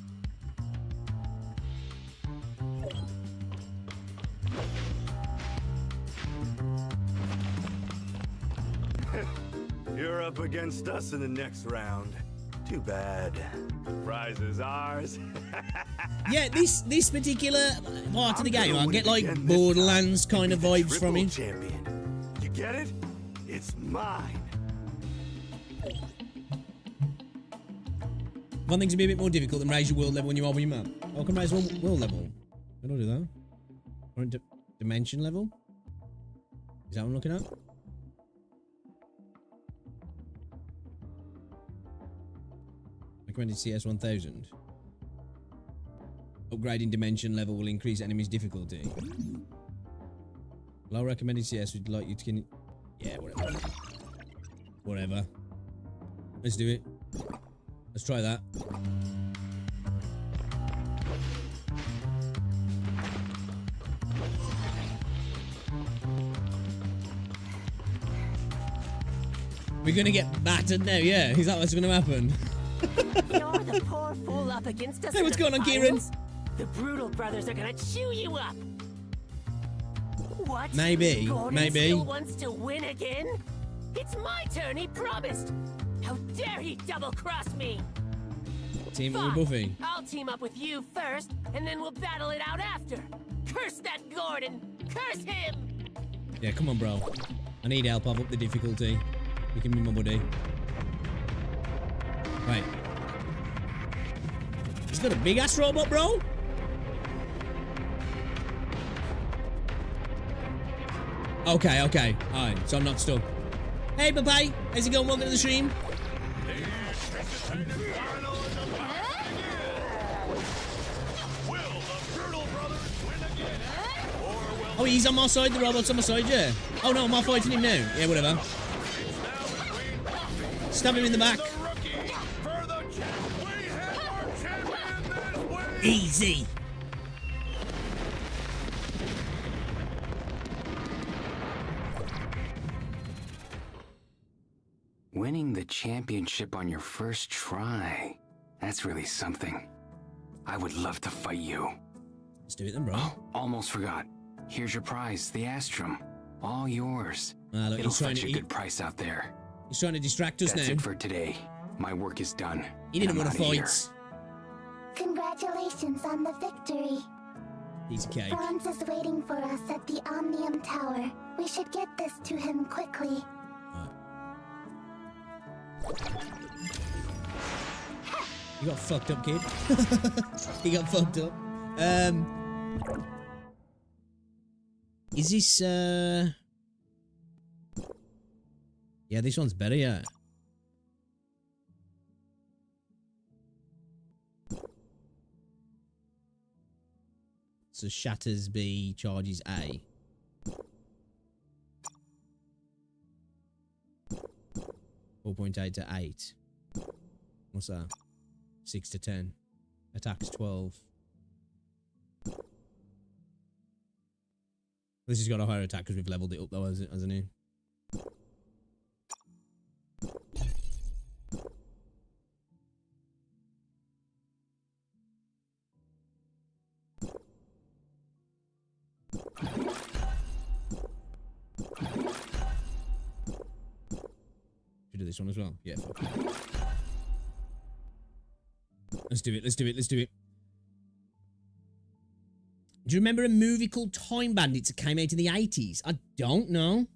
You're up against us in the next round. Too bad. The prize is ours. Yeah, this particular part of the game, I get like Borderlands kind of vibes from it. Champion. You get it? It's mine. One thing to be a bit more difficult than raise your world level when you are on your map. Oh, I can raise one world level. How do I do that? Or dimension level? Is that what I'm looking at? Recommended CS 1000. Upgrading dimension level will increase enemies' difficulty. Low recommended CS would like you to get... Yeah, whatever. Whatever. Let's do it. Let's try that. We're gonna get battered now, yeah? Is that what's gonna happen? You're the poor fool up against us. Hey, what's going on, Kieran? The Brutal Brothers are gonna chew you up. What? Maybe, Gordon maybe. still wants to win again? It's my turn, he promised. How dare he double-cross me? Team Fuck. with Buffy. I'll team up with you first, and then we'll battle it out after. Curse that Gordon! Curse him! Yeah, come on, bro. I need help. I've upped the difficulty. You can be my buddy. Right. He's got a big ass robot, bro. Okay, okay. Alright, so I'm not stuck. Hey, bye-bye. How's it going? Welcome to the stream. Oh, he's on my side. The robot's on my side, yeah. Oh, no, am I fighting him now? Yeah, whatever. Stab him in the back. Easy. Winning the championship on your first try. That's really something. I would love to fight you. Let's do it then, bro. Oh, almost forgot. Here's your prize, the Astrum. All yours. Look, It'll he's trying fetch to a good price out there. He's trying to distract us That's now. it for today. My work is done. He didn't and I'm want to outta here. fight. Congratulations on the victory. Piece of cake. Franz is waiting for us at the Omnium Tower. We should get this to him quickly. You got fucked up, kid. You got fucked up. Is this, yeah, this one's better, yeah. So shatters B, charges A. 4.8 to 8. What's that? 6 to 10. Attacks 12. This has got a higher attack because we've leveled it up though, hasn't it? Should do this one as well. Yeah. Fuck it. Let's do it. Let's do it. Let's do it. Do you remember a movie called Time Bandits that came out in the 80s? I don't know.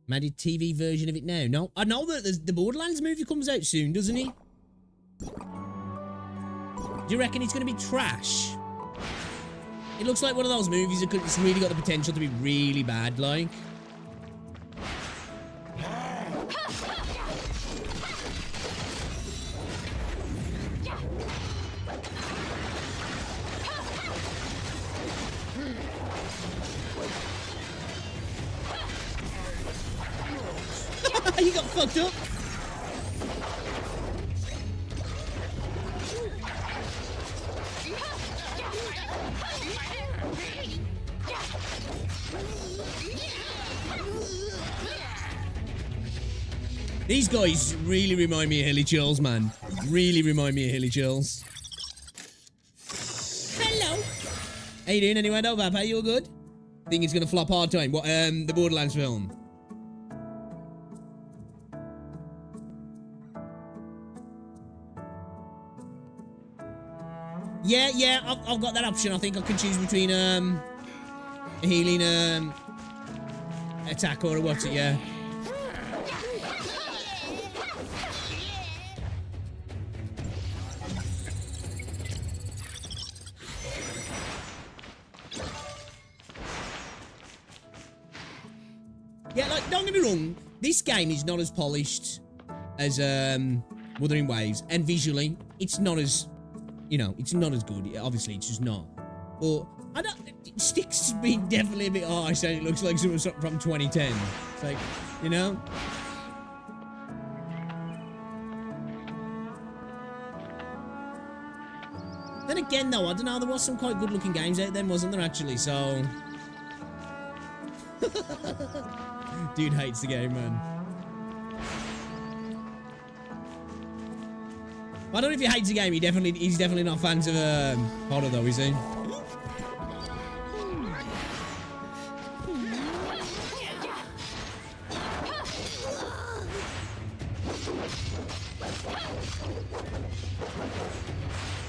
Made a TV version of it now. No, I know that the Borderlands movie comes out soon, doesn't it? Do you reckon it's going to be trash? It looks like one of those movies that it's really got the potential to be really bad, like. You got fucked up. These guys really remind me of Hilly Chills, man. Really remind me of Hilly Chills. Hello. How you doing anyway, though, Papa? You all good? Think it's gonna flop hard time. What, the Borderlands film? Yeah, I've got that option. I think I can choose between a healing attack or a what's it, yeah. Yeah, like, don't get me wrong, this game is not as polished as Wuthering Waves, and visually, it's not as, you know, it's not as good. Obviously, it's just not. But I don't. Sticks being definitely a bit harsh. And it looks like something from 2010. It's like, you know. Then again, though, I don't know. There was some quite good-looking games out then, wasn't there? Actually, so. Dude hates the game, man. I don't know if he hates the game. He's definitely not fans of horror, though, is he?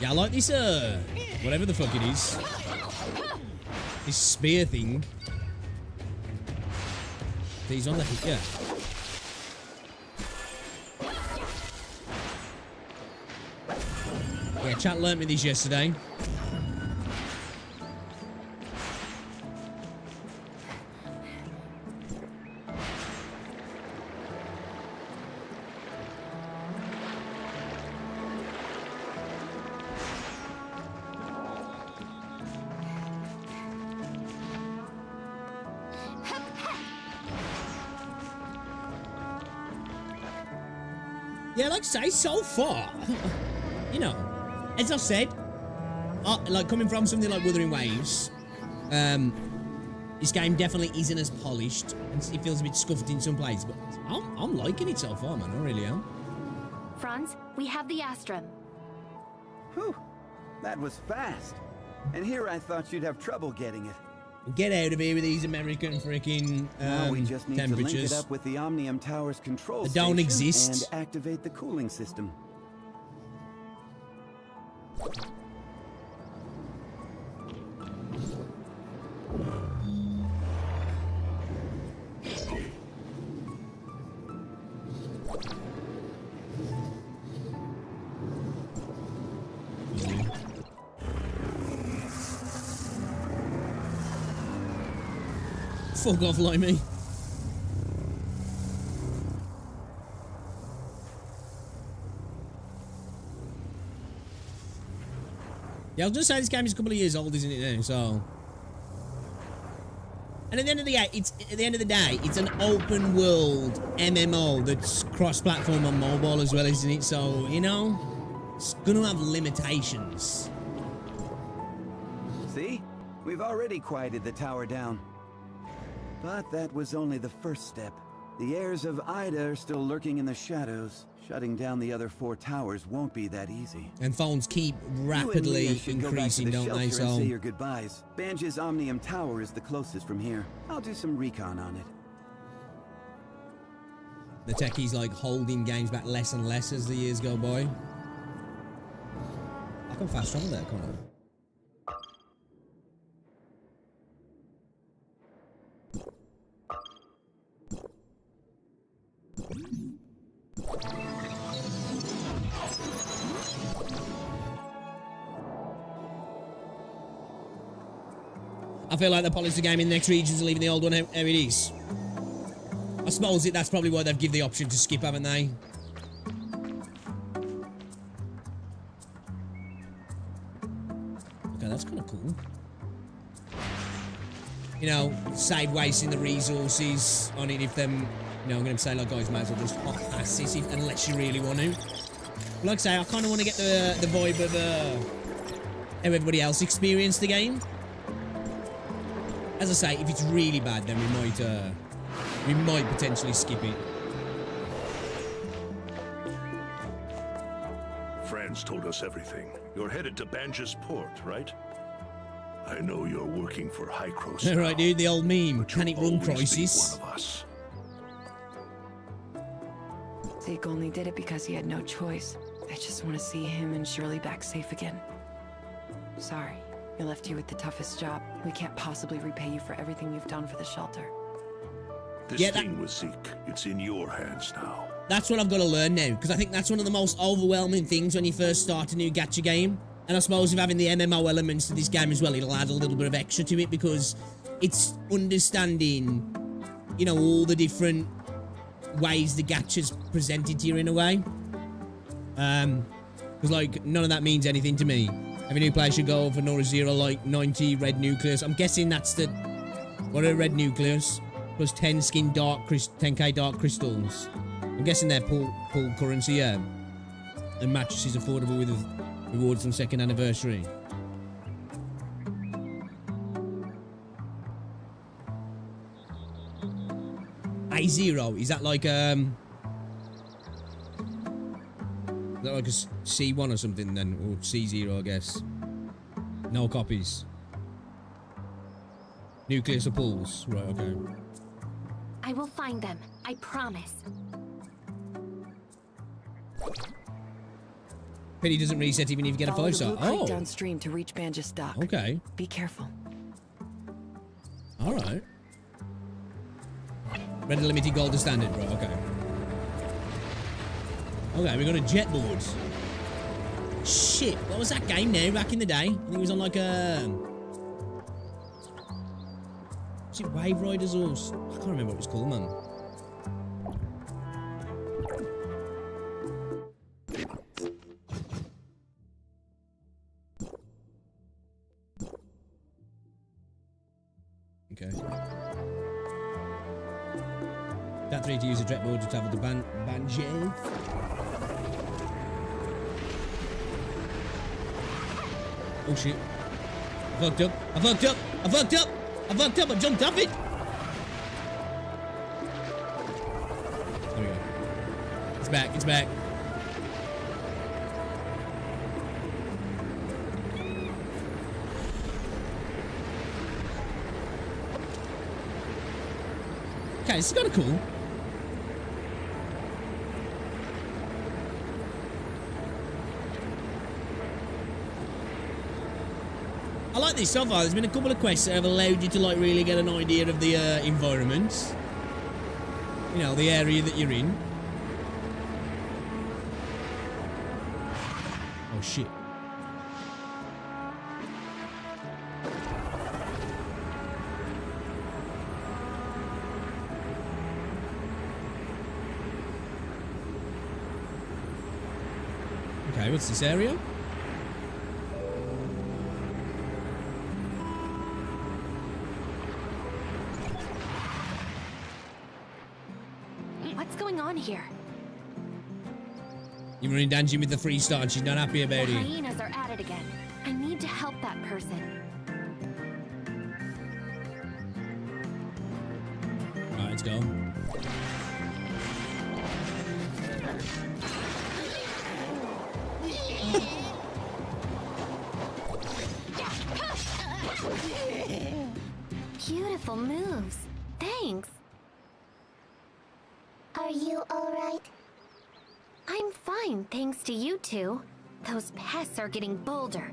Yeah, I like this whatever the fuck it is. This spear thing. He's on the yeah. Yeah, chat learnt me this yesterday. Yeah, like I say, so far, you know, as I said, like coming from something like Wuthering Waves, this game definitely isn't as polished, and it feels a bit scuffed in some places, but I'm liking it so far, man. I really am. Franz, we have the Astrum. Whew, that was fast. And here I thought you'd have trouble getting it. Get out of here with these American freaking now we just need temperatures. to link it up with the Omnium Tower's control They station don't exist. and activate the cooling system. Fuck off, like me. Yeah, I was just saying this game is a couple of years old, isn't it now? So, and at the end of the day, it's an open world MMO that's cross-platform on mobile as well, isn't it? So, you know, it's gonna have limitations. See? We've already quieted the tower down. But that was only the first step. The heirs of Ida are still lurking in the shadows. Shutting down the other 4 towers won't be that easy. And phones keep rapidly increasing, don't they? So, say your goodbyes. Banj's Omnium Tower is the closest from here. I'll do some recon on it. the techies like holding games back less and less as the years go by. I can fast travel there, can't I? I feel like they polished the game in the next regions and leaving the old one how it is. I suppose that's probably why they've given the option to skip, haven't they? Okay, that's kind of cool. You know, save wasting the resources on it if them... You know, I'm going to say, like, guys, might as well just hop past this unless you really want to. But like I say, I kind of want to get the vibe of how everybody else experienced the game. As I say, if it's really bad, then we might potentially skip it. Franz told us everything. You're headed to Banja's port, right? I know you're working for Hycros. Right, dude, the old meme. Can it run crisis? One of us. Zeke only did it because he had no choice. I just want to see him and Shirley back safe again. Sorry, we left you with the toughest job. We can't possibly repay you for everything you've done for the shelter. This thing with Zeke, it's in your hands now. That's what I've got to learn now, because I think that's one of the most overwhelming things when you first start a new gacha game. And I suppose with having the MMO elements to this game as well, it'll add a little bit of extra to it, because it's understanding, you know, all the different ways the gacha's presented to you in a way. Because, like, none of that means anything to me. Every new player should go for Nora Zero, like, 90 red nucleus. I'm guessing that's the... What are red nucleus? Plus 10 skin dark 10k dark crystals. I'm guessing they're pool currency, yeah. And mattresses affordable with rewards on second anniversary. A0, is that like is that like a C1 or something then? Or C0, I guess. No copies. Nucleus or pools. Right, okay. I will find them. I promise. Pity doesn't reset even if you get a 5-star. Oh! Downstream to reach Banja's dock. Okay. Be careful. Alright. Red limited gold to standard, right, okay. Okay, we got a jet board. Shit, what was that game now back in the day? I think it was on like a... Was it Wave Riders or... I can't remember what it was called, man. Okay. That 3 to use a jet board to travel to Banja. Oh shit. I fucked up. I fucked up. I fucked up. I fucked up. I jumped off it. There we go. It's back. It's back. Okay, this is kind of cool. I like this so far. There's been a couple of quests that have allowed you to like really get an idea of the environment. You know, the area that you're in. Oh shit. Okay, what's this area? What's going on here? You're running dancing with the free star and she's not happy about The it. hyenas are at it again. I need to help that person. Alright, let's go. Beautiful moves. Thanks. Are you alright? I'm fine, thanks to you two. Those pests are getting bolder.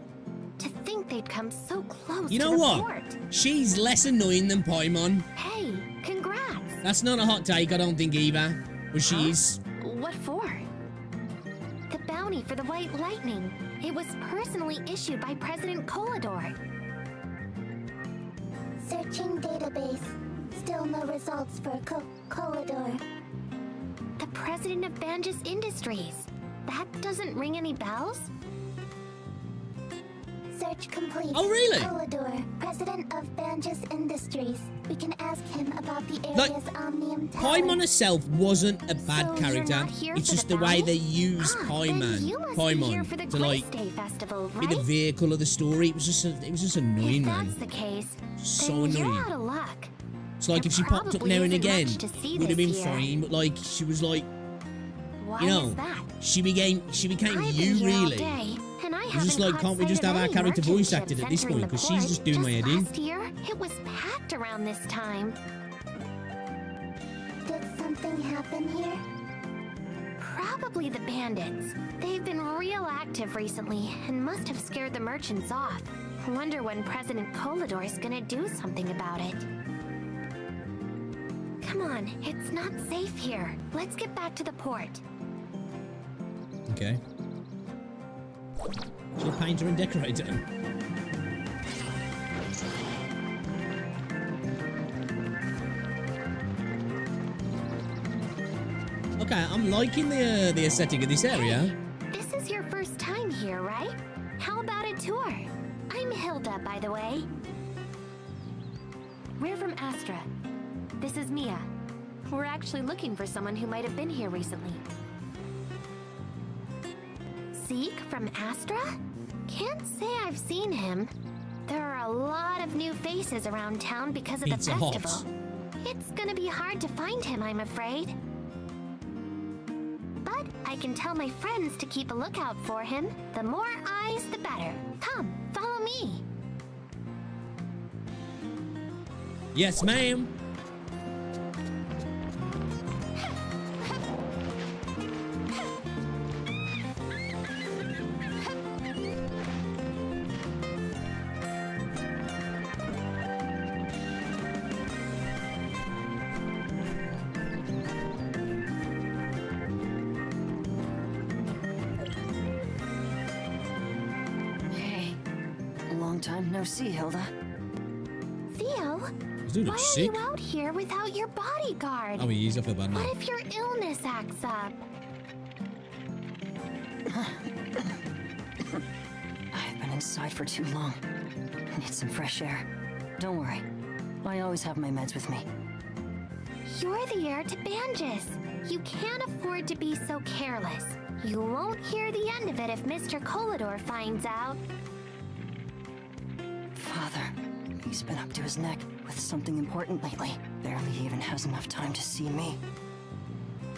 To think they'd come so close You to know the what? fort. She's less annoying than Paimon. Hey, congrats. That's not a hot take, I don't think either. But she is. What for? The bounty for the White Lightning. It was personally issued by President Kolador. Searching database. Still no results for Kolador. The president of Banjus Industries. That doesn't ring any bells? Search complete. Oh, really? Kolador, president of Banjus Industries. We can ask him about the Like, area's Omnium Tower. Paimon herself wasn't a bad So character. you're not here It's for just the the way bounty? they use Then you must be here Paimon for the to like Grace Day Festival, be right? the vehicle of the story. It was just annoying, If man. that's the case, So then you're annoying. out of luck. It's like There if she popped up probably now and isn't again, much to see would have this been year. fine. But like she was like, Why you know, is that? she became I've you been here all really. day, and I It's just haven't like, caught can't we sight just of have our any character merchant voice acted ships at this entering point? the Because she's port. just doing my head in. Last year, it was packed around this time. Did something happen here? Probably the bandits. They've been real active recently and must have scared the merchants off. Wonder when President Kolador is gonna do something about it. Come on, it's not safe here. Let's get back to the port. Okay. She'll paint her and decorate her. Okay, I'm liking the aesthetic of this area. This is your first time here, right? How about a tour? I'm Hilda, by the way. We're from Astra. This is Mia. We're actually looking for someone who might have been here recently. Zeke from Astra? Can't say I've seen him. There are a lot of new faces around town because of Pizza the Hut. festival. It's gonna be hard to find him, I'm afraid. But I can tell my friends to keep a lookout for him. The more eyes, the better. Come, follow me. Yes, ma'am. Hey, long time no see, Hilda. Theo, This dude why looks are sick. you out here without your bodyguard? Oh, he is. I feel bad now. What if your illness acts up? I've been inside for too long. I need some fresh air. Don't worry. I always have my meds with me. You're the heir to Banjus. You can't afford to be so careless. You won't hear the end of it if Mr. Kolador finds out. Father, he's been up to his neck with something important lately. Barely even has enough time to see me.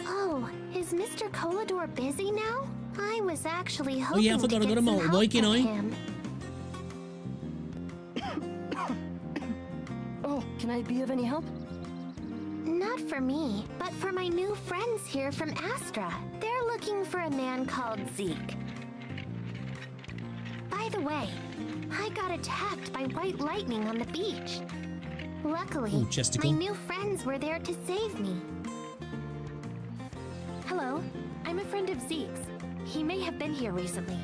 Oh, is Mr. Kolador busy now? I was actually hoping Oh yeah, I to forgot I get got a some help motorbike, you from know. him. Oh, can I be of any help? Not for me, but for my new friends here from Astra. They're looking for a man called Zeke. By the way, I got attacked by white lightning on the beach. Luckily, Ooh, chesticle. my new friends were there to save me. Hello, I'm a friend of Zeke's. He may have been here recently.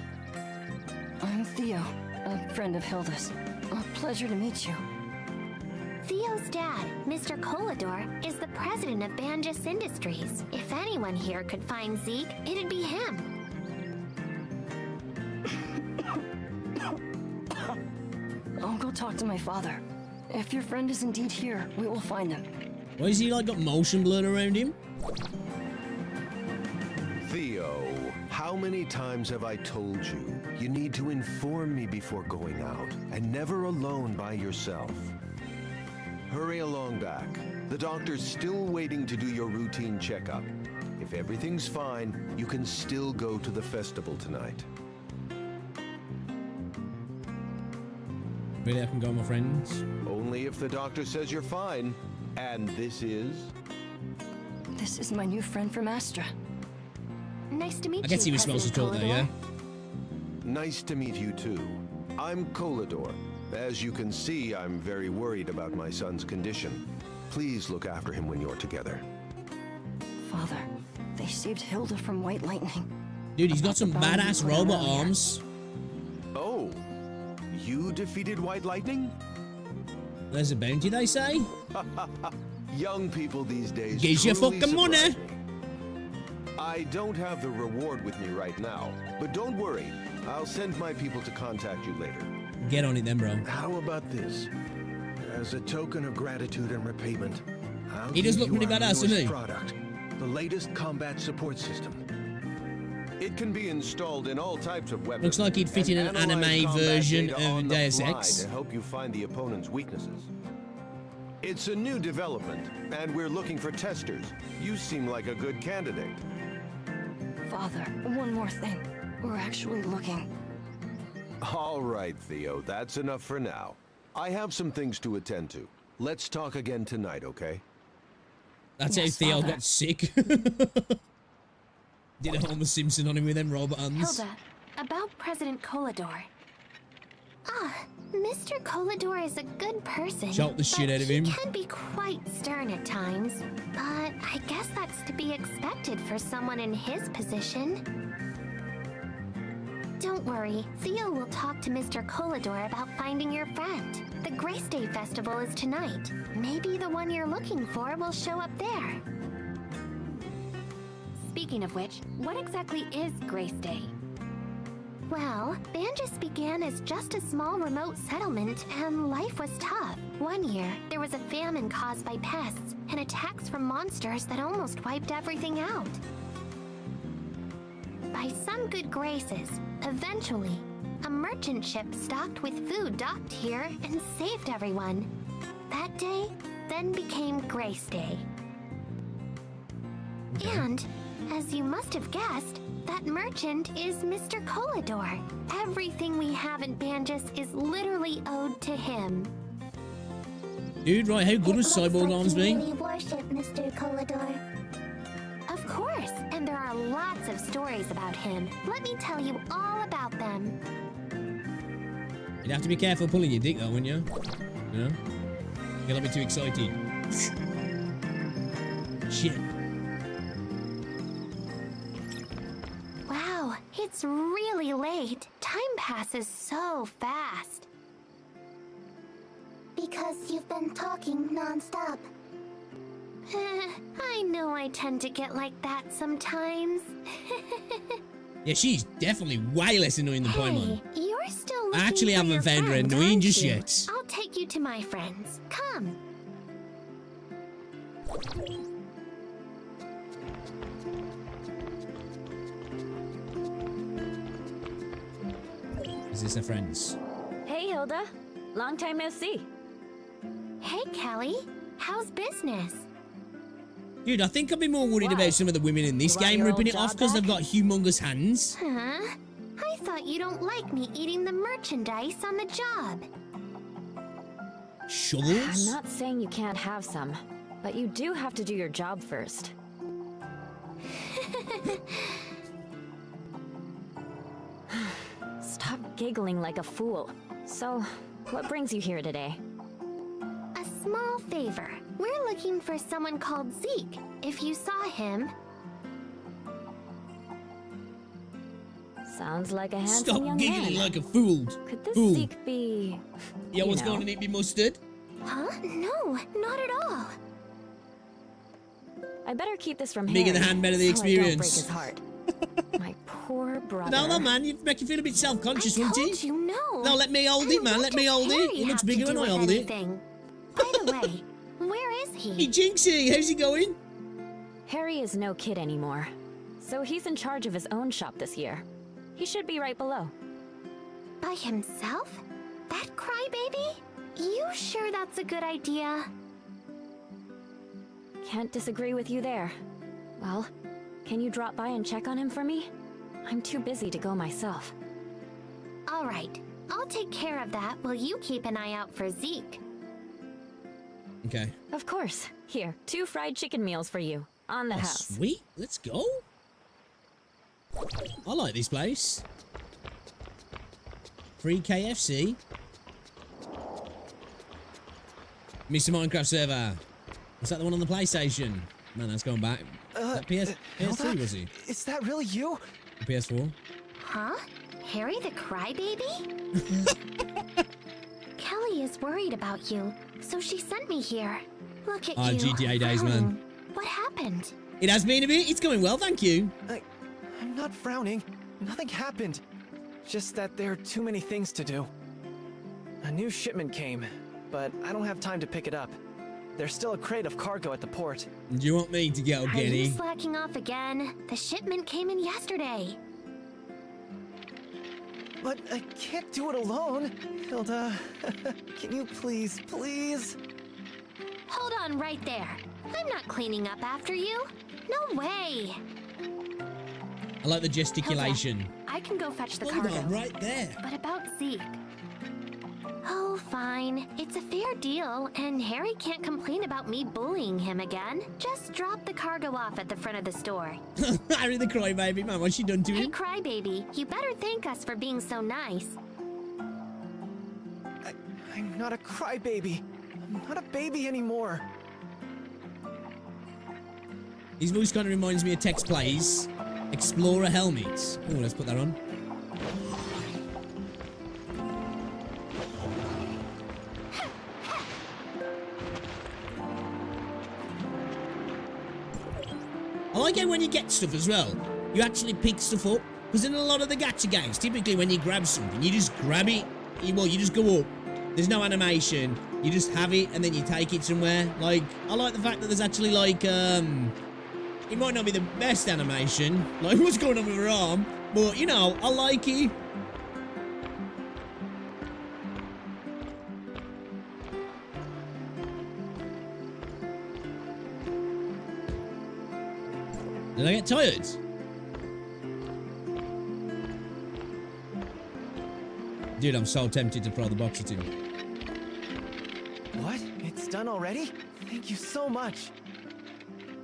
I'm Theo, a friend of Hilda's. A pleasure to meet you. Theo's dad, Mr. Kolador, is the president of Banjus Industries. If anyone here could find Zeke, it'd be him. I'll go talk to my father. If your friend is indeed here, we will find him. Why is he like got motion blur around him? Theo, how many times have I told you? You need to inform me before going out, and never alone by yourself. Hurry along back. The doctor's still waiting to do your routine checkup. If everything's fine, you can still go to the festival tonight. Really, I can go, my friends? Only if the doctor says you're fine. And this is? This is my new friend from Astra. Nice to meet you, I guess he was supposed to talk there, yeah? Nice to meet you too. I'm Kolador. As you can see, I'm very worried about my son's condition. Please look after him when you're together. Father, they saved Hilda from White Lightning. Dude, he's got some badass robot arms. Oh, you defeated White Lightning? There's a bounty, they say? Young people these days Gives you truly fucking money. surprise me. I don't have the reward with me right now, but don't worry. I'll send my people to contact you later. Get on it then, bro. How about this? As a token of gratitude and repayment, I'll He does give look you pretty our badass, doesn't newest he? product, the latest combat support system. It can be installed in all types of weapons. Looks like he'd fit in an and analyze anime combat version data of on the Deus fly Ex. to help you find the opponent's weaknesses. It's a new development, and we're looking for testers. You seem like a good candidate. Father, one more thing. We're actually looking. All right, Theo, that's enough for now. I have some things to attend to. Let's talk again tonight, okay? That's Yes, how Theo Father. got sick. Did a Homer Simpson on him with them robot hands. Hilda, about President Kolador. Ah, Mr. Kolador is a good person. Shout the shit out of him. He can be quite stern at times, but I guess that's to be expected for someone in his position. Don't worry, Theo will talk to Mr. Kolador about finding your friend. The Grace Day Festival is tonight. Maybe the one you're looking for will show up there. Speaking of which, what exactly is Grace Day? Well, Banjus began as just a small remote settlement, and life was tough. One year, there was a famine caused by pests and attacks from monsters that almost wiped everything out. By some good graces, eventually, a merchant ship stocked with food docked here and saved everyone. That day then became Grace Day. And, as you must have guessed, that merchant is Mr. Kolador. Everything we have in Banjus is literally owed to him. Dude, right, how good was Cyborg Arms being? Really worship Mr. Kolador. Of course, and there are lots of stories about him. Let me tell you all about them. You'd have to be careful pulling your dick though, wouldn't you? You know? You'll not be too excited. Shit. Wow, it's really late. Time passes so fast. Because you've been talking non-stop. I know I tend to get like that sometimes. Yeah, she's definitely way less annoying than Paimon. You're still looking I actually for haven't your found her friend, annoying aren't just you? yet. I'll take you to my friends. Come. Is this her friends? Hey, Hilda. Long time no see. Hey, Kelly. How's business? Dude, I think I'd be more worried about some of the women in this You want game your ripping old it off job because back? they've got humongous hands. Huh? I thought you don't like me eating the merchandise on the job. Shovels? I'm not saying you can't have some, but you do have to do your job first. Stop giggling like a fool. So, what brings you here today? A small favor. We're looking for someone called Zeke. If you saw him... Sounds like a handsome Stop young giggling man. like a fool. Could this Fool. Zeke be... Yeah, you what's know? going on? Eat me mustard? Huh? No, not at all. I better keep this from Making Harry, the hand better the so I don't break experience. his heart. My poor brother. No, man, you make you feel a bit self-conscious, won't told you no. No, let me hold it, man. Let me hold it. It looks bigger when I hold it. By the way, where is he? Hey, Jinxie, how's he going? Harry is no kid anymore, so he's in charge of his own shop this year. He should be right below. By himself? That crybaby? You sure that's a good idea? Can't disagree with you there. Well, can you drop by and check on him for me? I'm too busy to go myself. All right, I'll take care of that while you keep an eye out for Zeke. Okay. Of course. Here, 2 fried chicken meals for you. On the house. Sweet. Let's go. I like this place. Free KFC. Mr. Minecraft server. Was that the one on the PlayStation? Man, that's going back. PS3, was he? Is that really you? PS4. Huh? Harry the crybaby? Kelly is worried about you, so she sent me here. Look at you. GTA days, man. What happened? It has been a bit. It's going well, thank you. I'm not frowning. Nothing happened. Just that there are too many things to do. A new shipment came, but I don't have time to pick it up. There's still a crate of cargo at the port. Do you want me to go Are get you it? slacking off again? The shipment came in yesterday. But I can't do it alone. Hilda, can you please? Hold on right there. I'm not cleaning up after you. No way. I like the gesticulation. Hilda, I can go fetch the Hold cargo. on, right there. But about Zeke. Oh, fine. It's a fair deal, and Harry can't complain about me bullying him again. Just drop the cargo off at the front of the store. Harry the crybaby, man, what's she done to Hey, him? crybaby, you better thank us for being so nice. I'm not a crybaby. I'm not a baby anymore. His voice kind of reminds me of Tex Plays. Explorer helmets. Oh, let's put that on. I like it when you get stuff as well. You actually pick stuff up. Because in a lot of the gacha games, typically when you grab something, you just grab it. You just go up. There's no animation. You just have it and then you take it somewhere. Like, I like the fact that there's actually like, it might not be the best animation. Like, what's going on with her arm? But, you know, I like it. Did I get tired? Dude, I'm so tempted to throw the box at him. What? It's done already? Thank you so much.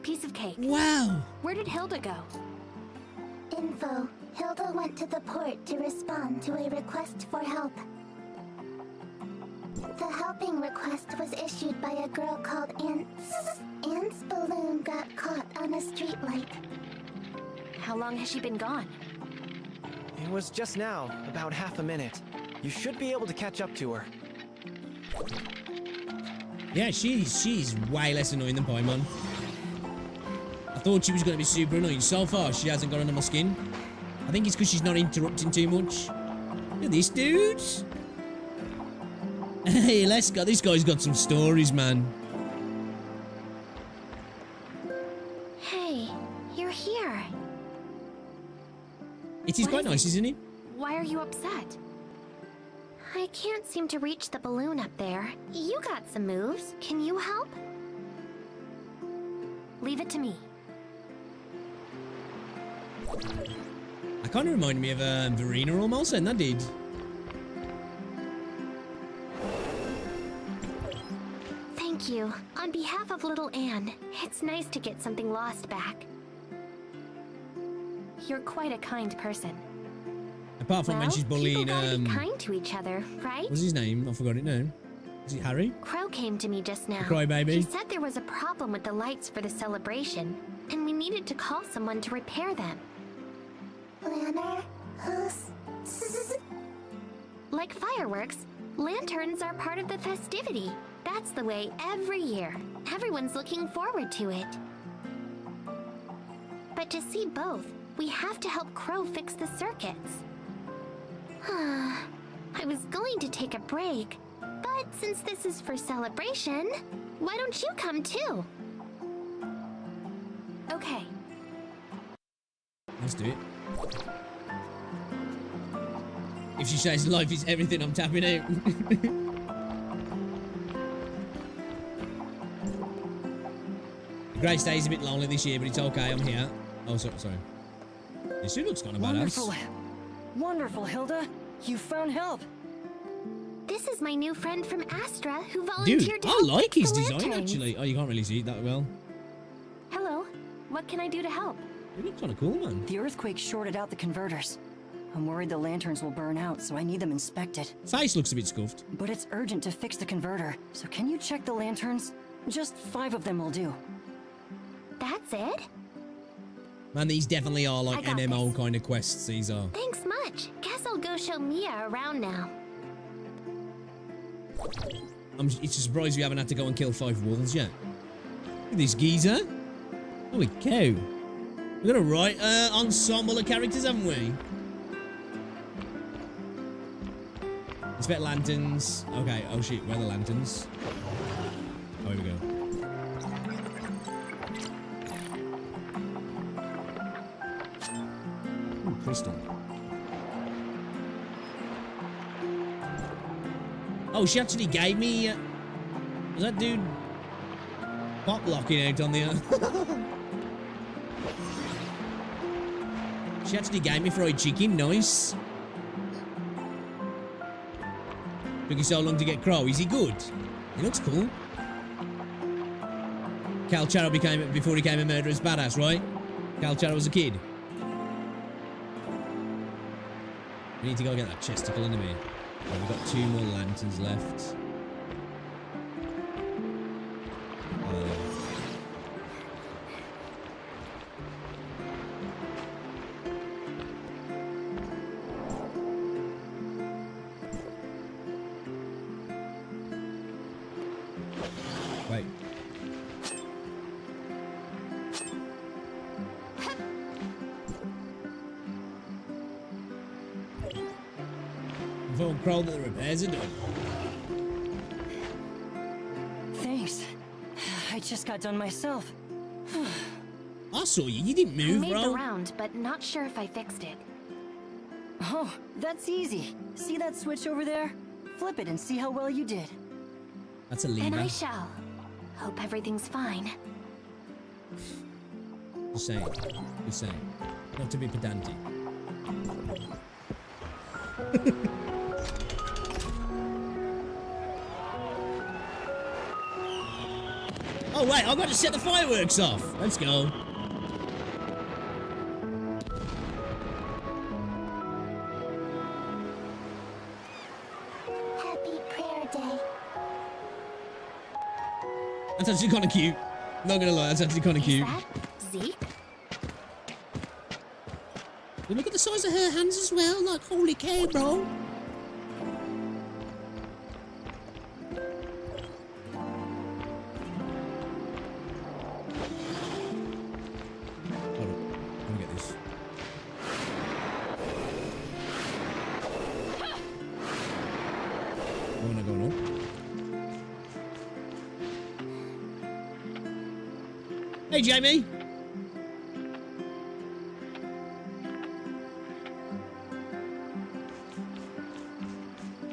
Piece of cake. Wow. Where did Hilda go? Info. Hilda went to the port to respond to a request for help. The helping request was issued by a girl called Ants. Ant's balloon got caught on a streetlight. How long has she been gone? It was just now, about half a minute. You should be able to catch up to her. Yeah, she's way less annoying than Paimon. I thought she was going to be super annoying. So far, she hasn't got under my skin. I think it's because she's not interrupting too much. Look at this dude. Hey, let's go. This guy's got some stories, man. Hey, you're here. It is quite nice, isn't it? Why are you upset? I can't seem to reach the balloon up there. You got some moves. Can you help? Leave it to me. I kind of remind me of Verena almost, and that did. Thank you. On behalf of little Anne, it's nice to get something lost back. You're quite a kind person. Apart from when she's bullying, people gotta be kind to each other, right? what's his name? I forgot it now. Is it Harry? Crow came to me just now. The crybaby? He said there was a problem with the lights for the celebration, and we needed to call someone to repair them. Lanner? Who's... Like fireworks, lanterns are part of the festivity. That's the way every year. Everyone's looking forward to it. But to see both we have to help Crow fix the circuits. I was going to take a break, but since this is for celebration, why don't you come too? Okay. Let's do it. If she says life is everything, I'm tapping out. The Grey Stay's a bit lonely this year, but it's okay. I'm here. Oh, sorry. This dude looks kind of badass. Wonderful, Hilda. You found help. This is my new friend from Astra who volunteered Dude, to I help like fix his the design lanterns. actually. Oh, you can't really see it that well. Hello. What can I do to help? It looks kind of cool, man. The earthquake shorted out the converters. I'm worried the lanterns will burn out, so I need them inspected. Face looks a bit scuffed. But it's urgent to fix the converter, so can you check the lanterns? Just 5 of them will do. That's it? Man, these definitely are like I got MMO kind of quests, these are. Thanks much. Guess I'll go show Mia around now. It's a surprise we haven't had to go and kill 5 wolves yet. Look at this geezer. Holy cow. We've got a right ensemble of characters, haven't we? Inspect lanterns. Okay, oh shit, where are the lanterns? Oh, here we go. Ooh, crystal. Oh, she actually gave me... was that dude pop locking out on the... She actually gave me fried chicken. Nice. Took you so long to get Crow. Is he good? He looks cool. Cal Charo before he became a murderous badass, right? Cal Charo was a kid. We need to go get that chesticle in a minute. Oh, we've got 2 more lanterns left. Wait. Inform Kroll that the repairs are done. Thanks. I just got done myself. I saw you. You didn't I move, made the bro. round, but not sure if I fixed it. Oh, that's easy. See that switch over there? Flip it and see how well you did. That's a And lever. I shall. Hope everything's fine. Just saying. Just saying. Not to be pedantic. Oh wait, I've got to set the fireworks off. Let's go. Happy prayer day. That's actually kind of cute. Not gonna lie, that's actually kind of cute. Zeke? But look at the size of her hands as well. Like, holy cow, bro. Hold on. Let me get this. I wanna go up. Hey, Jamie.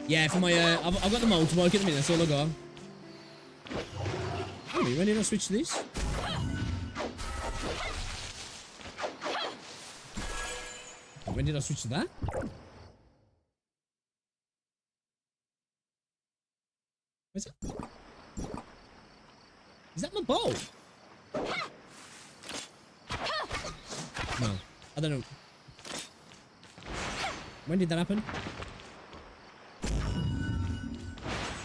Yeah, for my, I've got the motorbike at the minute, that's all I got. Oh, when did I switch to this? When did I switch to that? Where's it? Is that my bow? No, I don't know. When did that happen?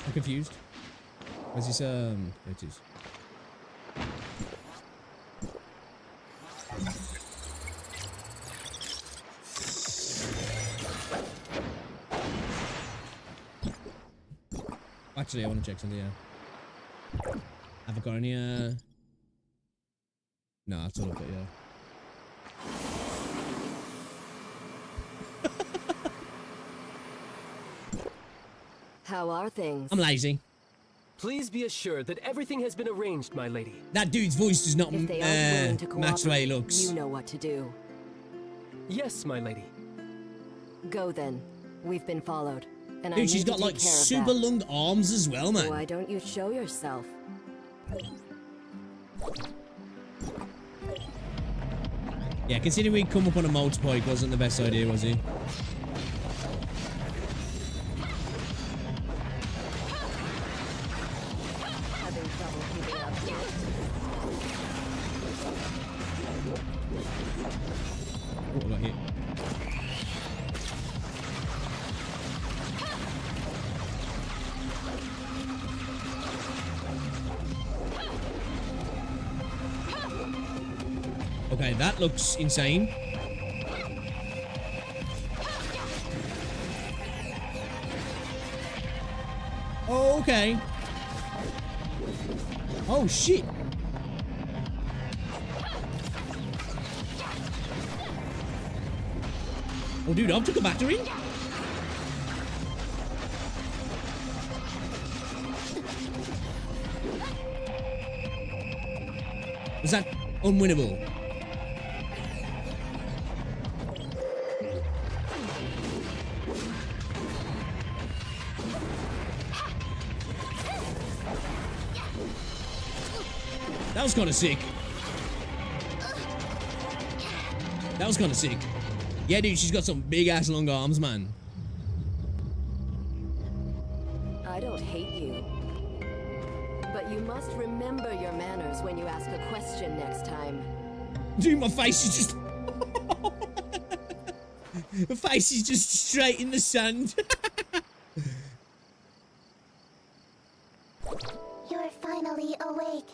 I'm confused. Where's this, there it is. Actually, I want to check something, yeah. Have I got any, No, that's all I've got, yeah. How are things? I'm lazy. Please be assured that everything has been arranged, my lady. That dude's voice does not If they aren't willing to match the way he cooperate, looks. you know what to do. Yes, my lady. Go then. We've been followed. And I Dude, she's need to got take like care of super that. long arms as well, man. Why don't you show yourself? Yeah, considering we'd come up on a motorbike wasn't the best idea, was it? Having trouble keeping up. What have I got here? Okay, that looks insane. Oh, okay. Oh, shit. Oh, dude, I've took a battery. Was that unwinnable? That was kind of sick. That was kind of sick. Yeah, dude, she's got some big ass long arms, man. I don't hate you. But you must remember your manners when you ask a question next time. Dude, my face is just... My face is just straight in the sand. You're finally awake.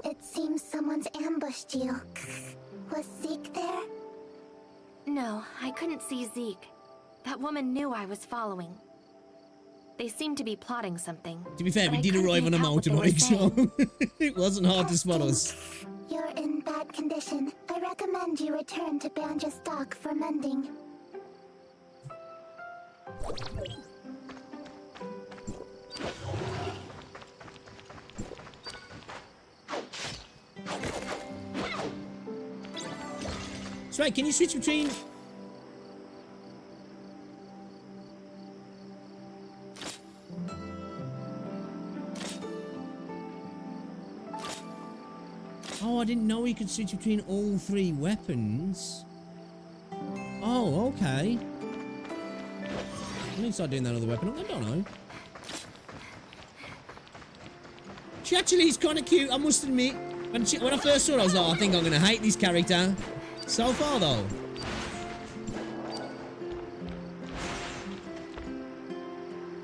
It seems someone's ambushed you. Was Zeke there? No, I couldn't see Zeke. That woman knew I was following. They seemed to be plotting something. To be fair, but we I did couldn't arrive on a make out what they were motorbike, saying. so it wasn't hard to spot us. You're in bad condition. I recommend you return to Banja's dock for mending. So wait, can you switch between... Oh, I didn't know you could switch between all three weapons. Oh, okay. I need to start doing that other weapon. I don't know. She actually is kind of cute, I must admit. When I first saw her, I was like, I think I'm going to hate this character. So far, though.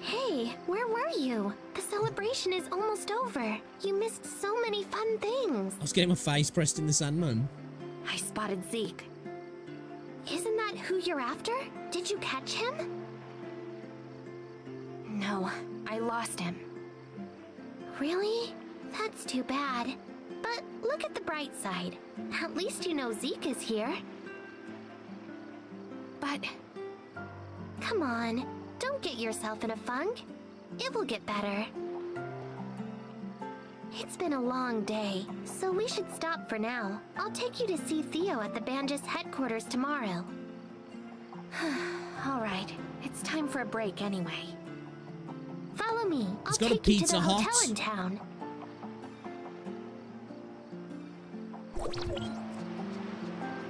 Hey, where were you? The celebration is almost over. You missed so many fun things. I was getting my face pressed in the sand, man. I spotted Zeke. Isn't that who you're after? Did you catch him? No, I lost him. Really? That's too bad. But look at the bright side. At least you know Zeke is here. But... come on, don't get yourself in a funk. It will get better. It's been a long day, so we should stop for now. I'll take you to see Theo at the Banjas headquarters tomorrow. Alright, it's time for a break anyway. Follow me. I'll got a take you to Pizza the Hut. hotel in town.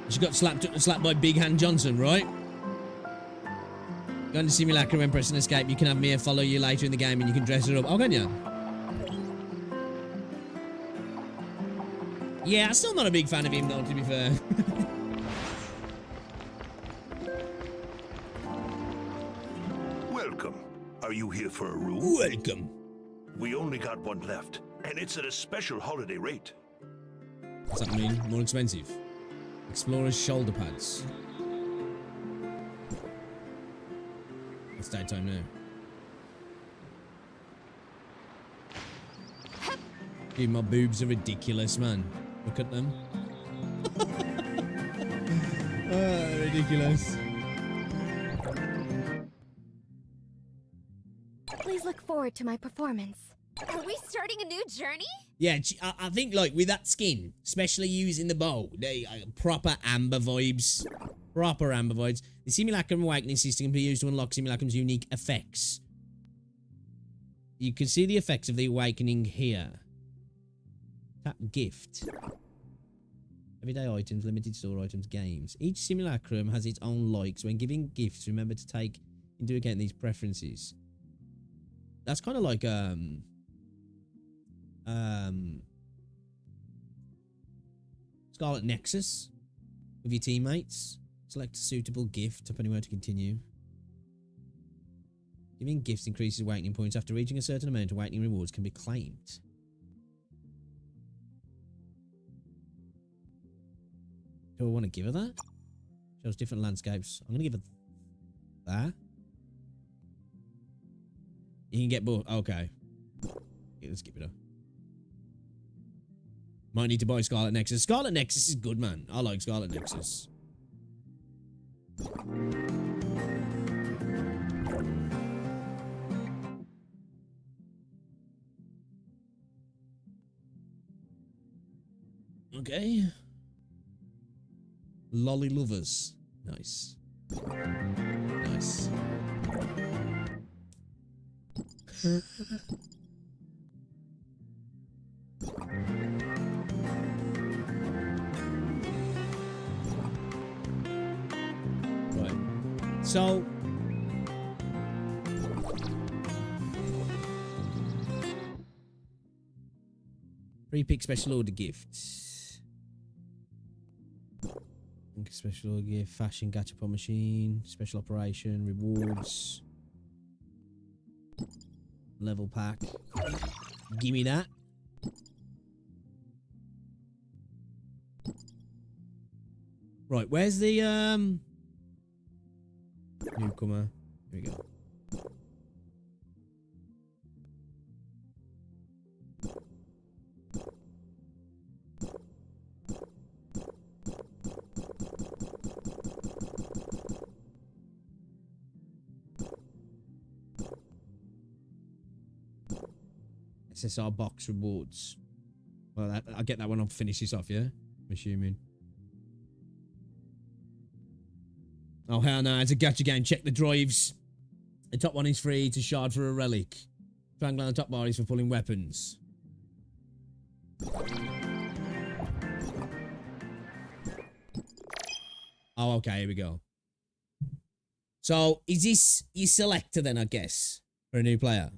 She got slapped by Big Hand Johnson, right? Go into Simulacra and press and escape. You can have Mia follow you later in the game and you can dress her up. Oh, can you? Yeah, I'm still not a big fan of him though, to be fair. Welcome. Are you here for a room? Welcome. We only got one left, and it's at a special holiday rate. What's that mean? More expensive. Explorer's shoulder pads. It's daytime now. Dude, my boobs are ridiculous, man. Look at them. Ridiculous. Please look forward to my performance. Are we starting a new journey? Yeah, I think like with that skin, especially using the bow, they proper amber vibes. Proper amber vibes. The Simulacrum Awakening system can be used to unlock Simulacrum's unique effects. You can see the effects of the awakening here. Tap gift. Everyday items, limited store items, games. Each Simulacrum has its own likes. When giving gifts, remember to take into account these preferences. That's kind of like Scarlet Nexus with your teammates. Select a suitable gift. Tap anywhere to continue. Giving gifts increases awakening points. After reaching a certain amount, awakening rewards can be claimed. Do I want to give her that? Shows different landscapes. I'm going to give her that. You can get both. Okay. Yeah, let's give it up. Might need to buy Scarlet Nexus. Scarlet Nexus is good, man. I like Scarlet Nexus. Okay. Lolly lovers. Nice. Nice. Right. So pre-pick special order gifts. Special order gift, fashion gacha machine, special operation, rewards, level pack. Give me that. Right, where's the newcomer? Here we go. SSR box rewards. Well, I'll get that one. I'll finish this off, yeah? I'm assuming. Oh, hell no. It's a gacha game. Check the drives. The top one is free to shard for a relic. Triangle on the top bar is for pulling weapons. Oh, okay. Here we go. So, is this your selector then, I guess, for a new player?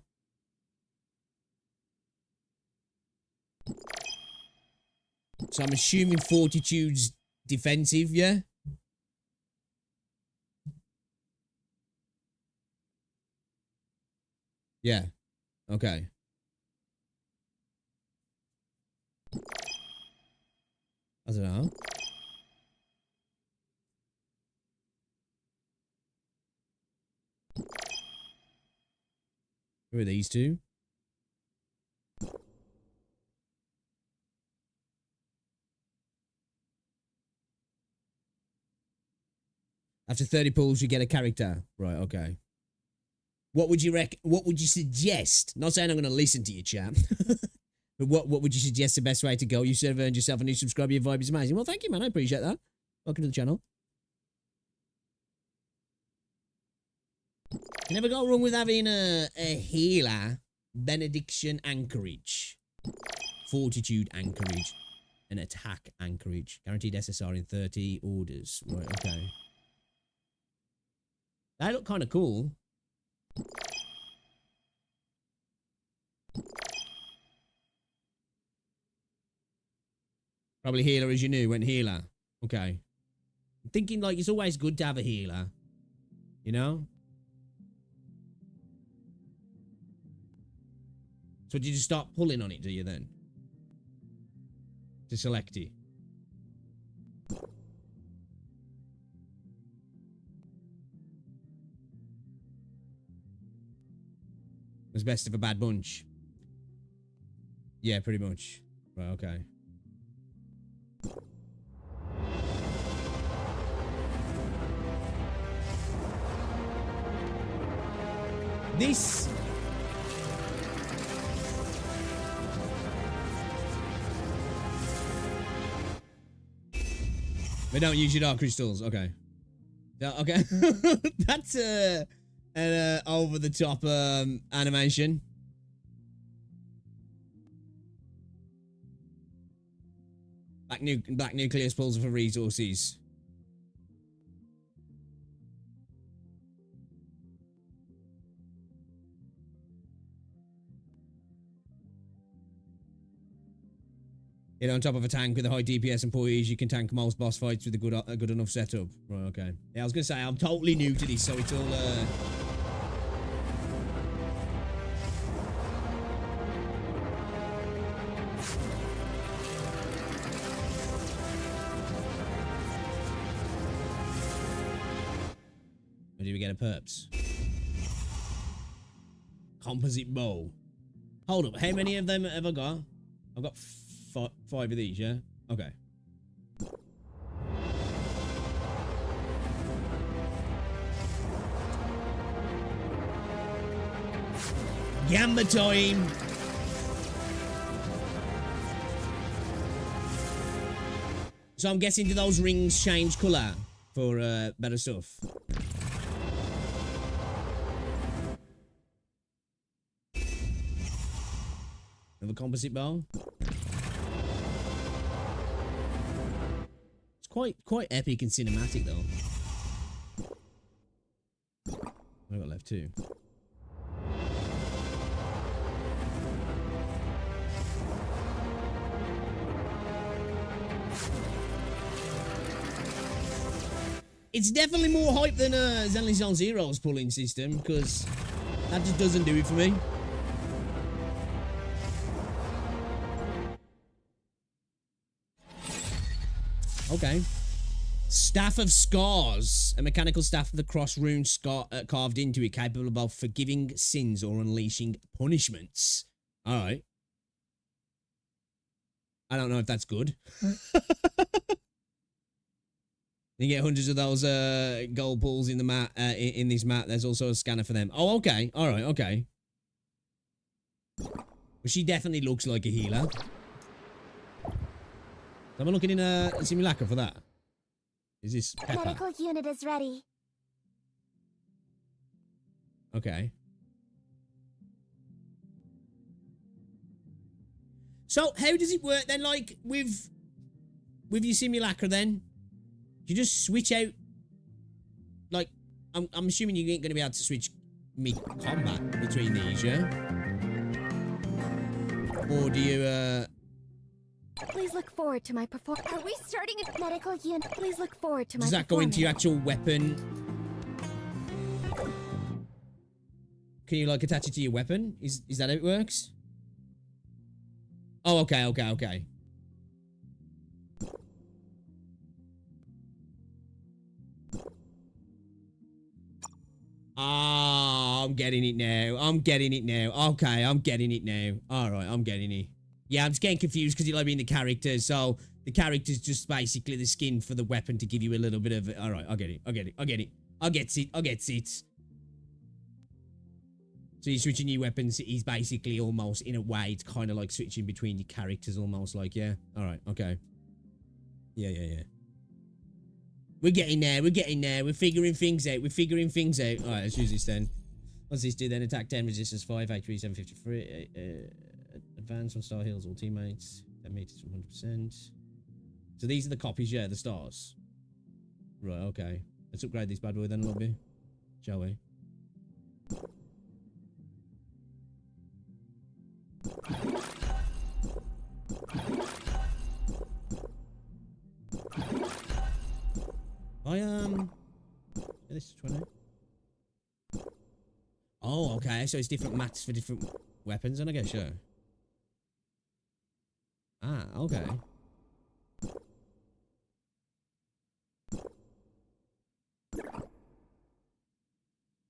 So I'm assuming Fortitude's defensive, yeah? Yeah. Okay. I don't know. Who are these two? After 30 pulls, you get a character. Right, okay. What would you what would you suggest? Not saying I'm going to listen to you, champ. But what would you suggest the best way to go? You should have earned yourself a new subscriber. Your vibe is amazing. Well, thank you, man. I appreciate that. Welcome to the channel. You never got wrong with having a healer, benediction anchorage, fortitude anchorage, and attack anchorage. Guaranteed SSR in 30 orders. Right, okay. They look kind of cool. Probably healer as you knew, went healer. Okay. I'm thinking like it's always good to have a healer. You know? So did you just start pulling on it, do you then? To select it? Was best of a bad bunch. Yeah, pretty much. Right, okay. This They don't use your dark crystals. Okay. Yeah, okay. That's an over the top animation. Black nucleus pulls for resources. Hit on top of a tank with a high DPS and poise, you can tank most boss fights with a good enough setup. Right, okay. Yeah, I was gonna say I'm totally new to this, so it's all Where do we get a perps? Composite bow. Hold up, how many of them have I got? I've got 5 of these, yeah? Okay. Gamba time! So I'm guessing, do those rings change colour for better stuff? Another composite bow. It's quite epic and cinematic though. I got left 2. It's definitely more hype than Zenless Zone Zero's pulling system, because that just doesn't do it for me. Okay. Staff of Scars. A mechanical staff with a cross rune carved into it, capable of both forgiving sins or unleashing punishments. Alright. I don't know if that's good. You get hundreds of those gold pulls in the mat in this mat. There's also a scanner for them. Oh, okay. Alright, okay. Well, she definitely looks like a healer. Am I looking in a simulacra for that? Is this Pepper? Medical unit is ready. Okay. So how does it work then? Like with your simulacra, then you just switch out. Like I'm assuming you ain't gonna be able to switch mid combat between these, yeah? Or do you Please look forward to my performance. Are we starting a medical unit? Please look forward to my Does that go into your actual weapon? Can you like attach it to your weapon? Is that how it works? Oh, okay, okay, okay. Ah, I'm getting it now. I'm getting it now. Okay, I'm getting it now. All right, I'm getting it. Yeah, I'm just getting confused because you like being the character. So the character's just basically the skin for the weapon to give you a little bit of it. All right, I get it. I get it. I get it. I get it. I get it. So you're switching your weapons. He's basically almost, in a way, it's kind of like switching between your characters almost like, yeah. All right, okay. Yeah, yeah, yeah. We're getting there. We're getting there. We're figuring things out. We're figuring things out. All right, let's use this then. What's this do then? Attack 10, resistance 5, HP 753. Advance on star heals all teammates. 10 meters 100%. So these are the copies, yeah, the stars. Right, okay. Let's upgrade this bad boy then a little bit. Shall we? This is 20. Oh, okay. So it's different mats for different weapons, and I guess, sure. Ah, okay.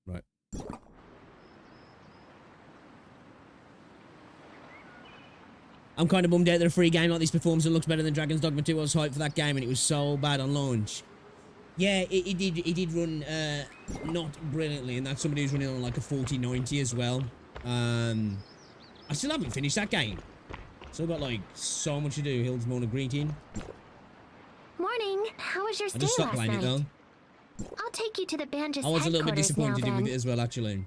Right. I'm kind of bummed out that a free game like this performs and looks better than Dragon's Dogma 2. I was hyped for that game and it was so bad on launch. Yeah, it did run not brilliantly, and that's somebody who's running on like a 4090 as well. I still haven't finished that game. Still got like so much to do. Hild's Mona greeting. Morning. How was your I stay just stopped last playing night? it though. I'll take you to the Banjas I was a little bit headquarters now, disappointed with then. it as well, actually.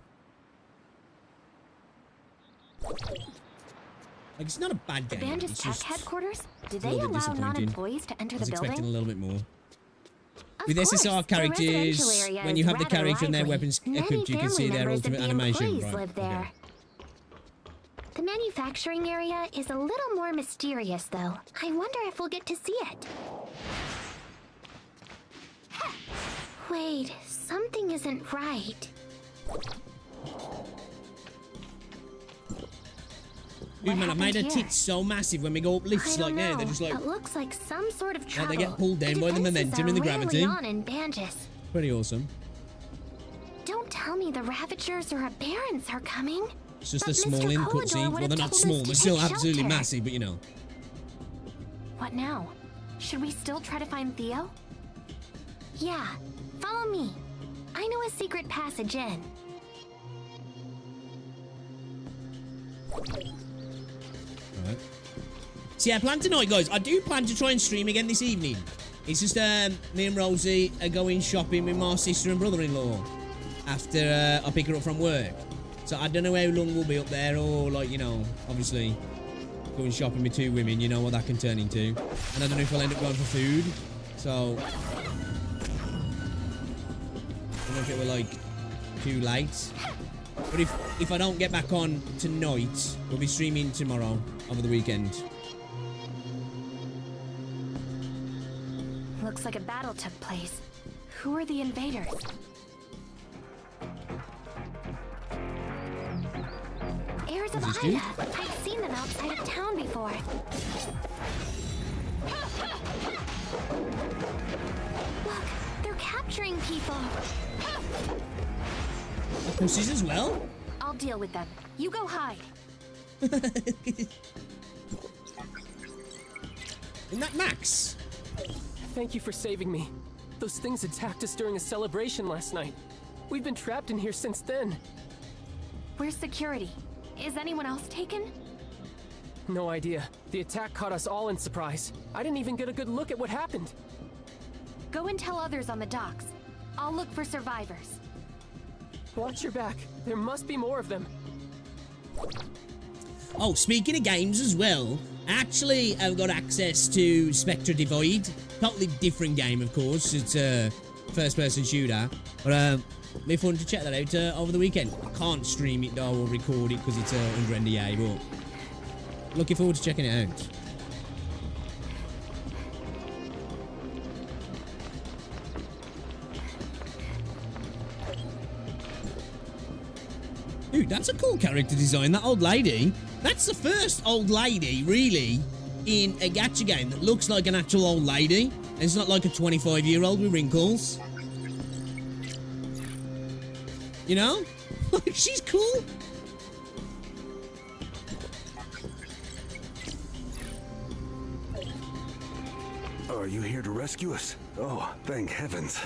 Like, it's not a bad The game. Banjas It's Tech just headquarters? Do a they little bit allow disappointing. non-employees to enter I was the expecting building? a little bit more. Of With course, SSR the characters, residential area when is you have the rather character and their lively. weapons Many equipped, you can see family their members of ultimate the animation. employees Right. live there. Okay. The manufacturing area is a little more mysterious, though. I wonder if we'll get to see it. Wait, something isn't right. Dude, man, I made her tits so massive when we go up lifts I don't like there. know. They're just like, It looks like some sort of like trouble. they get pulled down by the defenses momentum are and the rarely gravity. on in Banjas. Pretty awesome. Don't tell me the Ravagers or Barons are coming. It's just But a small Mr. in Polidor cutscene. would Well, have they're not told us small. to They're take still absolutely shelter. massive, but you know. What now? Should we still try to find Theo? Yeah, follow me. I know a secret passage in. Alright. So yeah, I plan tonight, guys. I do plan to try and stream again this evening. It's just me and Rosie are going shopping with my sister and brother-in-law after I pick her up from work. So I don't know how long we'll be up there, or like, you know, obviously going shopping with two women, you know what that can turn into. And I don't know if I'll end up going for food. So I don't know if it were like too late. But if I don't get back on tonight, we'll be streaming tomorrow over the weekend. Looks like a battle took place. Who are the invaders? Heirs of Who's this dude? Ida. I've seen them outside of town before. Look, they're capturing people. Pussies as well? I'll deal with them. You go hide. Isn't that Max? Thank you for saving me. Those things attacked us during a celebration last night. We've been trapped in here since then. Where's security? Is anyone else taken? No idea. The attack caught us all in surprise. I didn't even get a good look at what happened. Go and tell others on the docks. I'll look for survivors. Watch your back. There must be more of them. Oh, speaking of games as well, actually I've got access to Spectre Divide. Totally different game, of course. It's a first-person shooter. But it'll be fun to check that out over the weekend. I can't stream it though or record it because it's under NDA, but looking forward to checking it out. Dude, that's a cool character design, that old lady. That's the first old lady, really, in a gacha game that looks like an actual old lady. And it's not like a 25-year-old with wrinkles. You know? She's cool. Are you here to rescue us? Oh, thank heavens.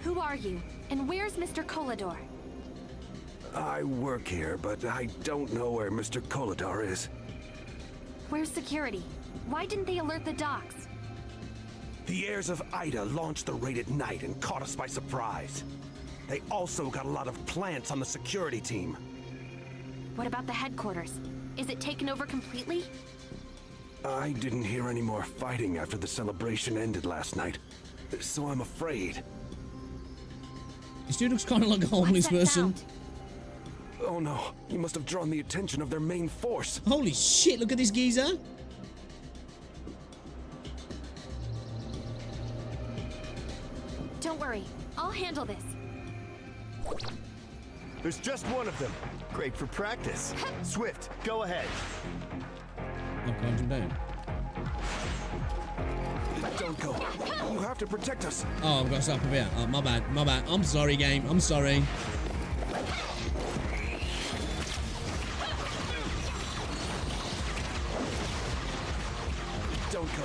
Who are you? And where's Mr. Kolador? I work here, but I don't know where Mr. Koladar is. Where's security? Why didn't they alert the docks? The heirs of Ida launched the raid at night and caught us by surprise. They also got a lot of plants on the security team. What about the headquarters? Is it taken over completely? I didn't hear any more fighting after the celebration ended last night, so I'm afraid. This dude looks kind of like a homeless person. Oh no, he must have drawn the attention of their main force. Holy shit, look at this geezer. Don't worry, I'll handle this. There's just one of them. Great for practice. Swift, go ahead. I'll calm him down. Don't go. You have to protect us. Oh, I've got to stop up here. Oh, my bad, my bad. I'm sorry, game. I'm sorry. Don't go.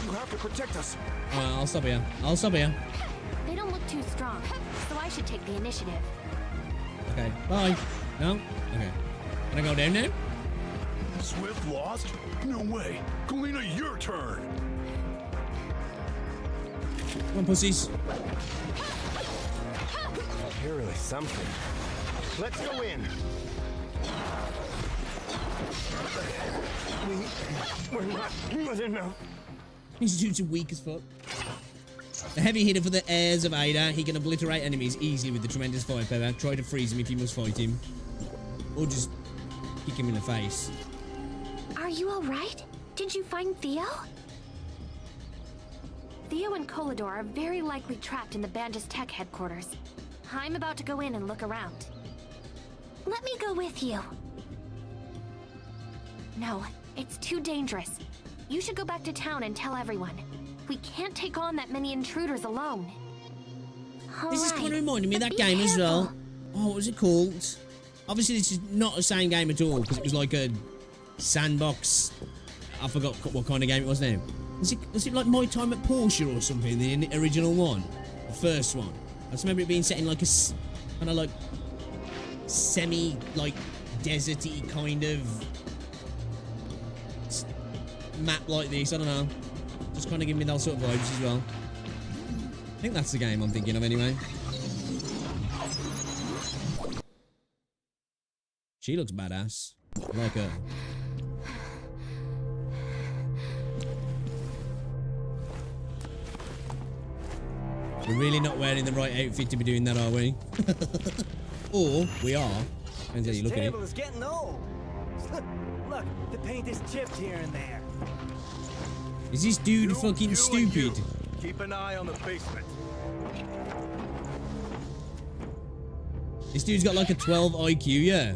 You have to protect us. Alright, I'll stop here. I'll stop here. They don't look too strong, so I should take the initiative. Okay, bye. No? Okay. Can I go down now? Swift lost? No way. Kalina, your turn. Come on, pussies. You're really something. Let's go in. We're not good enough. These dudes are weak as fuck. The heavy hitter for the heirs of Ada. He can obliterate enemies easily with the tremendous firepower. Try to freeze him if you must fight him. Or just kick him in the face. Are you alright? Did you find Theo? Theo and Kolador are very likely trapped in the Bandus Tech headquarters. I'm about to go in and look around. Let me go with you. No, it's too dangerous. You should go back to town and tell everyone. We can't take on that many intruders alone. This is kind of reminding me of that game as well. Oh, what was it called? Obviously, this is not the same game at all, because it was like a sandbox. I forgot what kind of game it was now. Was it like My Time at Porsche or something, the original one? The first one. I just remember it being set in like a kind of like semi, like deserty kind of map like this. I don't know. Just kind of give me those sort of vibes as well. I think that's the game I'm thinking of anyway. She looks badass. I like her. We're really not wearing the right outfit to be doing that, are we? Or we are. Depends how you look at it. This table is getting old. Look, the paint is chipped here and there. Is this dude fucking stupid? Keep an eye on the basement. This dude's got like a 12 IQ, yeah.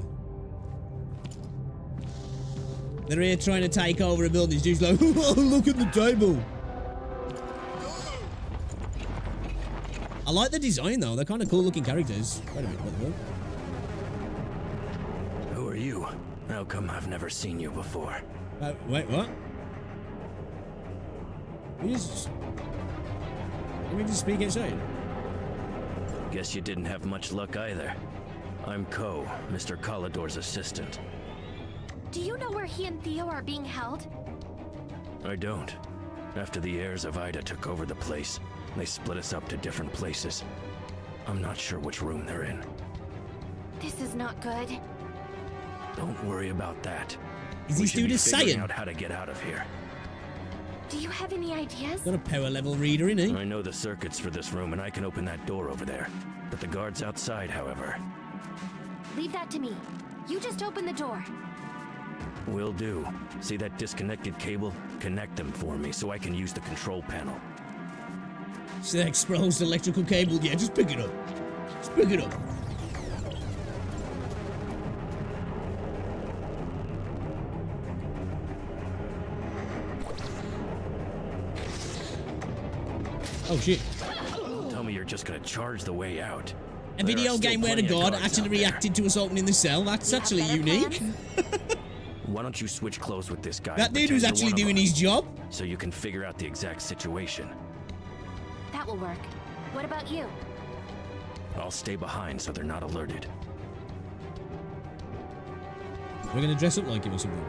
They're here trying to take over a building. This dude's like, oh, look at the table. I like the design though. They're kind of cool looking characters. Wait a minute, what? Who are you? How come I've never seen you before? Wait, what? Let me just speak outside. Guess you didn't have much luck either. I'm Ko, Mr. Kolador's assistant. Do you know where he and Theo are being held? I don't. After the heirs of Ida took over the place, they split us up to different places. I'm not sure which room they're in. This is not good. Don't worry about that. Is this dude a Saiyan? Out how to get out of here. Do you have any ideas? Got a power level reader, innit? I know the circuits for this room and I can open that door over there. But the guards outside, however. Leave that to me. You just open the door. Will do. See that disconnected cable? Connect them for me so I can use the control panel. See that exposed electrical cable? Yeah, just pick it up. Just pick it up. Oh shit. Tell me you're just gonna charge the way out. A video game where a guard actually reacted to us opening the cell. That's actually unique. Why don't you switch clothes with this guy? That dude was actually doing his job. So you can figure out the exact situation. That will work. What about you? I'll stay behind so they're not alerted. We're gonna dress up like him or something.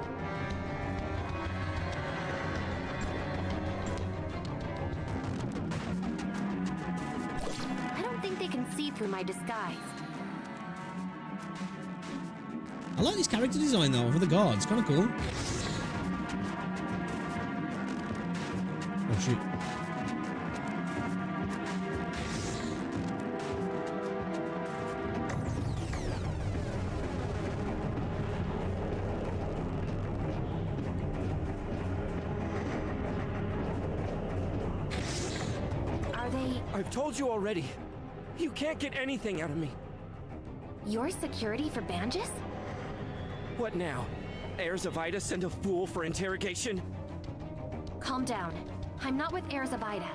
I don't think they can see through my disguise. I like this character design though for the guards. Kind of cool. Oh shit. Are they... I've told you already. You can't get anything out of me. Your security for Bandus? What now? Heirs of Ida send a fool for interrogation? Calm down. I'm not with Heirs of Ida.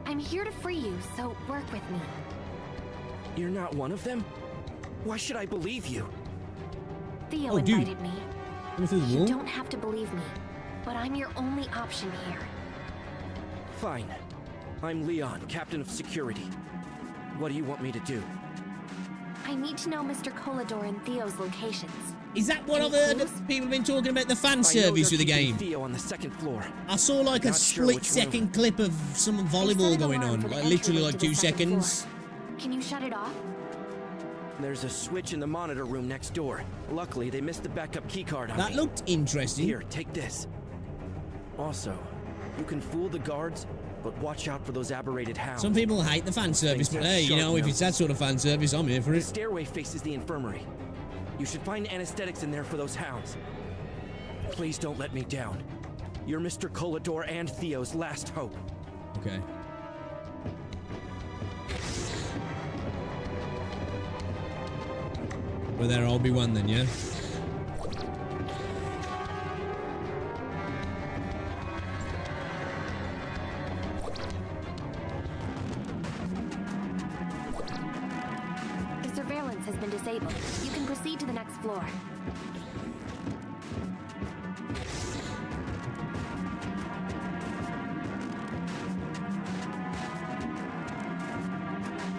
I'm here to free you, so work with me. You're not one of them? Why should I believe you? Theo invited me. You don't have to believe me, but I'm your only option here. Fine. I'm Leon, Captain of Security. What do you want me to do? I need to know Mr. Kolador and Theo's locations. Is that what I've heard? People have been talking about the fan service with the game. Theo on the second floor. I saw like a split-second clip of some volleyball going on, like literally like 2 seconds. Can you shut it off? There's a switch in the monitor room next door. Luckily, they missed the backup keycard on That me. looked interesting. Here, take this. Also, you can fool the guards, but watch out for those aberrated hounds. Some people hate the fan service, but hey, you know, if it's that sort of fan service, I'm here for The it. stairway faces the infirmary. You should find anesthetics in there for those hounds. Please don't let me down. You're Mr. Colador and Theo's last hope. Okay. Well, there I'll be one then, yeah? The surveillance has been disabled. You can proceed to the next floor.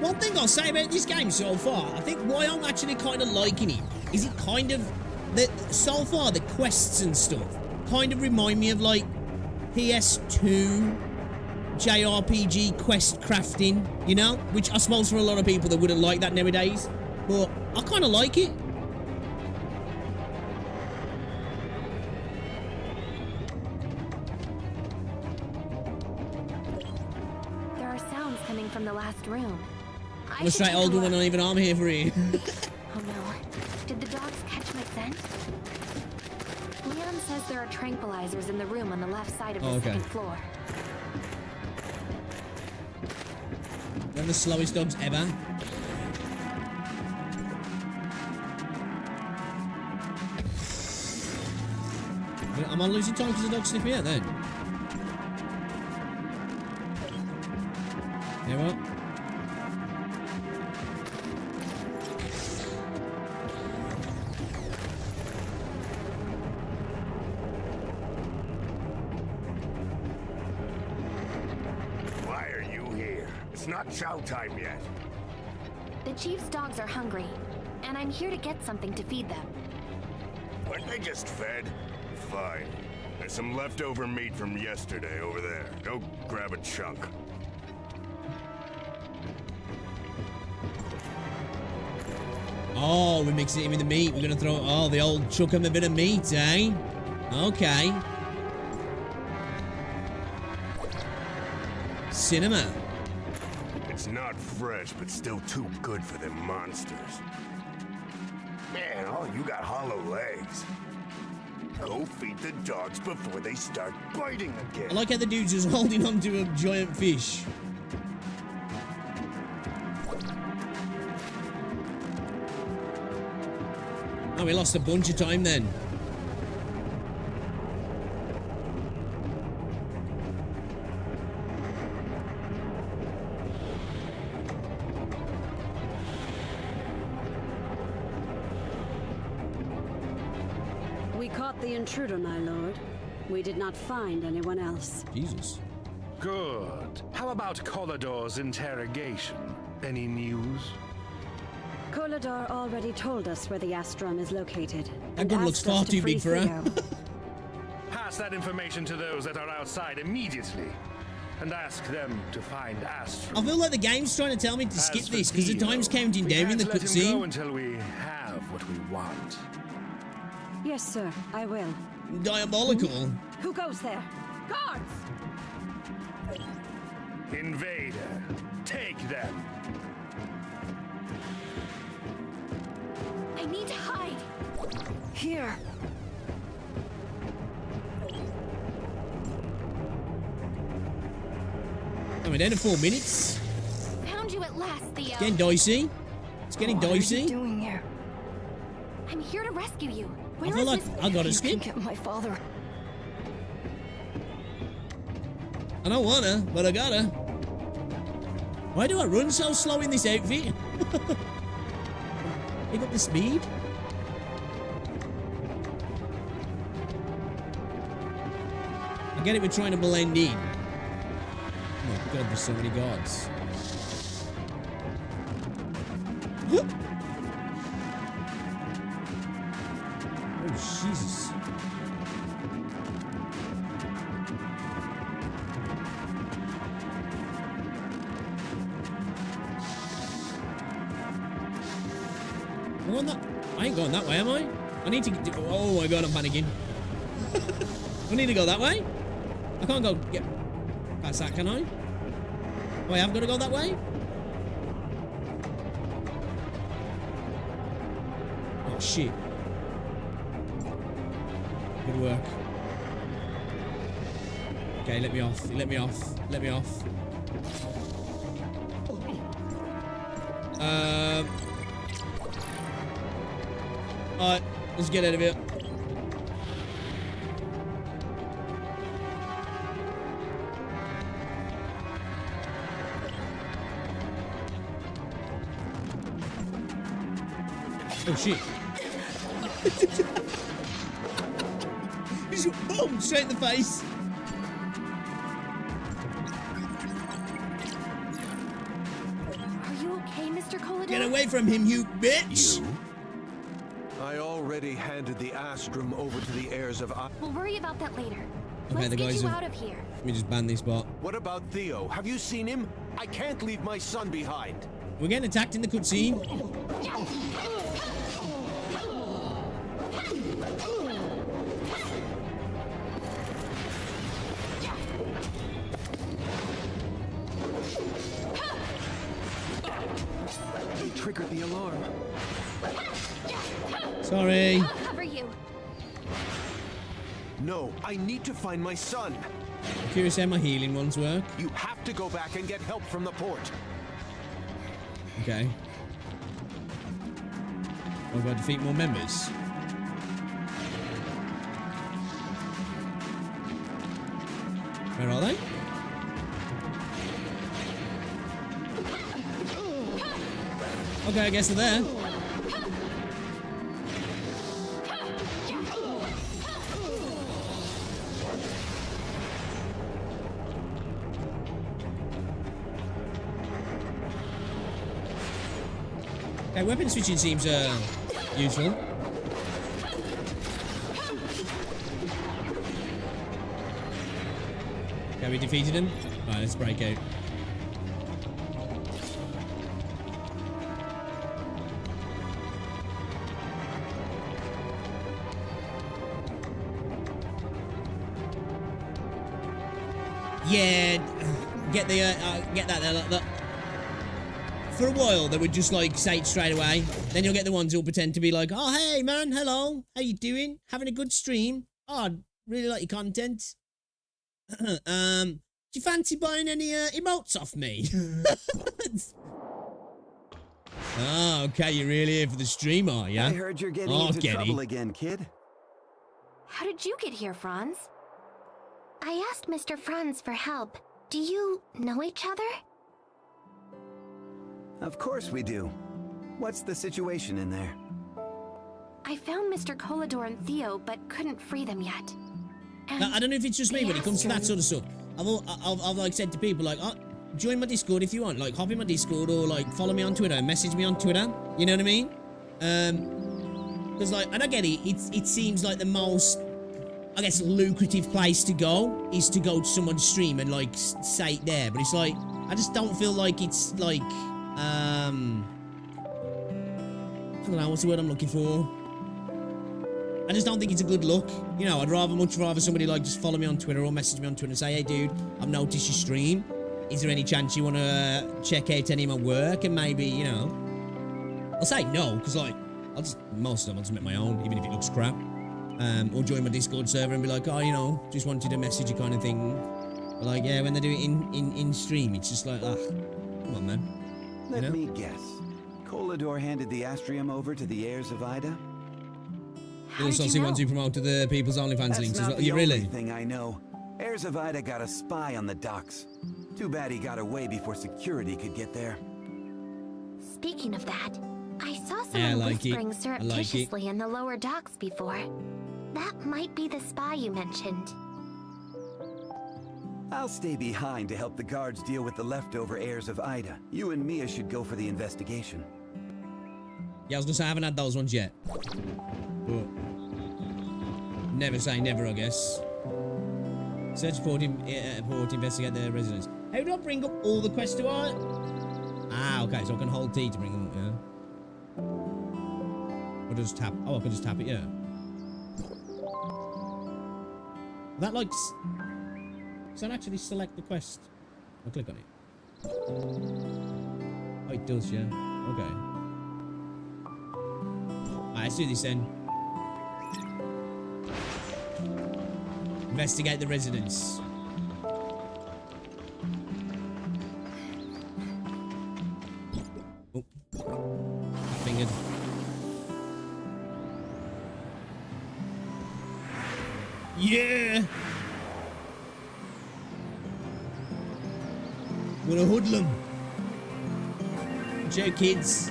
One thing I'll say about this game so far, I think why I'm actually kind of liking it, is it kind of, so far the quests and stuff kind of remind me of like PS2 JRPG quest crafting, you know? Which I suppose for a lot of people they wouldn't like that nowadays, but I kind of like it. There are sounds coming from the last room. I'm a straight old woman, not even I'm here for it. Oh no. Did the dogs catch my scent? Leon says there are tranquilizers in the room on the left side of the second floor. They're the slowest dogs ever. Am I losing time because the dog's sniffing out then? You know what? Why are you here? It's not chow time yet. The chief's dogs are hungry, and I'm here to get something to feed them. Weren't they just fed? Fine. There's some leftover meat from yesterday over there. Go grab a chunk. Oh, we're mixing it with the meat. We're gonna throw, oh, the old chuck 'em a bit of meat, eh? Okay. Cinema. It's not fresh, but still too good for them monsters. Man, all you got hollow legs. Go feed the dogs before they start biting again. I like how the dude's just holding onto a giant fish. Oh, we lost a bunch of time then. We caught the intruder, my lord. We did not find anyone else. Jesus. Good. How about Colador's interrogation? Any news? Colador already told us where the Astrum is located. That gun looks far too big for her. Pass that information to those that are outside immediately, and ask them to find Astrum. I feel like the game's trying to tell me to skip this because the time's counting down in the Let him go cutscene. until we have what we want. Yes, sir. I will. Diabolical. Who goes there? Guards! Invader, take them. I need to hide. Here. I mean, down to 4 minutes. Found you at last, Theo. It's getting dicey. It's getting dicey. What are you doing here? I'm here to rescue you. I feel like I gotta You skip. can get my father. I don't wanna, but I gotta. Why do I run so slow in this outfit? Pick up the speed. I get it, we're trying to blend in. Oh my god, there's so many guards. Jesus. I'm going that. I ain't going that way, am I? I need to. Oh my god, I'm panicking. I need to go that way. I can't go get past that, can I? Oh, I have got to go that way. Oh shit. Good work. Okay, let me off. Let me off. Let me off. Alright, let's get out of here. Oh shit. Boom! Straight in the face. Are you okay, Mr. Colidor? Get away from him, you bitch! I already handed the Astrum over to the heirs of I. We'll worry about that later. Okay, Let's the get guys you have- out of here. Let me just ban this bot. What about Theo? Have you seen him? I can't leave my son behind. We're getting attacked in the cutscene. He triggered the alarm. Sorry. I'll cover you. No, I need to find my son. I'm curious how my healing ones work. You have to go back and get help from the port. Okay. I've got to defeat more members. Where are they? Okay, I guess they're there. Okay, weapon switching seems useful. Okay, we defeated him. Alright, let's break out. Yeah, get that. For a while, they would just like say it straight away. Then you'll get the ones who'll pretend to be like, "Oh, hey man, hello, how you doing? Having a good stream? Oh, really like your content. Do you fancy buying any emotes off me?" Oh, okay, you're really here for the stream, are ya? I heard you're getting into trouble again, kid. How did you get here, Franz? I asked Mr. Franz for help. Do you know each other? Of course we do. What's the situation in there? I found Mr. Colidor and Theo, but couldn't free them yet. And Now, I don't know if it's just me when it comes to that sort of stuff. I've like said to people like, oh, join my Discord if you want. Like, hop in my Discord or like follow me on Twitter, message me on Twitter. You know what I mean? Because like, and I get it. It seems like the most, I guess, lucrative place to go is to go to someone's stream and like say it there. But it's like, I just don't feel like it's like, I don't know, what's the word I'm looking for? I just don't think it's a good look. You know, I'd much rather somebody like just follow me on Twitter or message me on Twitter and say, hey dude, I've noticed your stream. Is there any chance you want to check out any of my work? And maybe, you know, I'll say no, because like, most of them I'll just make my own, even if it looks crap. Or join my Discord server and be like, oh, you know, just wanted to message you kind of thing. But like, yeah, when they do it in stream, it's just like, come on, man. Let me guess. Colidor handed the Astrium over to the heirs of Ida? You also see ones who promote to the People's OnlyFans links as well. You really? That's not the only thing I know. Heirs of Ida got a spy on the docks. Too bad he got away before security could get there. Speaking of that, I saw someone whispering like surreptitiously in the lower docks before. That might be the spy you mentioned. I'll stay behind to help the guards deal with the leftover heirs of Ida. You and Mia should go for the investigation. Yeah, I was gonna say I haven't had those ones yet. But Never say never, I guess. Search port, investigate their residence. How do I bring up all the quests to I? Ah, okay, so I can hold T to bring them up, yeah. Or just tap. Oh, I can just tap it, yeah. That like. Does that actually select the quest? I'll click on it. Oh, it does, yeah. Okay. Alright, let's do this then. Investigate the residence. Oh. Fingered. Yeah! What a hoodlum. Joe, kids.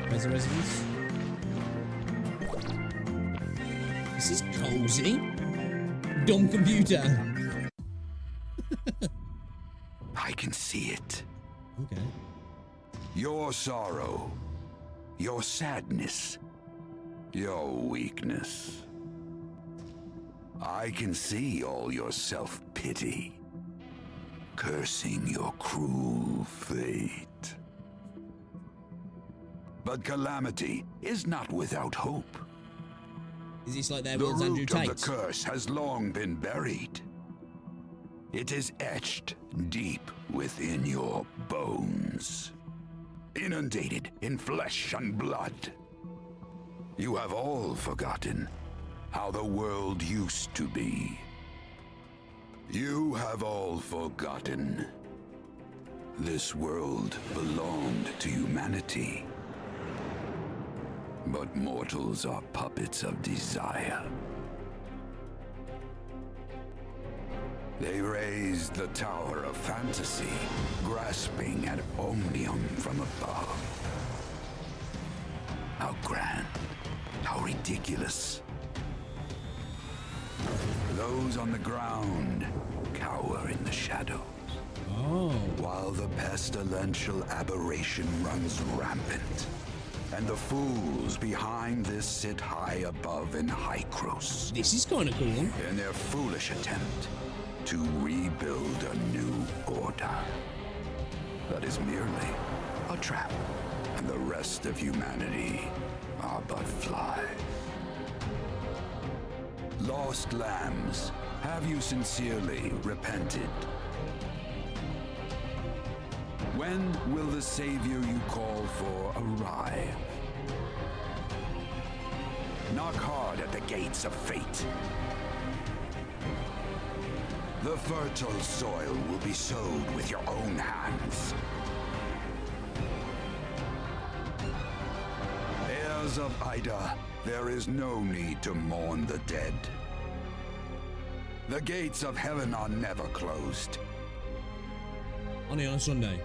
Where's the residence? This is cozy. Dumb computer. I can see it. Okay. Your sorrow, your sadness, your weakness. I can see all your self-pity, cursing your cruel fate. But calamity is not without hope. Is this like their The world's Andrew root Tate? of the curse has long been buried. It is etched deep within your bones, inundated in flesh and blood. You have all forgotten how the world used to be. You have all forgotten. This world belonged to humanity. But mortals are puppets of desire. They raised the tower of fantasy, grasping at omnium from above. How grand, how ridiculous. Those on the ground cower in the shadows. Oh. While the pestilential aberration runs rampant. And the fools behind this sit high above in Hykros. This is kind of cool. In their foolish attempt to rebuild a new order. That is merely a trap. And the rest of humanity are but flies. Lost lambs, have you sincerely repented? When will the savior you call for arrive? Knock hard at the gates of fate. The fertile soil will be sowed with your own hands. Heirs of Ida, there is no need to mourn the dead. The gates of heaven are never closed. Only on a Sunday.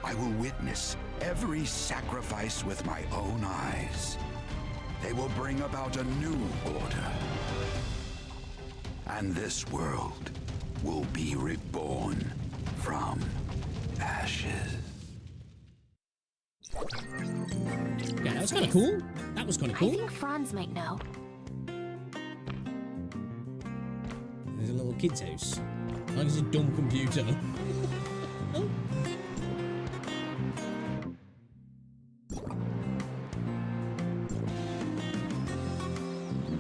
I will witness every sacrifice with my own eyes. They will bring about a new order. And this world will be reborn from ashes. Okay, that was kind of cool. That was kind of cool. I think Franz might know. There's a little kid's house. Like it's a dumb computer.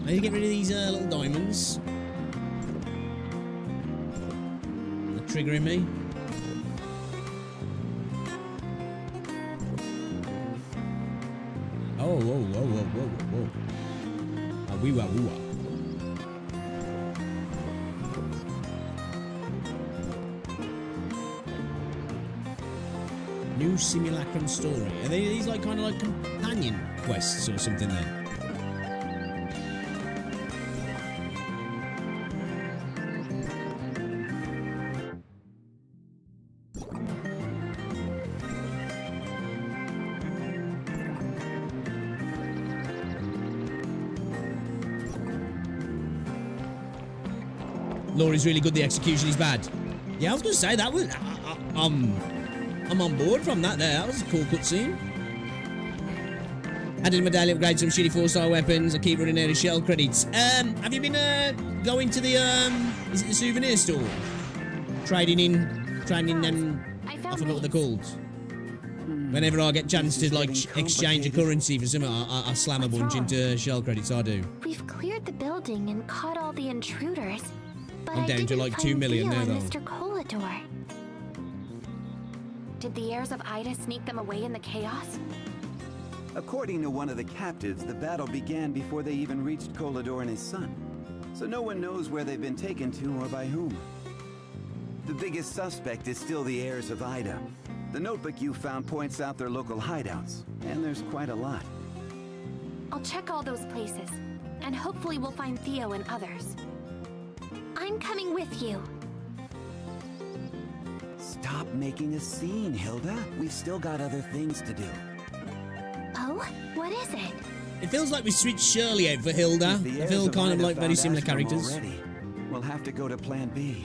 I need to get rid of these little diamonds. They're triggering me. Oh, whoa, whoa, whoa, whoa, whoa. WuWa. New simulacrum story. Are these like kind of like companion quests or something then? Laurie's really good, the execution is bad. Yeah, I was going to say, that was... I'm on board from that there. That was a cool cutscene. Added my daily upgrade, some shitty 4-star weapons. I keep running out of shell credits. Have you been going to the is it the souvenir store? Trading them. I forgot what they're called. Whenever I get chance to like exchange a currency for something, I slam a bunch into shell credits. I do. We've cleared the building and caught all the intruders, but I'm down to like 2 million now, though. Mr. Colador. Did the heirs of Ida sneak them away in the chaos? According to one of the captives, the battle began before they even reached Colador and his son. So no one knows where they've been taken to or by whom. The biggest suspect is still the heirs of Ida. The notebook you found points out their local hideouts, and there's quite a lot. I'll check all those places, and hopefully we'll find Theo and others. I'm coming with you. Stop making a scene, Hilda. We've still got other things to do. Oh? What is it? It feels like we switched Shirley out for Hilda. I feel kind of like very similar characters. Already, we'll have to go to Plan B.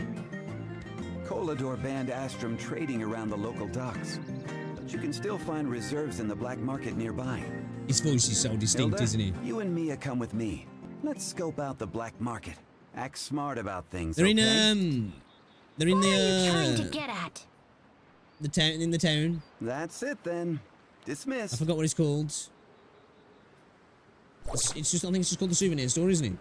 Colador banned Astrum trading around the local docks, but you can still find reserves in the black market nearby. His voice is so distinct, Hilda, isn't it? You and Mia come with me. Let's scope out the black market. Act smart about things. They're okay? they're in What the are you trying to get at? the town in the town. That's it then. Dismissed. I forgot what it's called. It's just I think it's just called the souvenir store, isn't it?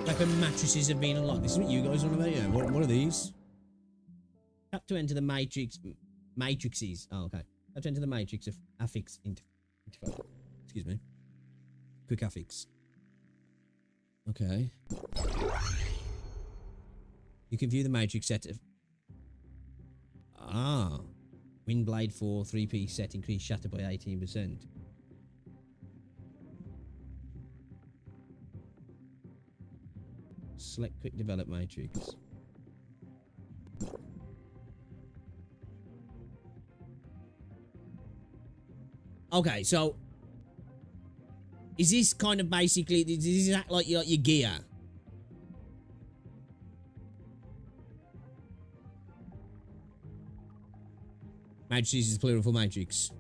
Weapon mattresses have been unlocked. This is what you guys want about, yeah? What are these? Tap to enter the matrices. Oh, okay. Tap to enter the matrix of affix interface. Excuse me. Quick affix. Okay. You can view the matrix set of... Ah. Windblade 4, 3-piece set, increased shatter by 18%. Select quick develop matrix. Okay, so is this kind of basically does this act like your gear? Matrices is plural for matrix.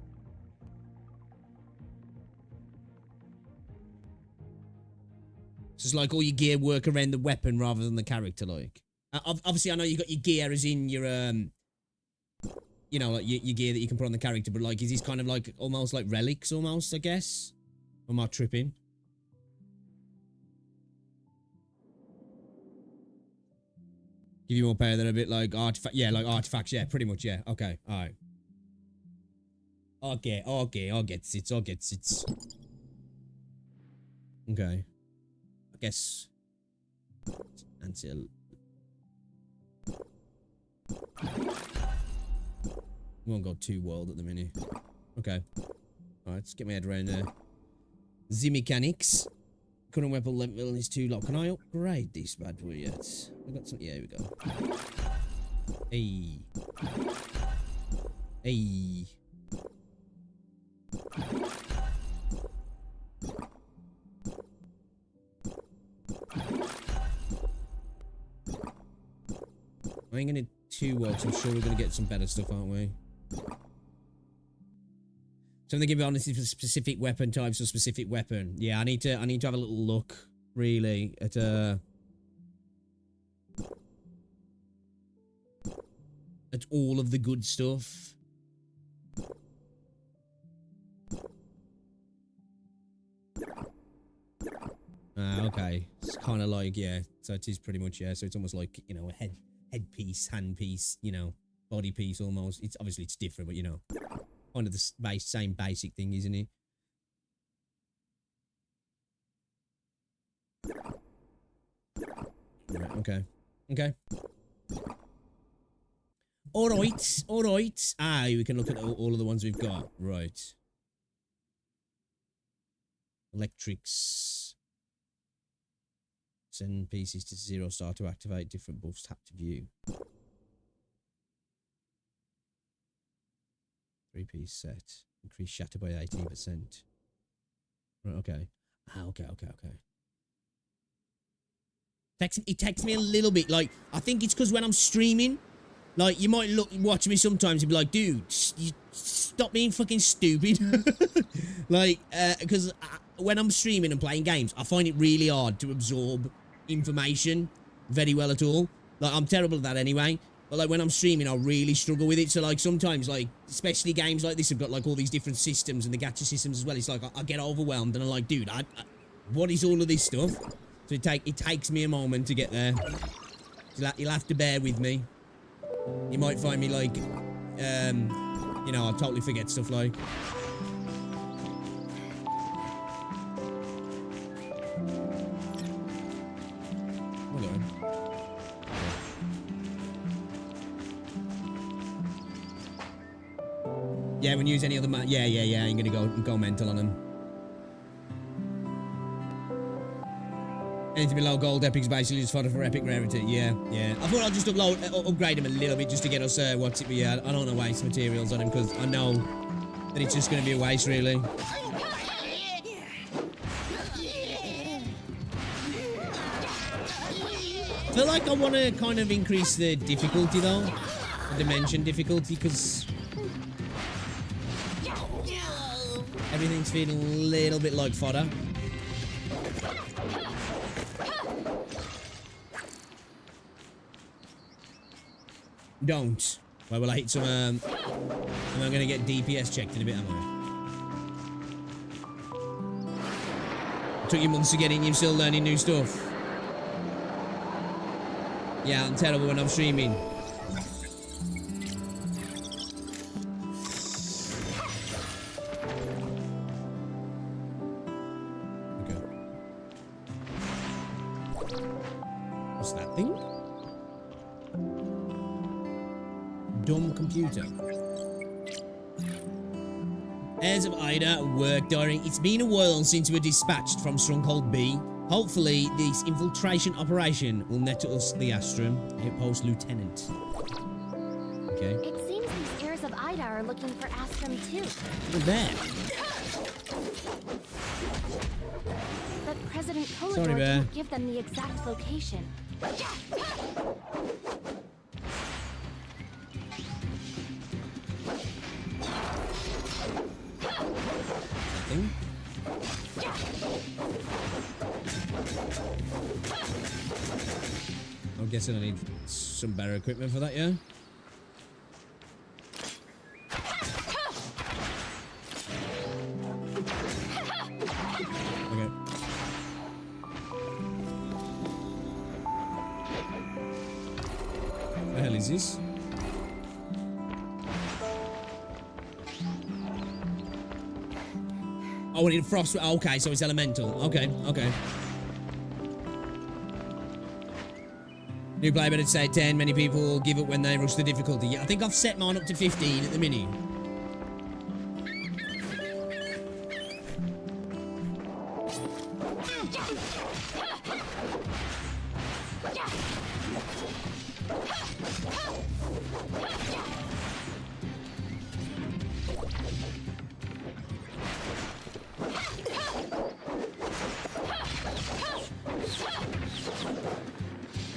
So it's like all your gear work around the weapon rather than the character, like. Obviously, I know you got your gear as in your, you know, like your gear that you can put on the character, but like, is this kind of like almost like relics, almost, I guess? Or am I tripping? Give you more power than a bit like artifact. Yeah, like artifacts. Yeah, pretty much. Yeah. Okay. All right. Okay. I get it. Okay. I guess. Until. We won't go too wild at the minute. Okay. Alright, let's get my head around there. The mechanics. Current weapon level is too low. Can I upgrade this bad boy yet? I got some. Yeah, here we go. Hey. Hey. I ain't gonna do too well, because I'm sure we're gonna get some better stuff, aren't we? So I'm thinking honestly for specific weapon types or specific weapon. Yeah, I need to have a little look, really, at all of the good stuff. Okay. It's kind of like, yeah, so it is pretty much, yeah, so it's almost like, you know, a headpiece, handpiece, you know, body piece almost. It's obviously it's different, but you know, kind of the same basic thing, isn't it? Right, okay. Okay. Alright, alright. Ah, we can look at all of the ones we've got. Right. Electrics. Send pieces to 0 star to activate different buffs. Tap to view. 3-piece set. Increase shatter by 18%. Right, okay. Okay. It takes me a little bit, like, I think it's because when I'm streaming, like, you might watch me sometimes and be like, dude, stop being fucking stupid. Like, because when I'm streaming and playing games, I find it really hard to absorb information very well at all. Like, I'm terrible at that anyway. But, like, when I'm streaming, I really struggle with it. So, like, sometimes, like, especially games like this have got, like, all these different systems and the gacha systems as well. It's like, I get overwhelmed and I'm like, dude, what is all of this stuff? So it takes me a moment to get there. You'll have to bear with me. You might find me like, you know, I'll totally forget stuff like. Hold on. Yeah, when you use any other man. Yeah. I'm gonna go mental on him. Anything below gold epics basically just fodder for epic rarity. Yeah. I thought I'd just upgrade him a little bit just to get us what's it, but yeah, I don't want to waste materials on him because I know that it's just going to be a waste really. I feel like I want to kind of increase the difficulty though, the dimension difficulty, because everything's feeling a little bit like fodder. Don't. Why will I hit some, am I gonna get DPS checked in a bit, am I? It took you months to get in, you're still learning new stuff. Yeah, I'm terrible when I'm streaming. Okay. What's that thing? Dumb computer. Heirs of Ida work diary. It's been a while since we were dispatched from Stronghold B. Hopefully, this infiltration operation will net us the Astrum. Outpost Lieutenant. Okay. It seems these heirs of Ida are looking for Astrum too. Look at that. But President Kolodor Sorry, Bear. didn't give them the exact location. Thing? I'm guessing I need some better equipment for that, yeah? Okay. What the hell is this? Oh, we need frost. Okay, so it's elemental. Okay. New player better say 10. Many people give it when they rush the difficulty. Yeah, I think I've set mine up to 15 at the minute.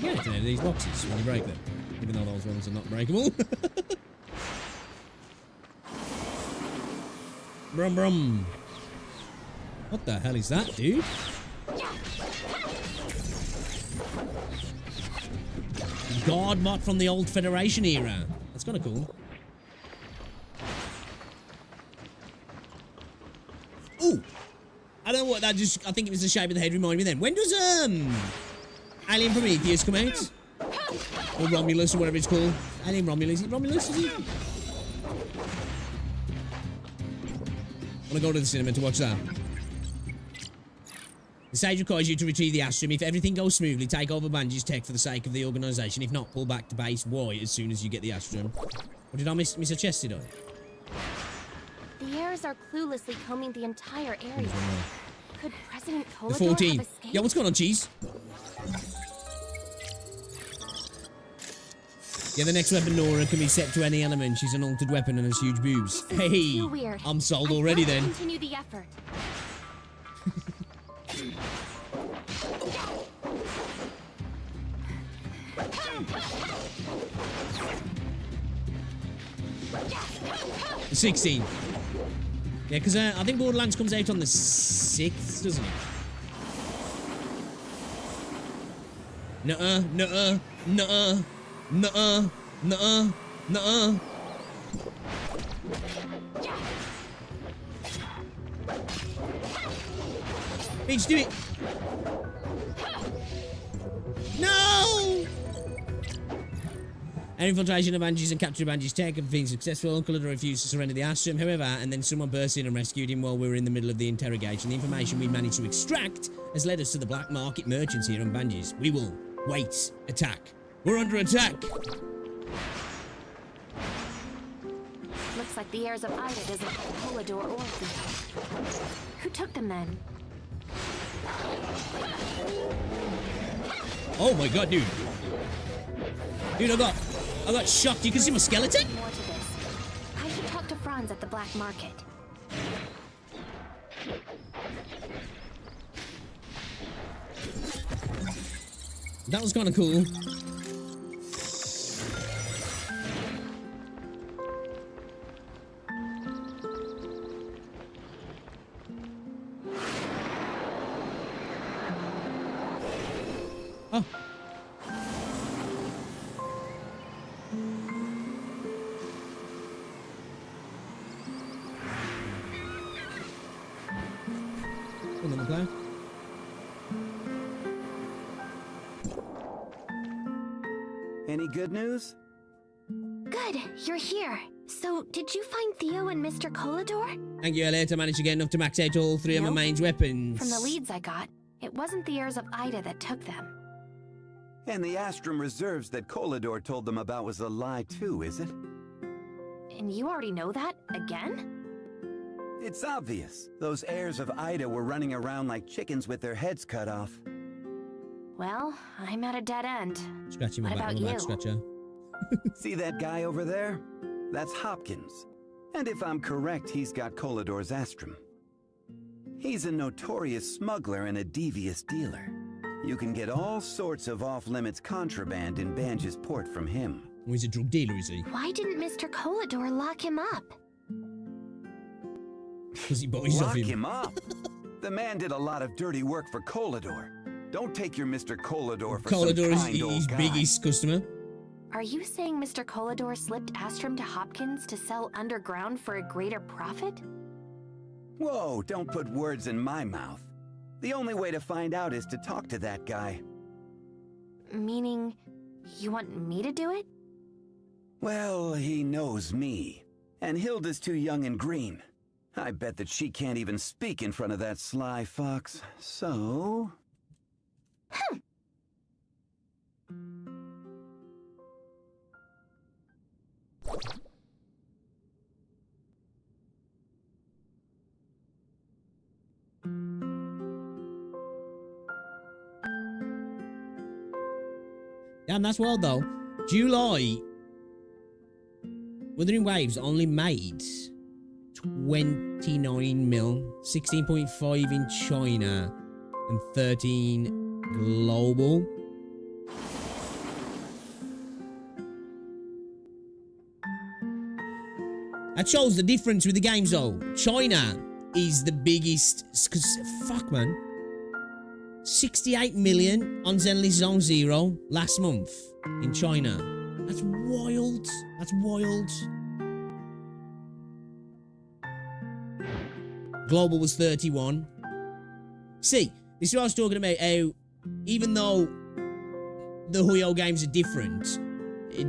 You get into these boxes when you break them, even though those ones are not breakable. Brum brum. What the hell is that, dude? God mod from the old Federation era. That's kind of cool. Ooh! I don't know what that just... I think it was the shape of the head reminded me then. When does, Alien Prometheus come out? Or Romulus, or whatever it's called. Alien Romulus. Is it Romulus, is it? I want to go to the cinema to watch that. The sage requires you to retrieve the Astrum. If everything goes smoothly, take over Bungy's tech for the sake of the organisation. If not, pull back to base Y as soon as you get the Astrum. Or did I miss a chest, did I? The heirs are cluelessly combing the entire area. Could President The Kolador 14. have escaped? Yeah, what's going on, cheese? Yeah, the next weapon, Nora, can be set to any element. She's an altered weapon and has huge boobs. This is Hey, too weird. I'm sold I've already got to then. Continue the effort. The 16. Yeah, because I think Borderlands comes out on the 6th, doesn't it? Nuh-uh, nuh-uh, nuh-uh, nuh-uh, nuh-uh, nuh-uh. Bitch, do it. No! An infiltration of Angie's and capture of Angie's tech have been successful. Kolador refused to surrender the Astrum, however, and then someone burst in and rescued him while we were in the middle of the interrogation. The information we managed to extract has led us to the black market merchants here on Banjis. We will wait. Attack. We're under attack. Looks like the heirs of Ida doesn't Kolador or Theo. Who took them then? Oh my god, dude. Dude, I got shocked. You can see my skeleton? More to this. I should talk to Franz at the black market. That was kind of cool. Oh. Another player. Any good news? Good, you're here. So, did you find Theo and Mr. Kolador? Thank you, Elliot. I managed to get enough to max out all three of my Nope. main weapons. From the leads I got, it wasn't the heirs of Ida that took them. And the Astrum reserves that Kolador told them about was a lie too, is it? And you already know that? Again? It's obvious. Those heirs of Ida were running around like chickens with their heads cut off. Well, I'm at a dead end. Scratching my What back, about my back you? scratcher. See that guy over there? That's Hopkins. And if I'm correct, he's got Kolador's Astrum. He's a notorious smuggler and a devious dealer. You can get all sorts of off-limits contraband in Banj's port from him. Oh, he's a drug dealer, is he? Why didn't Mr. Kolador lock him up? Because he buys off Lock him. him up? The man did a lot of dirty work for Kolador. Don't take your Mr. Kolador for Kolador some is kind old his guy. biggest customer. Are you saying Mr. Kolador slipped Astrum to Hopkins to sell underground for a greater profit? Whoa, don't put words in my mouth. The only way to find out is to talk to that guy. Meaning, you want me to do it? Well, he knows me. And Hilda's too young and green. I bet that she can't even speak in front of that sly fox. So... Damn, that's wild though. July. Wuthering Waves only made 29 mil, 16.5 in China, and 13 global. That shows the difference with the games though. China is the biggest, because fuck man. 68 million on Zenless Zone Zero last month in China. That's wild. That's wild. Global was 31. See, this is what I was talking about, how even though the Huyo games are different,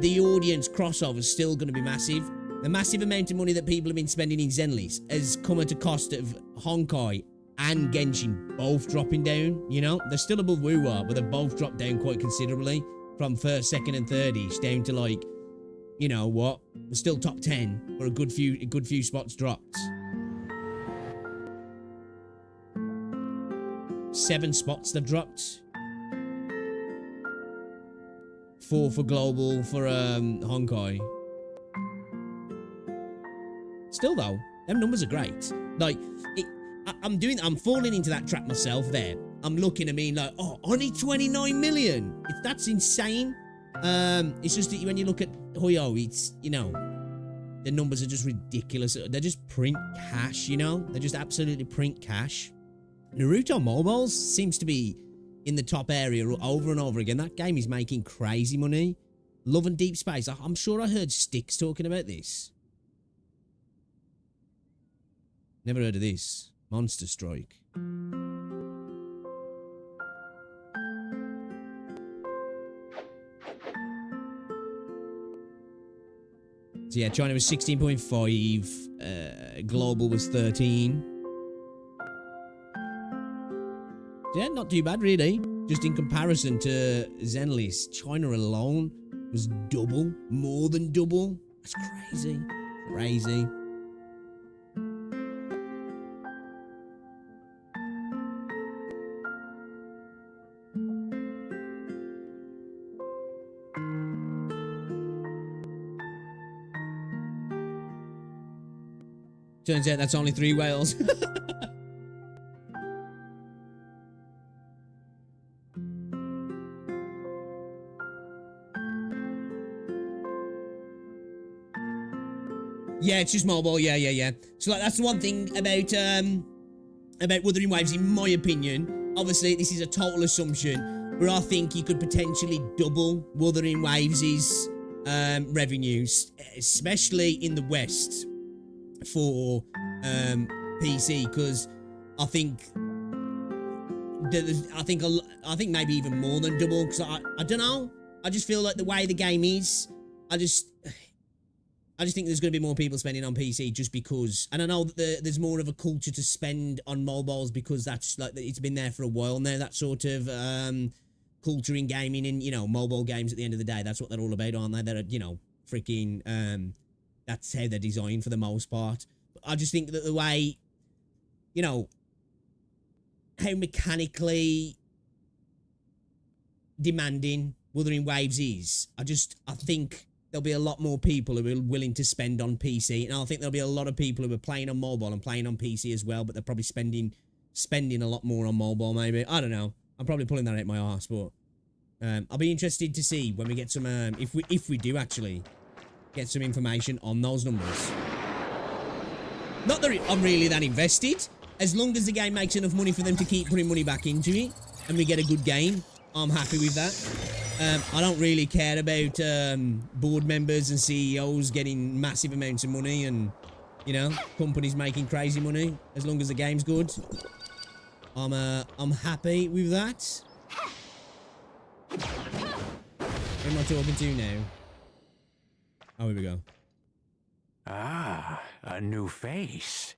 the audience crossover is still going to be massive. The massive amount of money that people have been spending in Zenless has come at a cost of Honkai and Genshin both dropping down, you know? They're still above WuWa, but they've both dropped down quite considerably. From first, second, and third-ish down to like, you know what? We're still top 10, but a good few spots dropped. 7 spots they've dropped. 4 for global for Honkai. Still though, them numbers are great. Like, I'm falling into that trap myself there. I'm looking at me like, oh, only 29 million. That's insane. It's just that when you look at Hoyo, it's, you know, the numbers are just ridiculous. They just print cash, you know? They just absolutely print cash. Naruto Mobiles seems to be in the top area over and over again. That game is making crazy money. Love and Deep Space. I'm sure I heard Styx talking about this. Never heard of this. Monster Strike. So yeah, China was 16.5. Global was 13. Yeah, not too bad, really. Just in comparison to Zenless, China alone was double, more than double. That's crazy. Crazy. Turns out that's only 3 whales. Yeah, it's just mobile. Yeah. So like, that's the one thing about Wuthering Waves, in my opinion. Obviously, this is a total assumption, but I think you could potentially double Wuthering Waves' revenues, especially in the West for PC, because I think maybe even more than double. Because I don't know. I just feel like the way the game is, I just think there's going to be more people spending on PC just because, and I know that there's more of a culture to spend on mobiles because that's like, it's been there for a while now, that sort of culture in gaming, and, you know, mobile games at the end of the day, that's what they're all about, aren't they? They're, you know, freaking, that's how they're designed for the most part. But I just think that the way, you know, how mechanically demanding Wuthering Waves is, I think there'll be a lot more people who are willing to spend on PC, and I think there'll be a lot of people who are playing on mobile and playing on PC as well, but they're probably spending a lot more on mobile, maybe. I don't know. I'm probably pulling that out my arse, but I'll be interested to see when we get some, if we do actually get some information on those numbers. Not that I'm really that invested. As long as the game makes enough money for them to keep putting money back into it, and we get a good game, I'm happy with that. I don't really care about board members and CEOs getting massive amounts of money and, you know, companies making crazy money. As long as the game's good, I'm happy with that. Who am I talking to now? Oh, here we go. Ah, a new face.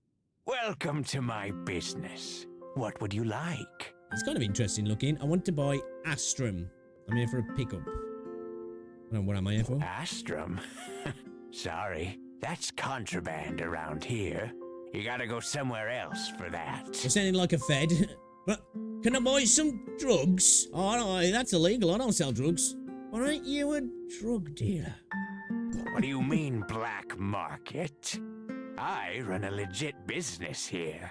Welcome to my business. What would you like? It's kind of interesting looking. I want to buy Astrum. I'm here for a pickup. What am I here for? Astrum? Sorry, that's contraband around here. You gotta go somewhere else for that. You're sounding like a Fed. But can I buy some drugs? Oh, no, that's illegal. I don't sell drugs. Why aren't you a drug dealer? What do you mean, black market? I run a legit business here.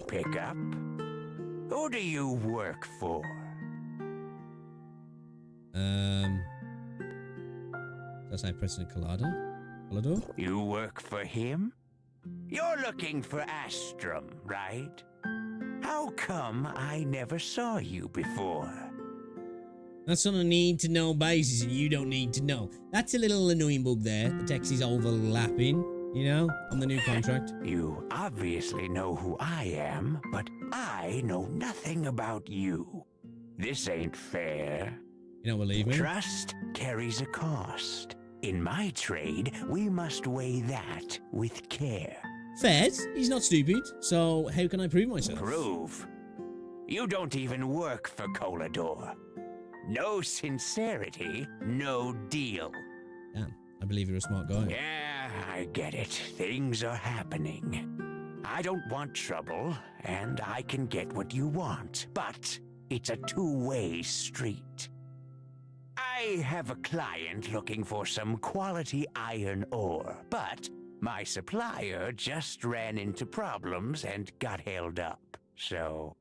Pick up? Who do you work for? That's how President Collador? You work for him? You're looking for Astrum, right? How come I never saw you before? That's on a need-to-know basis, and you don't need to know. That's a little annoying bug there. The text is overlapping, you know, on the new contract. You obviously know who I am, but I know nothing about you. This ain't fair. You don't believe me? Trust carries a cost. In my trade, we must weigh that with care. Fez, he's not stupid, so how can I prove myself? Prove? You don't even work for Collador. No sincerity, no deal. Damn. I believe you're a smart guy. Yeah, I get it. Things are happening. I don't want trouble, and I can get what you want, but it's a two-way street. I have a client looking for some quality iron ore, but my supplier just ran into problems and got held up. So,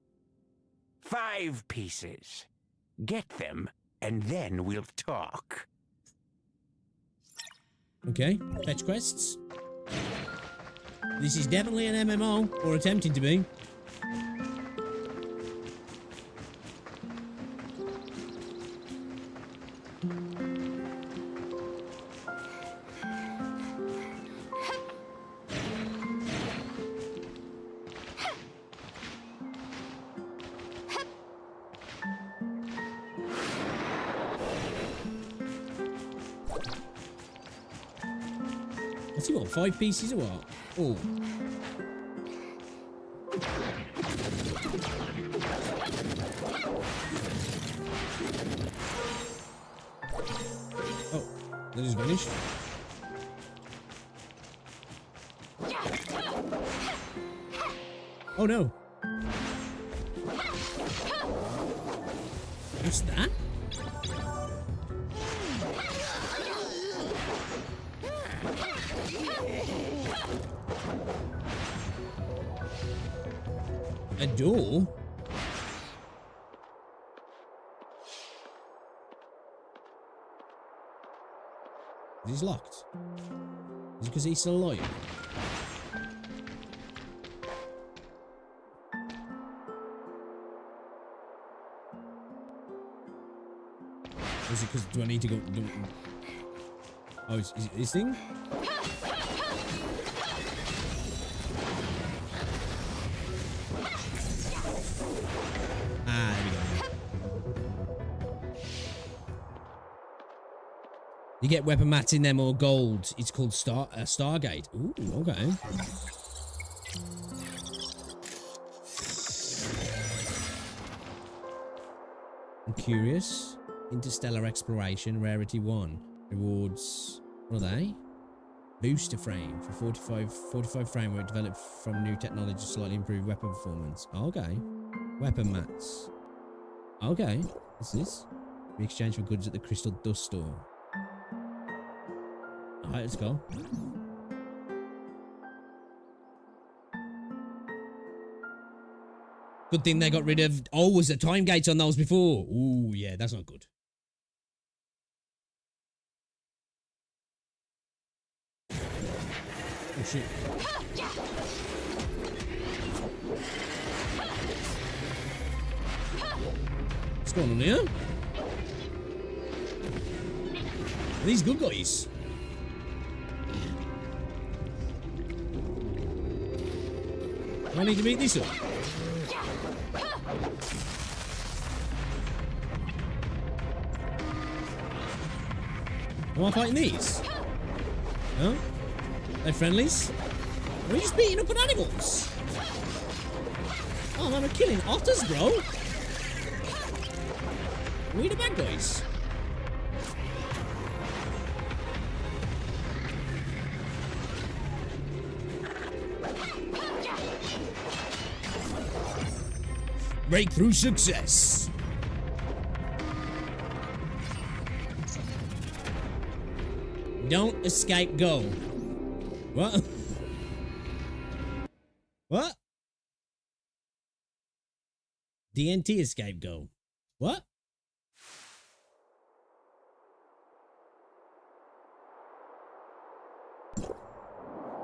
5 pieces. Get them, and then we'll talk. Okay, fetch quests. This is definitely an MMO, or attempting to be. What's he got? 5 pieces or what? Oh. Oh, they just vanished. Oh no. What's that? A door? He's locked. Is it because he's still alive? Is it because do I need to go? Oh, is it this thing? Ah, there we go. You get weapon mats in them or gold. It's called Stargate. Ooh, okay. I'm curious. Interstellar exploration, rarity 1. Rewards. What are they? Booster frame for 45 frame rate developed from new technology to slightly improve weapon performance. Okay. Weapon mats. Okay. What's this? We exchange for goods at the Crystal Dust Store. Alright, let's go. Good thing they got rid of... Oh, was there time gates on those before? Ooh, yeah, that's not good. Oh, shit. What's going on here? Are these good guys? Do I need to beat this up? Am I fighting these? No? They're friendlies? Are we just beating up on animals? Oh man, we're killing otters, bro. Are we the bad guys? Breakthrough success. Don't escape, go. What? What? DNT escape, go. What?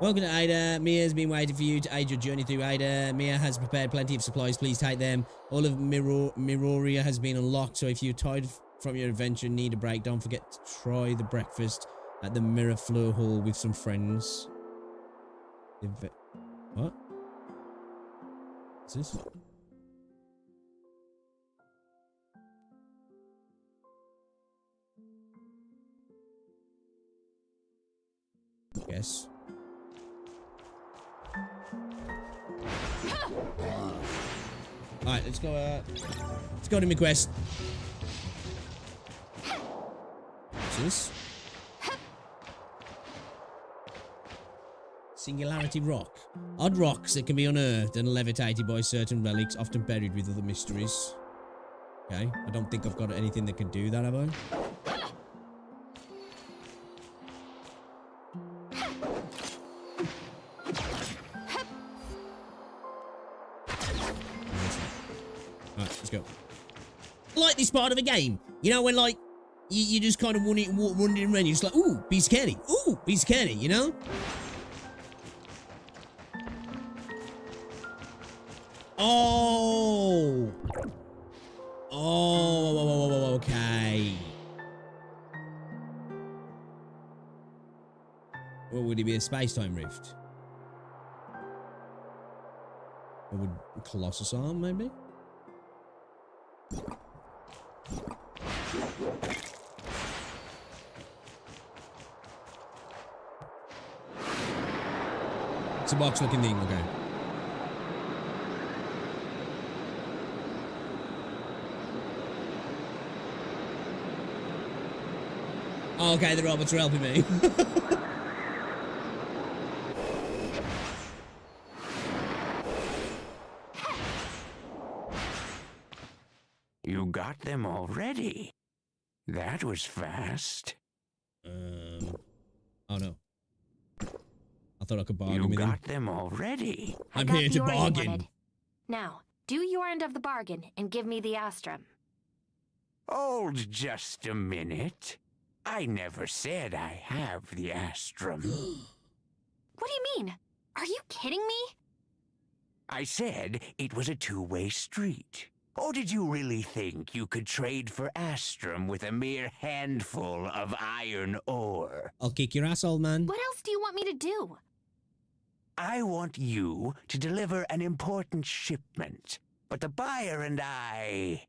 Welcome to Ada. Mia's been waiting for you to aid your journey through Ada. Mia has prepared plenty of supplies. Please take them. All of Miroria has been unlocked, so if you're tired from your adventure and need a break, don't forget to try the breakfast at the Mirror Fleur Hall with some friends. What? What's this? Guess. Alright, let's go to my quest. What's this? Singularity rock. Odd rocks that can be unearthed and levitated by certain relics, often buried with other mysteries. Okay, I don't think I've got anything that can do that, have I? Alright, let's go. I like this part of the game. You know, when like you just kind of wandering around, you're just like, ooh, be scary. Ooh, be scary, you know? Oh. Oh, okay. Or would it be a space-time rift? Or would Colossus Arm, maybe? It's a box-looking thing, okay. Oh, okay, the robots are helping me. You got them already? That was fast. Oh no. I thought I could bargain you with him. got them already? I'm here to bargain. Now, do your end of the bargain and give me the Astrum. Hold just a minute. I never said I have the Astrum. What do you mean? Are you kidding me? I said it was a two-way street. Or did you really think you could trade for Astrum with a mere handful of iron ore? I'll kick your ass, old man. What else do you want me to do? I want you to deliver an important shipment. But the buyer and I,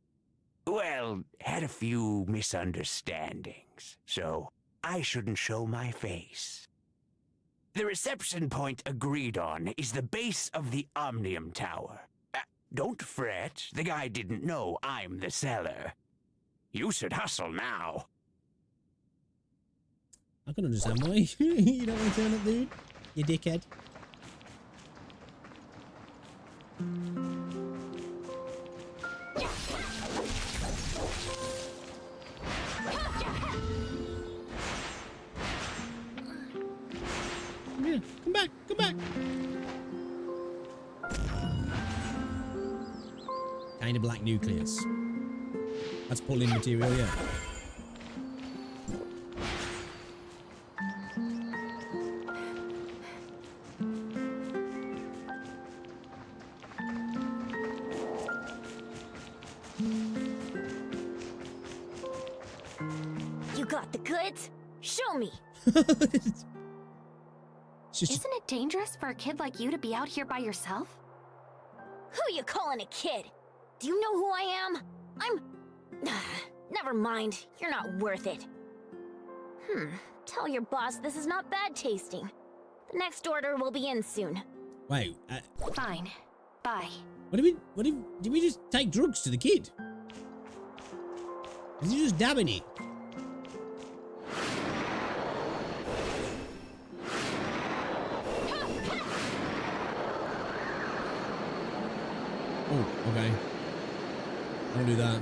well, had a few misunderstandings. So I shouldn't show my face. The reception point agreed on is the base of the Omnium Tower. Don't fret, the guy didn't know I'm the seller. You should hustle now. I can understand why. You don't want to turn up, dude. You dickhead. Yeah, come back, come back. Kind of black nucleus. That's pull-in material, yeah. You got the goods? Show me. Isn't it dangerous for a kid like you to be out here by yourself? Who you calling a kid? Do you know who I am? I'm... Never mind. You're not worth it. Tell your boss this is not bad tasting. The next order will be in soon. Wait, Fine. Bye. Did we just take drugs to the kid? Is he just dabbing it? Oh, okay. Don't do that.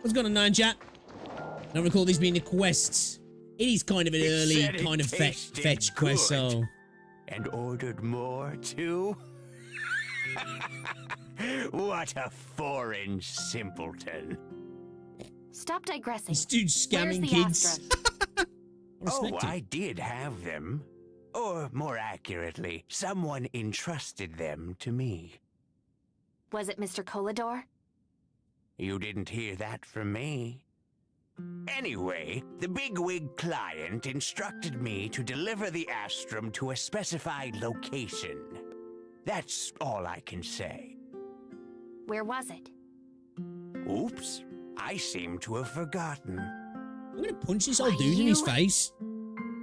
What's going on, Nine Chat? I don't recall these being the quests. It is kind of an early kind of fetch quest, so... And ordered more, too? What a foreign simpleton. Stop digressing. This dude's scamming Where's the kids. Oh, I did have them. Or, more accurately, someone entrusted them to me. Was it Mr. Colador? You didn't hear that from me. Anyway, the bigwig client instructed me to deliver the Astrum to a specified location. That's all I can say. Where was it? Oops, I seem to have forgotten. I'm gonna punch this old dude in his face.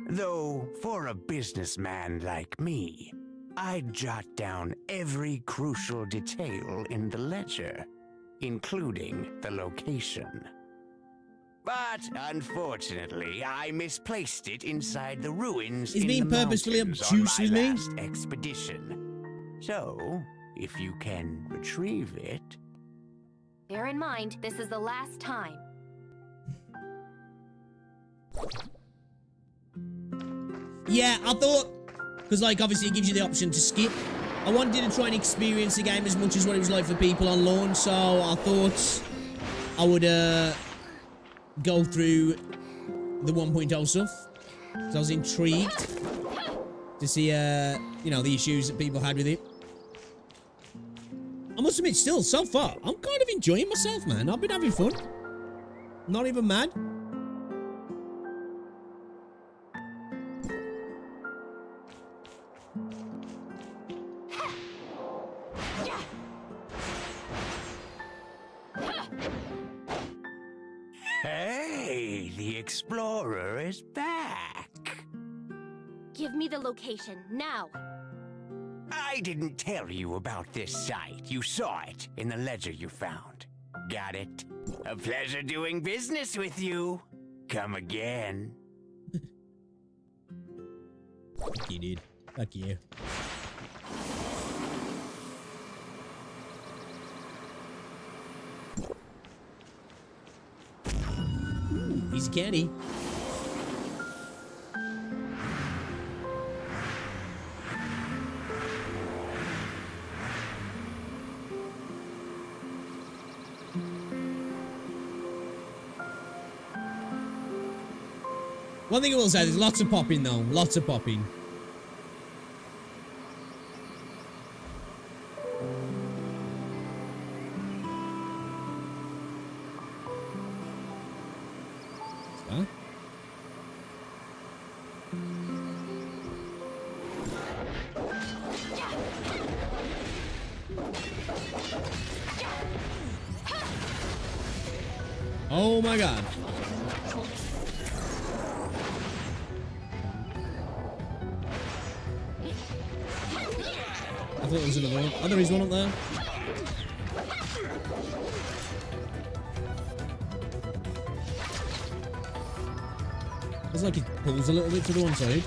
Though, for a businessman like me, I'd jot down every crucial detail in the ledger. including the location. But unfortunately, I misplaced it inside the ruins He's in being the purposefully mountains obtuse on with my me. last expedition. So, if you can retrieve it... Bear in mind, this is the last time. Yeah, I thought, because like obviously it gives you the option to skip. I wanted to try and experience the game as much as what it was like for people on launch, so I thought I would go through the 1.0 stuff. So I was intrigued to see you know, the issues that people had with it. I must admit, still so far, I'm kind of enjoying myself, man. I've been having fun. Not even mad. Hey, the explorer is back. Give me the location, now. I didn't tell you about this site. You saw it in the ledger you found. Got it? A pleasure doing business with you. Come again. Fuck you, dude. Fuck you. Piece of candy. One thing I will say, there's lots of popping though. Lots of popping. Huh? Oh my god. I thought there was another one. Oh, there is one up there. It's like he pulls a little bit to the one side.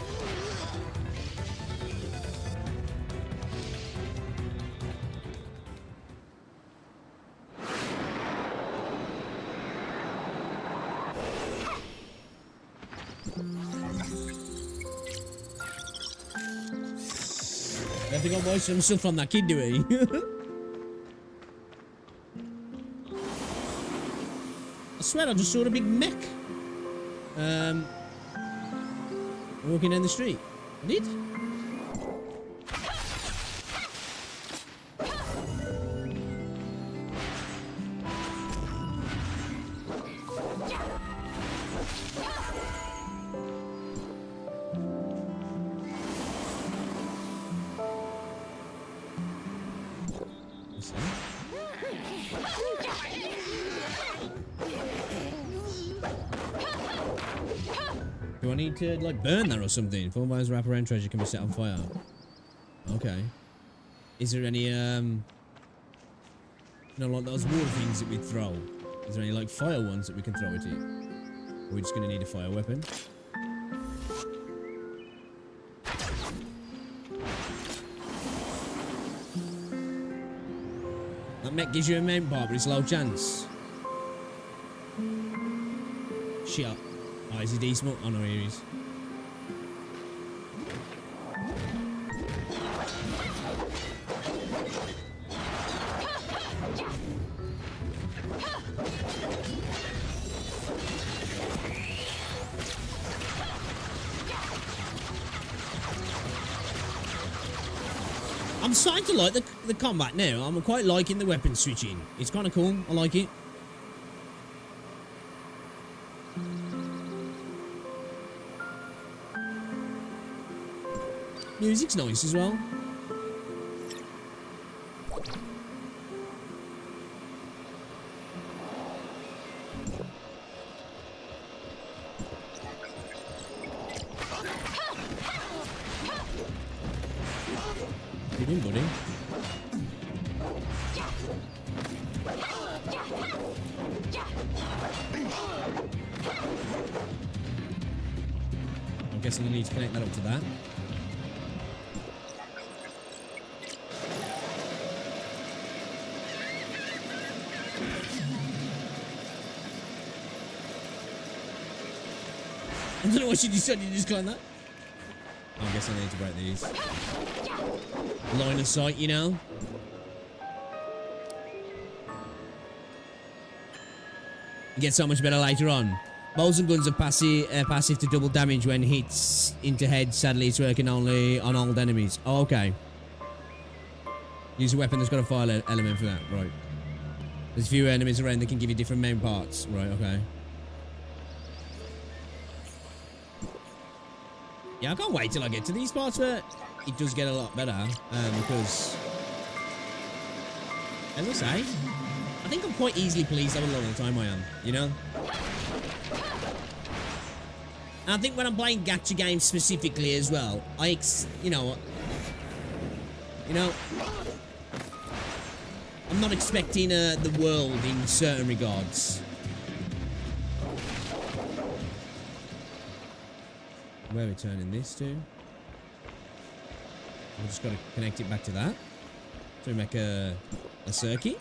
I think I'll watch some stuff from that kid, do we? I swear I just saw a big mech. Walking down the street. I did? Do I need to, like, burn that or something? 4 miles wraparound treasure can be set on fire. Okay. Is there any, you know, like those water things that we throw? Is there any, like, fire ones that we can throw at it? Or are we just gonna need a fire weapon? That mech gives you a mount bar, but it's low chance. Shit up. Oh, is he D-smoke? Oh no, here he is. I'm starting to like the combat now. I'm quite liking the weapon switching. It's kind of cool. I like it. Music's nice as well. What are you doing, buddy? guessing I need to connect that up to that. I don't know what you decided to just climb that. Oh, I guess I need to break these. Line of sight, you know? You get so much better later on. Bolts and guns are passive to double damage when hits into head. Sadly, it's working only on old enemies. Oh, okay. Use a weapon that's got a fire element for that. Right. There's a few enemies around that can give you different main parts. Right, okay. Yeah, I can't wait till I get to these parts where it does get a lot better. Because, as I say, I think I'm quite easily pleased with a lot of the time I am, you know? And I think when I'm playing gacha games specifically as well, you know, I'm not expecting the world in certain regards. Where are we turning this to? I've just got to connect it back to that. So we make a circuit.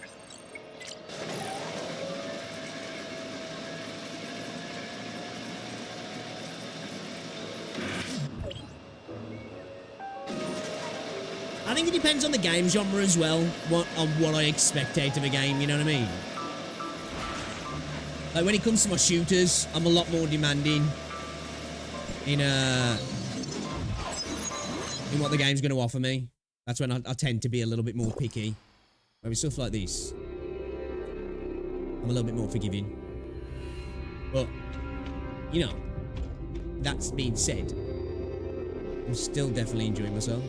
I think it depends on the game genre as well, on what I expect out of a game, you know what I mean? Like when it comes to my shooters, I'm a lot more demanding in what the game's going to offer me. That's when I tend to be a little bit more picky. Maybe stuff like this, I'm a little bit more forgiving. But, you know, that's being said, I'm still definitely enjoying myself.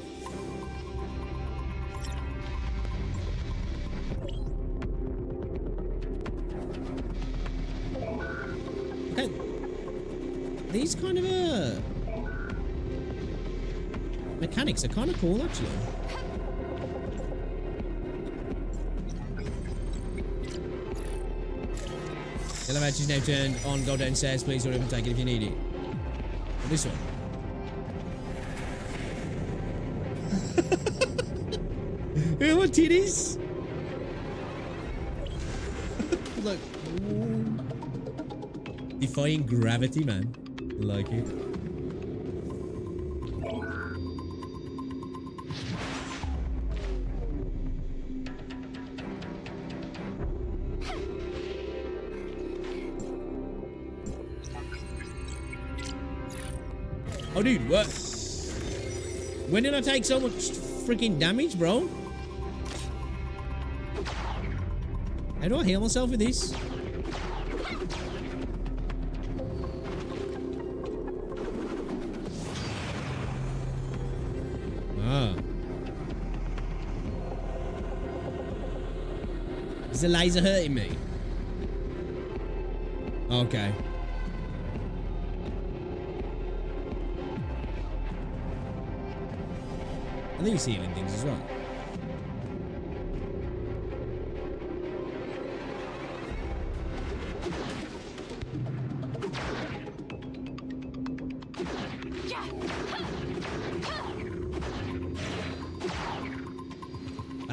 Okay. These kind of mechanics are kind of cool, actually. The elevator's now turned on. Go downstairs, please, or even take it if you need it. Or this one. Hey, what titties? Look. Defying gravity, man. Like it. Oh, dude, what? When did I take so much freaking damage, bro? How do I heal myself with this? Ah. Is the laser hurting me? Okay. I think he's healing things as well.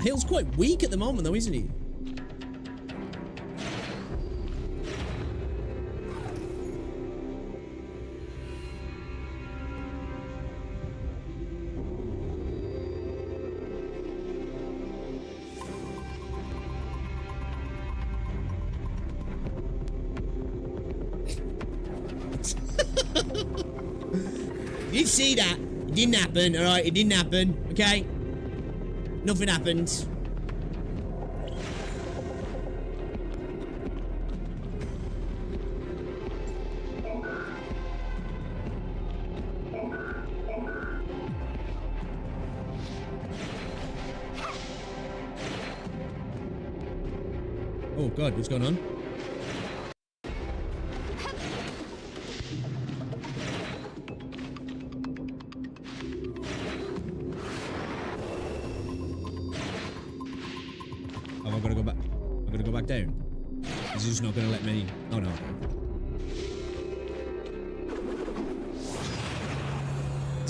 Heal's quite weak at the moment though, isn't he? You see that? It didn't happen, alright? It didn't happen, okay? Nothing happened. Oh god, what's going on? I've got to go back. I've got to go back down. Is he just not going to let me? Oh no.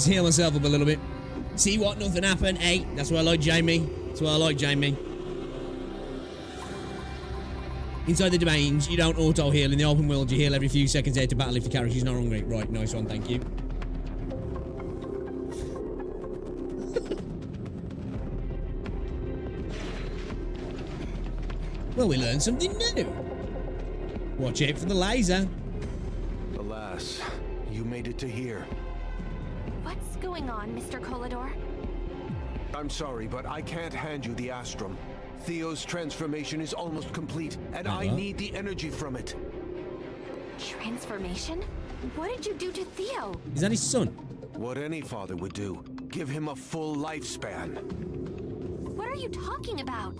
Just heal myself up a little bit. See what? Nothing happened. Hey, that's why I like Jamie. That's why I like Jamie. Inside the domains, you don't auto-heal. In the open world, you heal every few seconds out to battle if your character's not hungry. Right, nice one, thank you. Well, we learned something new. Watch out for the laser. Alas, you made it to here. What's going on, Mr. Colador? I'm sorry, but I can't hand you the Astrum. Theo's transformation is almost complete, and I need the energy from it. Transformation? What did you do to Theo? Is that his son? What any father would do. Give him a full lifespan. What are you talking about?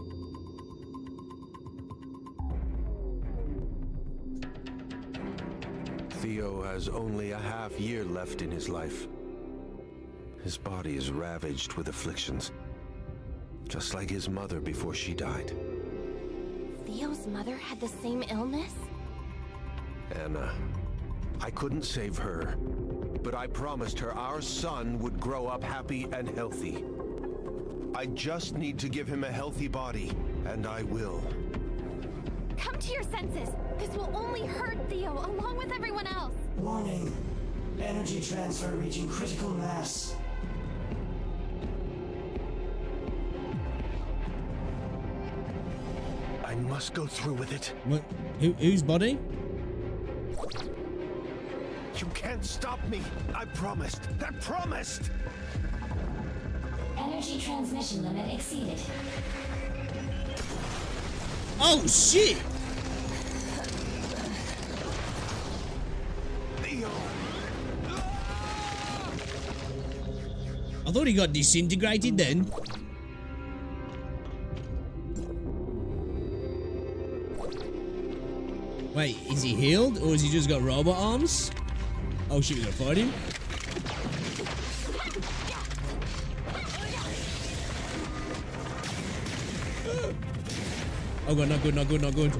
Theo has only a half year left in his life. His body is ravaged with afflictions, just like his mother before she died. Theo's mother had the same illness? Anna, I couldn't save her, but I promised her our son would grow up happy and healthy. I just need to give him a healthy body, and I will. Come to your senses! This will only hurt Theo, along with everyone else! Warning. Energy transfer reaching critical mass. I must go through with it. What? Whose body? You can't stop me! I promised! I promised! Energy transmission limit exceeded. Oh, shit! I thought he got disintegrated then. Wait, is he healed or has he just got robot arms? Oh shit, we're gonna fight him. Oh god, not good, not good, not good.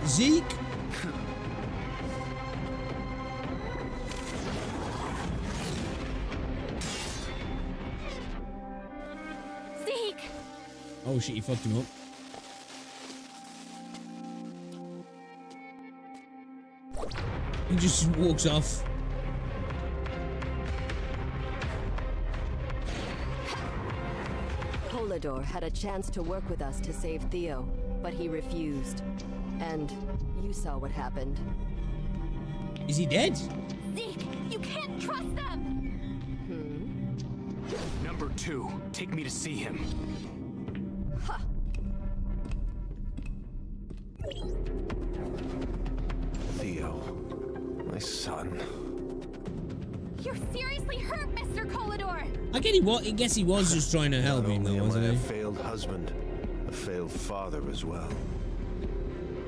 Zeke? Zeke! Oh shit, he fucked him up. He just walks off. Colador had a chance to work with us to save Theo, but he refused. And you saw what happened. Is he dead? Zeke, you can't trust them! Number 2, take me to see him. Theo, my son. You're seriously hurt, Mr. Colador! I guess he was just trying to help him though, wasn't I he? a failed husband, a failed father as well.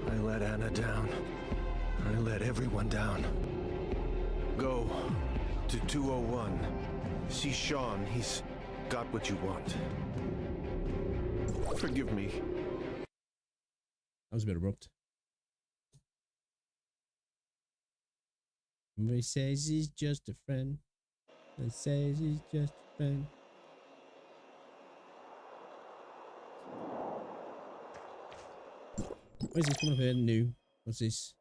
I let Anna down. I let everyone down. Go to 201. See Sean. He's got what you want. Forgive me. That was a bit abrupt. He says he's just a friend. He says he's just a friend. What is this coming up here? New. What's this?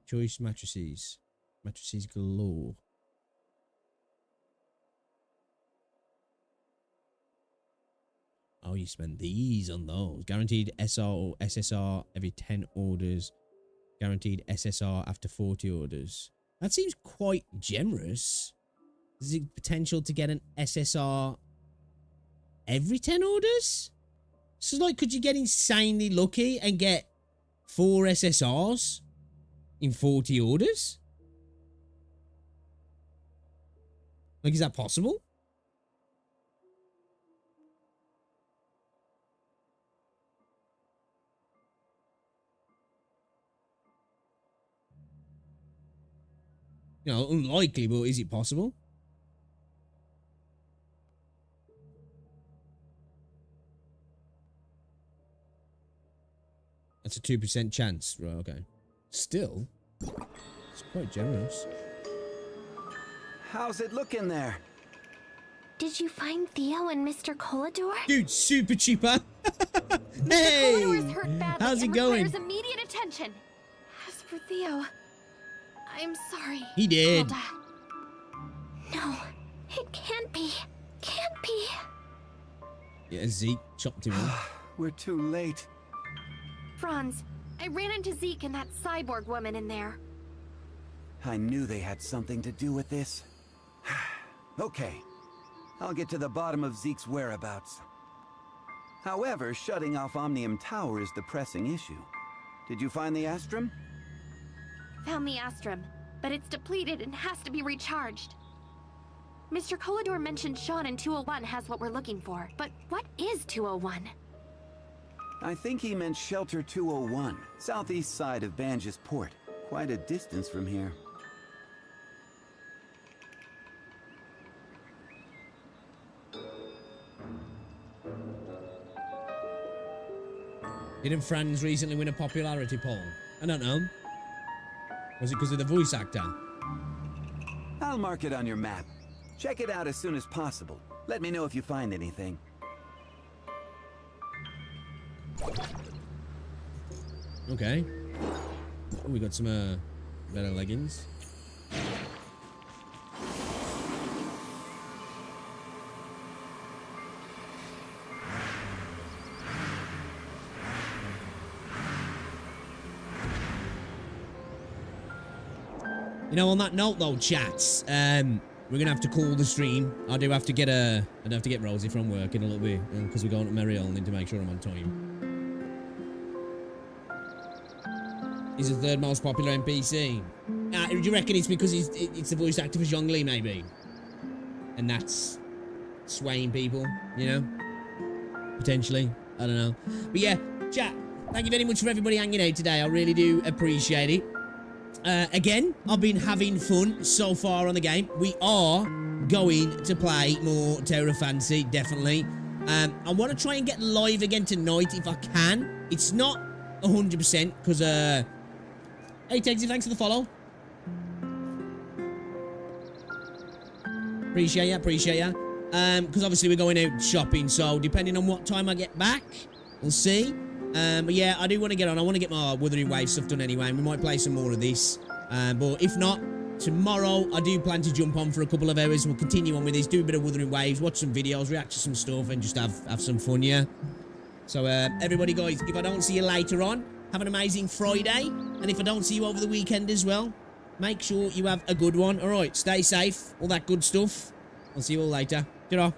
Choice mattresses. Mattresses galore. Oh, you spend these on those. Guaranteed SR or SSR every 10 orders. Guaranteed SSR after 40 orders. That seems quite generous. Is it potential to get an SSR every 10 orders? So, like, could you get insanely lucky and get 4 SSRs in 40 orders? Like, is that possible? You know, unlikely, but is it possible? That's a 2% chance. Right, okay. Still, it's quite generous. How's it looking there? Did you find Theo and Mr. Colador? Dude, super cheaper. Hey! Hey! How's it going? Requires immediate attention. As for Theo, I'm sorry. He did. Hilda. No, it can't be. Can't be. Yeah, Zeke chopped him off. We're too late. Franz, I ran into Zeke and that cyborg woman in there. I knew they had something to do with this. Okay, I'll get to the bottom of Zeke's whereabouts. However, shutting off Omnium Tower is the pressing issue. Did you find the Astrum? Found the Astrum, but it's depleted and has to be recharged. Mr. Colador mentioned Sean in 201 has what we're looking for, but what is 201? I think he meant Shelter 201, southeast side of Banj's port. Quite a distance from here. Didn't Franz recently win a popularity poll? I don't know. Was it because of the voice actor? I'll mark it on your map. Check it out as soon as possible. Let me know if you find anything. Okay. Oh, we got some better leggings. You know, on that note though, chats, we're gonna have to call the stream. I do have to get Rosie from work in a little bit because we're going to Merrill. Need to make sure I'm on time. He's the third most popular NPC. Do you reckon it's because it's the voice actor for Zhongli, maybe? And that's swaying people, you know? Potentially. I don't know. But yeah, chat, thank you very much for everybody hanging out today. I really do appreciate it. Again, I've been having fun so far on the game. We are going to play more Terra Fancy, definitely. I want to try and get live again tonight if I can. It's not 100% because, hey, Tegsy, thanks for the follow. Appreciate ya, appreciate ya. Because obviously we're going out shopping, so depending on what time I get back, we'll see. But yeah, I do want to get on. I want to get my Wuthering Waves stuff done anyway, and we might play some more of this. But if not, tomorrow I do plan to jump on for a couple of hours. We'll continue on with this, do a bit of Wuthering Waves, watch some videos, react to some stuff, and just have some fun, yeah? So, everybody, guys, if I don't see you later on, have an amazing Friday. And if I don't see you over the weekend as well, make sure you have a good one. All right, stay safe, all that good stuff. I'll see you all later. Ta-ra.